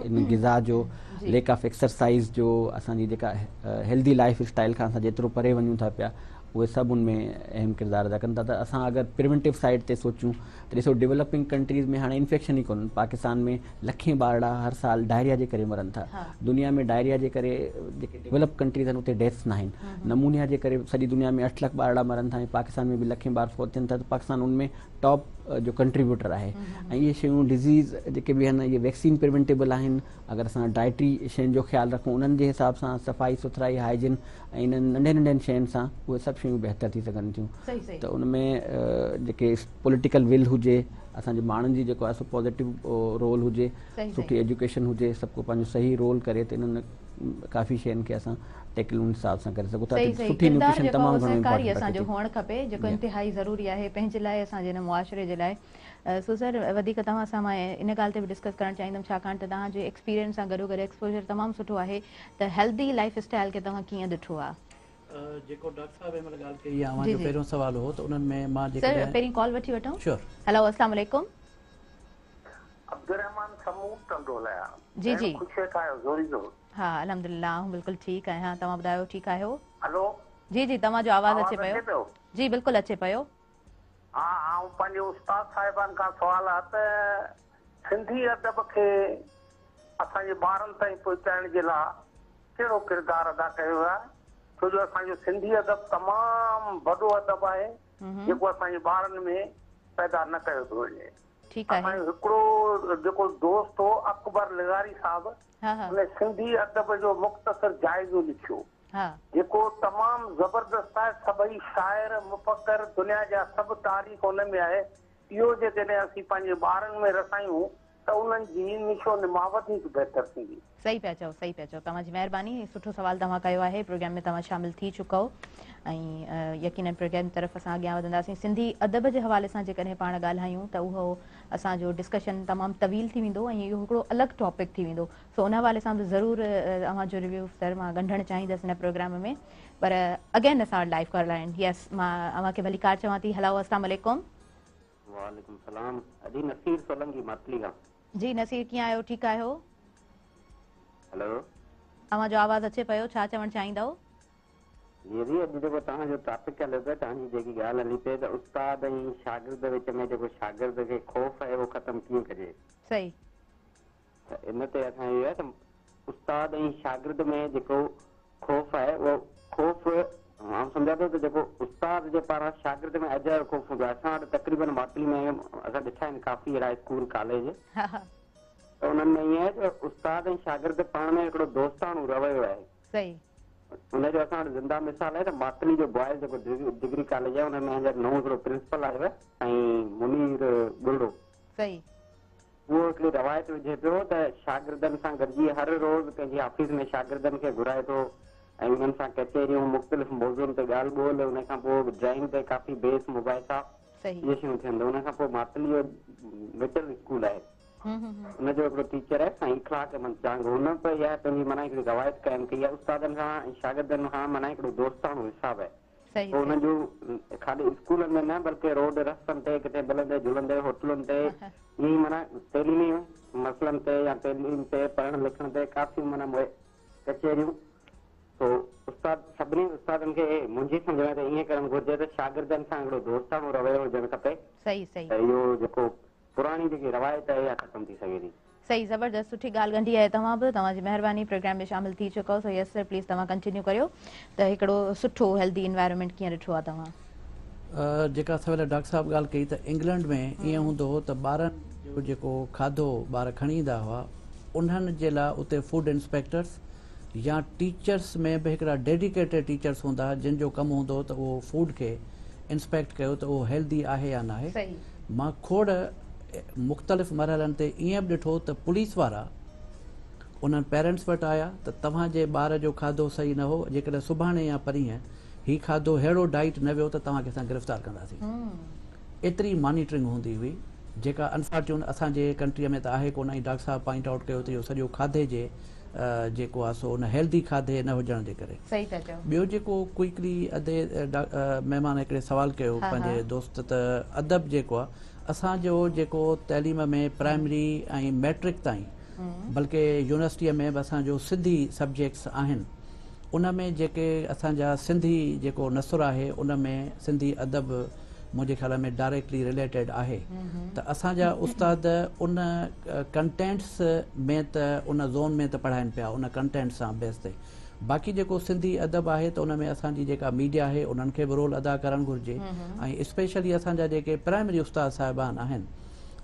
इन ग़िज़ा जो, लेक ऑफ एक्सरसाइज़ जो, असांजी जेका हेल्दी लाइफ स्टाइल खां असां जेतिरो परे वञूं था पिया उहे सभु उनमें अहम किरदारु अदा कनि था। त असां अगरि प्रिवेंटिव साइड ते सोचूं त ॾिसो, डेवलपिंग कंट्रीज़ में हाणे इन्फेक्शन ई कोन्हनि। पाकिस्तान में लखें ॿारड़ा हर साल डायरिया जे करे मरनि था। दुनिया में डायरिया जे करे जेके डेवलप कंट्रीज़ आहिनि उते डेथ्स न आहिनि। नमूनिया जे करे सॼी दुनिया में 8 लाख ॿारड़ा मरनि था ऐं पाकिस्तान में बि लखें ॿार फौत थियनि था। त पाकिस्तान उनमें टॉप जो कंट्रीब्यूटर आहे। ऐं इहे शयूं डिज़ीज़ जेके बि आहिनि इहे वैक्सीन प्रिवेंटेबल आहिनि अगरि असां डाइटरी सभई शयुनि जो ख़्यालु रखूं, उन्हनि जे हिसाब सां सफ़ाई सुथराई हाइजीन ऐं इन्हनि नंढनि नंढनि शयुनि सां उहे सभु शयूं बहितर थी सघनि थियूं। त उन में जेके पॉलिटिकल विल हुजे, असांजे माण्हुनि जी जेको आहे सो पॉज़िटिव रोल हुजे, सुठी एजुकेशन हुजे, सभु को पंहिंजो सही रोल करे त इन्हनि काफ़ी शयुनि खे असां टैकल उन हिसाब सां करे सघूं था। सुठी न्यूट्रिशन तमामु घणो इम्पोर्टेंट असांजो हुअणु खपे, जेको इंतिहाई ज़रूरी आहे पंहिंजे लाइ, असांजे हिन मुआशिरे जे लाइ। सो सर, वधीक तव्हां सां मां इन ॻाल्हि ते बि डिस्कस करणु चाहींदमि, छाकाणि त तव्हांजे एक्सपीरियंस सां गॾोगॾु एक्सपोजर तमामु सुठो आहे, त हेल्दी लाइफ स्टाइल खे तव्हां कीअं ॾिठो आहे? जेको डॉक्टर साहब हिन महिल ॻाल्हि कई आहे, मुंहिंजो पहिरियों सुवाल हो, त उन्हनि में मां सर पहिरीं कॉल वठी वठूं। श्योर। हेलो, अस्सलाम वालेकुम। अब्दुर्रहमान समूह टंडोला। जी जी। ख़ुशि आहियो? ज़ोरी ज़ोर। हा, अल्हम्दुलिल्लाह, बिल्कुलु ठीकु आहियां। तव्हां ॿुधायो, ठीकु आहियो? हेलो। जी जी, तव्हांजो आवाज़ अचे पियो। जी बिल्कुलु अचे पियो। हा, ऐं पंहिंजे उस्ताद साहिबान खां सुवाल आहे त सिंधी अदब खे असांजे ॿारनि ताईं पहुचाइण जे लाइ कहिड़ो किरदारु अदा कयो आहे? छो जो असांजो सिंधी अदब तमामु वॾो अदब आहे जेको असांजे ॿारनि में पैदा न कयो थो वञे। असांजो हिकिड़ो जेको दोस्त हो अकबर लिगारी साहिबु, हुन सिंधी अदब जो मुख़्तसर जाइज़ो लिखियो जेको तमामु ज़बरदस्त आहे। सभई शाइर मुफ़क्कर दुनिया जा सभु तारीख़ हुन में आहे। इहो जेकॾहिं असीं पंहिंजे ॿारनि में रसायूं त उन्हनि जी निशो निमा वधीक बहितर थींदी। सही पिया चओ, सही पिया चओ। तव्हांजी महिरबानी, सुठो सवाल तव्हां कयो आहे। प्रोग्राम में तव्हां शामिल थी चुका हो ऐं यकीनन प्रोग्राम तरफ़ असां अॻियां वधंदासीं। सिंधी अदब जे हवाले सां जेकॾहिं पाण ॻाल्हायूं त उहो असांजो डिस्कशन तमामु तवील थी वेंदो ऐं इहो हिकिड़ो अलॻि टॉपिक थी वेंदो। सो उन हवाले सां बि ज़रूरु तव्हांजो रिव्यू सर मां ॻंढणु चाहींदसि हिन प्रोग्राम में, पर अगेन असां लाइव कॉल लाइन। यस, मां अव्हांखे भली कार चवां थी। हेलो, अस्सलाम वालेकुम। वालेकुम सलाम। अजी नसीर सोलंकी मातली खां। जी नसीर, कीअं आहियो? ठीकु आहियो? हेलो, तव्हांजो आवाज़ अचे पियो, छा चवणु चाहींदव? जी जी, अॼु जेको तव्हांजो टॉपिक हले पियो, तव्हांजी जेकी ॻाल्हि हली पई त उस्ताद ऐं शागिर्द विच में जेको शागिर्द खे ख़ौफ़ आहे उहो ख़तमु कीअं कजे। सही। त इन ते असां इहो आहे त उस्ताद ऐं शागिर्द में जेको ख़ौफ़ आहे उहो ख़ौफ़ आउं सम्झां थो त जेको उस्ताद जे पारां शागिर्द में अॼु जो ख़ौफ़ हूंदो आहे। असां वटि तक़रीबन मातली में असां ॾिठा आहिनि काफ़ी अहिड़ा स्कूल कॉलेज, त उन्हनि में ईअं आहे त उस्ताद ऐं शागिर्द पाण में हिकिड़ो दोस्ताणो रवैयो आहे। सही। उनजो असां वटि ज़िंदा मिसाल आहे त मातली जो बॉयज़ जेको डिग्री कॉलेज आहे हुन में नओं हिकिड़ो प्रिंसिपल आयो आहे ऐं मुनीर गुरड़ो। सही। उहो हिकिड़ी रवायत विझे पियो त शागिर्दनि सां गॾिजी हर रोज़ पंहिंजी ऑफिस में शागिर्दनि खे घुराए थो ऐं उन्हनि सां कचहरियूं मुख़्तलिफ़ मौज़ुअनि ते ॻाल्हि ॿोल, उन खां पोइ ड्राइंग ते काफ़ी बेस मुबाहिसा, इहे शयूं थियनि। उन खां पोइ मातली जो मिडल स्कूल आहे, उनजो हिकिड़ो टीचर आहे साईं इखलाक अहमद चांग। हुन पे इहा पंहिंजी माना हिकिड़ी रवायत क़ाइमु कई आहे उस्तादनि खां ऐं शागिर्दनि खां माना हिकिड़ो दोस्ताणो हिसाब आहे। पोइ हुनजो खाली स्कूलनि में न बल्कि रोड रस्तनि ते किथे मिलंदे जुलंदे होटलुनि ते ईअं ई माना तइलीमी मसइलनि ते या तइलीम ते पढ़ण लिखण ते काफ़ी माना कचहरियूं। तो उस्ताद सभिनी उस्तादनि खे मुंहिंजी सम्झ में त ईअं करणु घुरिजे त शागिर्दनि सां हिकिड़ो दोस्ताणो रवैयो हुजणु खपे। सही सही। त इहो जेको पुराणी जेकी रवायत आहे इहा ख़तमु थी सघे थी। सही, ज़बरदस्त, सुठी ॻाल्हि ॻंढी आहे तव्हां बि। तव्हांजी महिरबानी, प्रोग्राम में शामिल थी चुका सो यस सर, प्लीज़ तव्हां कंटिन्यू करियो त हिकिड़ो सुठो हेल्दी इन्वायरमेंट कीअं ॾिठो आहे तव्हां? जेका सवेल डॉक्टर साहब ॻाल्हि कई त इंग्लैंड में ईअं हूंदो हो त ॿारनि जो जेको खाधो ॿार खणी ईंदा हुआ उन्हनि जे लाइ उते फूड इंस्पेक्टर्स या टीचर्स में बि हिकिड़ा डेडिकेटेड टीचर्स हूंदा हुआ जिन जो कमु हूंदो हो त उहो फूड खे इंस्पेक्ट कयो त उहो हेल्दी आहे या न आहे। मां खोड़ मुख़्तलिफ़ मरहलनि ते ईअं बि ॾिठो त पुलिस वारा उन्हनि पेरेंट्स वटि आया त तव्हांजे ॿार जो खाधो सही न हो, जेकॾहिं सुभाणे या परीहं हीउ खाधो अहिड़ो डाइट न वियो त तव्हांखे असां गिरफ़्तार कंदासीं। एतिरी मॉनिटरिंग हूंदी हुई जेका अनफॉर्चुनेट असांजे कंट्रीअ में त आहे कोन। ऐं डॉक्टर साहब पॉइंट आउट कयो त इहो सॼो खाधे जे जेको आहे सो उन हेल्दी खाधे न हुजण जे करे। सही था चओ। ॿियो जेको क्विकली अधे महिमान हिकिड़े सवाल कयो पंहिंजे दोस्त त अदब जेको आहे असांजो जेको तइलीम में प्राइमरी ऐं मैट्रिक ताईं बल्कि यूनिवर्सिटीअ में बि असांजो सिंधी सब्जेक्ट्स आहिनि। उन में जेके असांजा सिंधी जेको नसुर आहे उन में सिंधी अदब मुंहिंजे ख़्याल में डायरेक्टली रिलेटेड आहे। त असांजा उस्ताद उन कंटेंट्स में त उन ज़ोन में त पढ़ाइनि पिया उन कंटेंट सां बेस ते। बाक़ी जेको सिंधी अदब आहे त उन में असांजी जेका मीडिया आहे उन्हनि खे बि रोल अदा करणु घुरिजे ऐं स्पेशली असांजा जेके प्राइमरी उस्ताद साहिबान आहिनि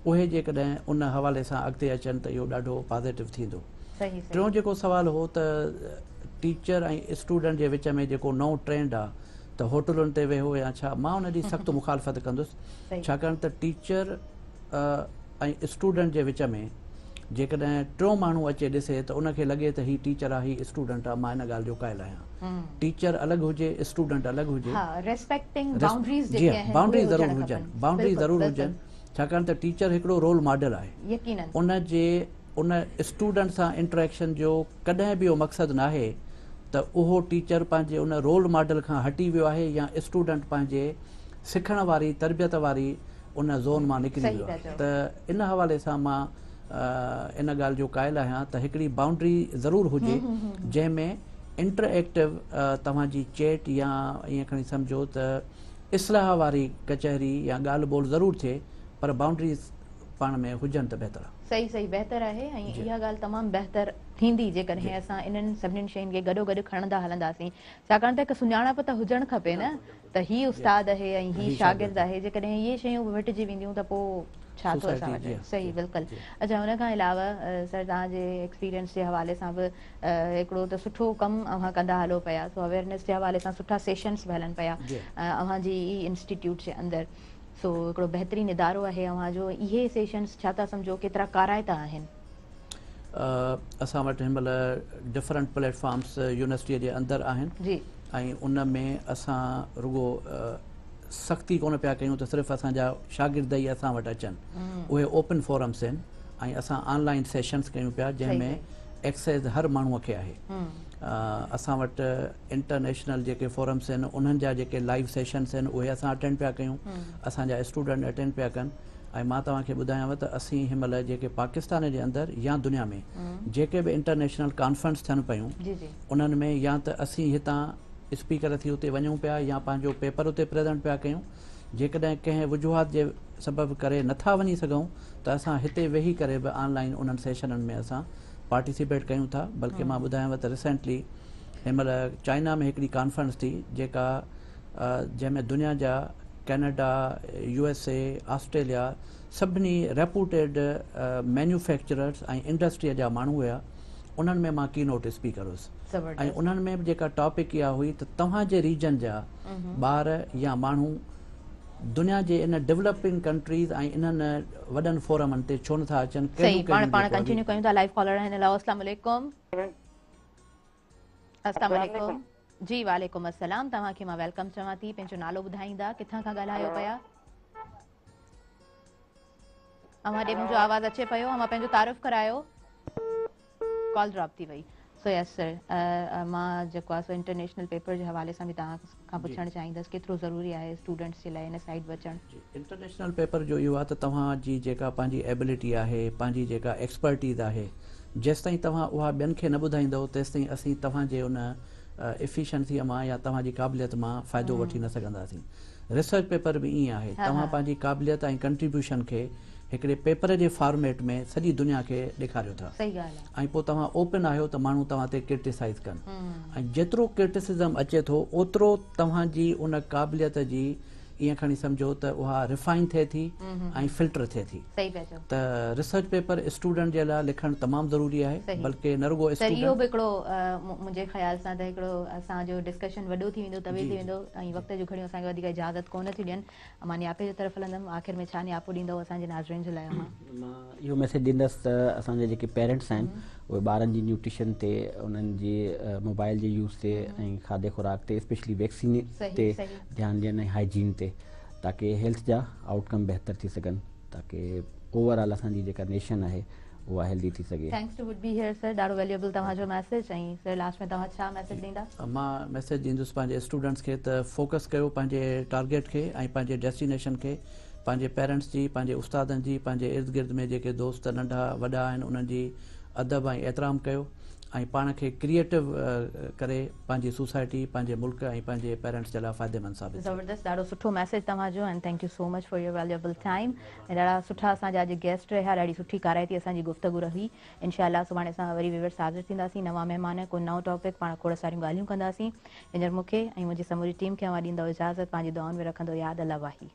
उहे जेकॾहिं उन हवाले सां अॻिते अचनि त इहो ॾाढो पॉज़िटिव थींदो। सही टियों जेको सुवाल हो त टीचर ऐं स्टूडेंट जे विच में जेको नओं ट्रेंड आहे त होटलुनि ते वेहो या छा, मां उन जी सख़्तु मुखालफ़त कंदुसि, छाकाणि त टीचर ऐं स्टूडेंट जे विच में जेकॾहिं टियों माण्हू अचे ॾिसे त उनखे लॻे त हीउ टीचर आहे, हीउ स्टूडेंट आहे, मां हिन ॻाल्हि जो क़ाइल आहियां। टीचर अलॻि हुजे, स्टूडेंट अलॻि हुजे, बाउंड्री ज़रूरु हुजनि, छाकाणि त टीचर हिकिड़ो रोल मॉडल आहे। उन स्टूडेंट सां इंटरेक्शन जो कॾहिं बि इहो मक़सदु न आहे त उहो टीचर पंहिंजे उन रोल मॉडल खां हटी वियो आहे या स्टूडेंट पंहिंजे सिखण वारी तरबियत वारी उन ज़ोन मां निकिरी वियो आहे। त इन हवाले सां मां इन ॻाल्हि जो क़ाइल आहियां त हिकिड़ी बाउंड्री ज़रूरु हुजे जंहिंमें इंटरएक्टिव तव्हांजी चैट या ईअं खणी सम्झो त इस्लाह वारी कचहरी या ॻाल्हि ॿोल ज़रूरु थिए, पर बाउंड्रीज़ पाण में हुजनि त बहितर आहे। सही बहितर आहे ऐं इहा ॻाल्हि तमामु बहितर थींदी जेकॾहिं असां इन्हनि सभिनीनि शयुनि खे गॾोगॾु खणंदा हलंदासीं, छाकाणि त हिकु सुञाणप त हुजणु खपे न त हीउ उस्ताद आहे ऐं हीउ शागिर्द आहे। जेकॾहिं इहे शयूं विटिजी वेंदियूं त पोइ छा थो असां वटि। सही, बिल्कुलु। अच्छा, हुन खां अलावा सर तव्हांजे एक्सपीरियंस जे हवाले सां बि हिकिड़ो त सुठो कमु अव्हां कंदा हलो पिया, सो अवेयरनेस जे हवाले सां सुठा सेशन्स बि हलनि पिया अव्हांजी इंस्टीट्यूट जे अंदरि, सो हिकिड़ो बहितरीनु इदारो आहे अव्हांजो। इहे सेशन्स छा था सम्झो केतिरा काराइता आहिनि? असां वटि हिन महिल डिफरेंट प्लेटफॉर्म्स यूनिवर्सिटीअ जे अंदरि आहिनि ऐं उन में असां रुगो सख़्ती कोन पिया कयूं त सिर्फ़ु असांजा शागिर्द ई असां वटि अचनि, उहे ओपन फोरम्स आहिनि ऐं असां ऑनलाइन सेशन्स कयूं पिया जंहिंमें एक्सेस हर माण्हूअ खे आहे। असां वटि इंटरनेशनल जेके फोरम्स आहिनि उन्हनि जा जेके लाइव सेशन्स आहिनि उहे असां अटेंड पिया कयूं, असांजा स्टूडेंट अटेंड पिया कनि। ऐं मां तव्हांखे ॿुधायांव त असीं हिन महिल जेके पाकिस्तान जे अंदरि या दुनिया में जेके बि इंटरनेशनल कॉन्फ्रेंस थियनि पियूं उन्हनि में या त असीं हितां स्पीकर थी उते वञूं पिया या पंहिंजो पेपर उते प्रेज़ेंट पिया कयूं। जेकॾहिं कंहिं वजूहात जे सबबु करे नथा वञी सघूं त असां हिते वेही करे बि ऑनलाइन उन्हनि सेशननि में असां पार्टिसिपेट कयूं था। बल्कि मां ॿुधायांव त रिसेंटली हिन महिल चाइना में हिकिड़ी कॉन्फ्रेंस थी जेका जंहिंमें दुनिया जा कैनेडा, USA, ऑस्ट्रेलिया सभिनी रेपूटेड मैन्युफैक्चरर्स ऐं इंडस्ट्रीअ जा माण्हू हुया, उन्हनि में मां की नोट स्पीकर हुयुसि ऐं उन्हनि में जेका टॉपिक इहा हुई त तव्हांजे रीजन जा ॿार या माण्हू दुनिया जे इन डेवलपिंग कंट्रीज़ ऐं इन्हनि वॾनि फोरमनि ते छो नथा अचनि। सही, पाण कंटिन्यू कयूं था। लाइव कॉलर आहिनि। हेलो, अस्सलाम वालेकुम। अस्सलाम वालेकुम जी। वालेकुम अस्सलाम। तव्हांखे मां वेलकम चवां थी। पंहिंजो नालो ॿुधाईंदा, किथां खां ॻाल्हायो पिया? अव्हां ॾे मुंहिंजो आवाज़ अचे पियो? अव्हां पंहिंजो तारीफ़ करायो। कॉल ड्रॉप थी वई। सो यस सर, मां जेको आहे सो इंटरनेशनल पेपर जे हवाले सां बि तव्हां खां पुछणु चाहींदसि केतिरो ज़रूरी आहे स्टूडेंट्स जे लाइ इन साइड बि अचणु? इंटरनेशनल पेपर जो इहो आहे त तव्हांजी जेका पंहिंजी एबिलिटी आहे, पंहिंजी जेका एक्सपर्टीज़ आहे, जेसिताईं तव्हां उहा ॿियनि खे न ॿुधाईंदव तेसिताईं असीं तव्हांजे उन एफिशिएंसीअ मां या तव्हांजी क़ाबिलियत मां फ़ाइदो वठी न सघंदासीं। रिसर्च पेपर बि ईअं आहे, तव्हां पंहिंजी क़ाबिलियत ऐं कंट्रीब्यूशन खे हिकिड़े पेपर जे फॉर्मेट में सॼी दुनिया खे ॾेखारियो था ऐं पोइ तव्हां ओपन आहियो त माण्हू तव्हां ते क्रिटिसाइज़ कनि ऐं जेतिरो क्रिटिसिज़म अचे थो ओतिरो तव्हांजी उन क़ाबिलियत जी ईअं खणी सम्झो त उहा रिफाइन थिए थी ऐं फिल्टर थिए थी। त रिसर्च पेपर स्टूडेंट जे लाइ लिखणु तमामु ज़रूरी आहे, बल्कि न रुगो स्टूडेंट। इहो बि हिकिड़ो मुंहिंजे ख़्याल सां त हिकिड़ो असांजो डिस्कशन वॾो थी वेंदो, तवे थी वेंदो ऐं वक़्त जूं घड़ियूं असांखे वधीक इजाज़त कोन थी ॾियनि। मां नियापे जी तरफ़ हलंदमि। आख़िर में छा नियापो ॾींदव असांजे नाज़रीन जे लाइ? मां इहो मैसेज ॾींदसि त असांजे जेके पेरेंट्स आहिनि उहे ॿारनि जी न्यूट्रिशन ते, उन्हनि जे मोबाइल जे यूज़ ते ऐं खाधे खुराक ते, स्पेशली वैक्सीन ते ध्यानु ॾियनि ऐं हाइजीन ते, ताकि हेल्थ जा आउटकम बहितर थी सघनि, ताकि ओवरऑल असांजी जेका नेशन आहे उहा हेल्दी थी सघे। Thanks to be here sir, ॾाढो वैल्यूएबल तव्हांजो मैसेज। ऐं सर लास्ट में तव्हां छा मैसेज ॾींदा? मां मैसेज ॾींदुसि पंहिंजे स्टूडेंट्स खे त फोकस कयो पंहिंजे टारगेट खे ऐं पंहिंजे डेस्टिनेशन खे। पंहिंजे पेरेंट्स जी, पंहिंजे उस्तादनि जी, पंहिंजे इर्द गिर्द में जेके दोस्त नंढा वॾा आहिनि उन्हनि जी अदब ऐं एतिराम कयो ऐं पाण खे क्रिएटिव करे पंहिंजी सोसाइटी, पंहिंजे मुल्क ऐं पंहिंजे पेरेंट्स जे लाइ फ़ाइदेमंद साबित। ज़बरदस्त, ॾाढो सुठो मैसेज तव्हांजो and thank you so much for your valuable time. ऐं ॾाढा सुठा असांजा अॼु गेस्ट रहिया, ॾाढी सुठी काराइती असांजी गुफ़्तगू रही। इंशाअल्लाह सुभाणे असां वरी व्यूअर्स हाज़िर थींदासीं, नवां महिमान, कोई नओं टॉपिक, पाण खोड़ सारियूं ॻाल्हियूं कंदासीं। हींअर मूंखे ऐं मुंहिंजी समूरी टीम खे अवां ॾींदव इजाज़त, पंहिंजी दुआउनि में रखंदो यादि। अल्लाह वाही।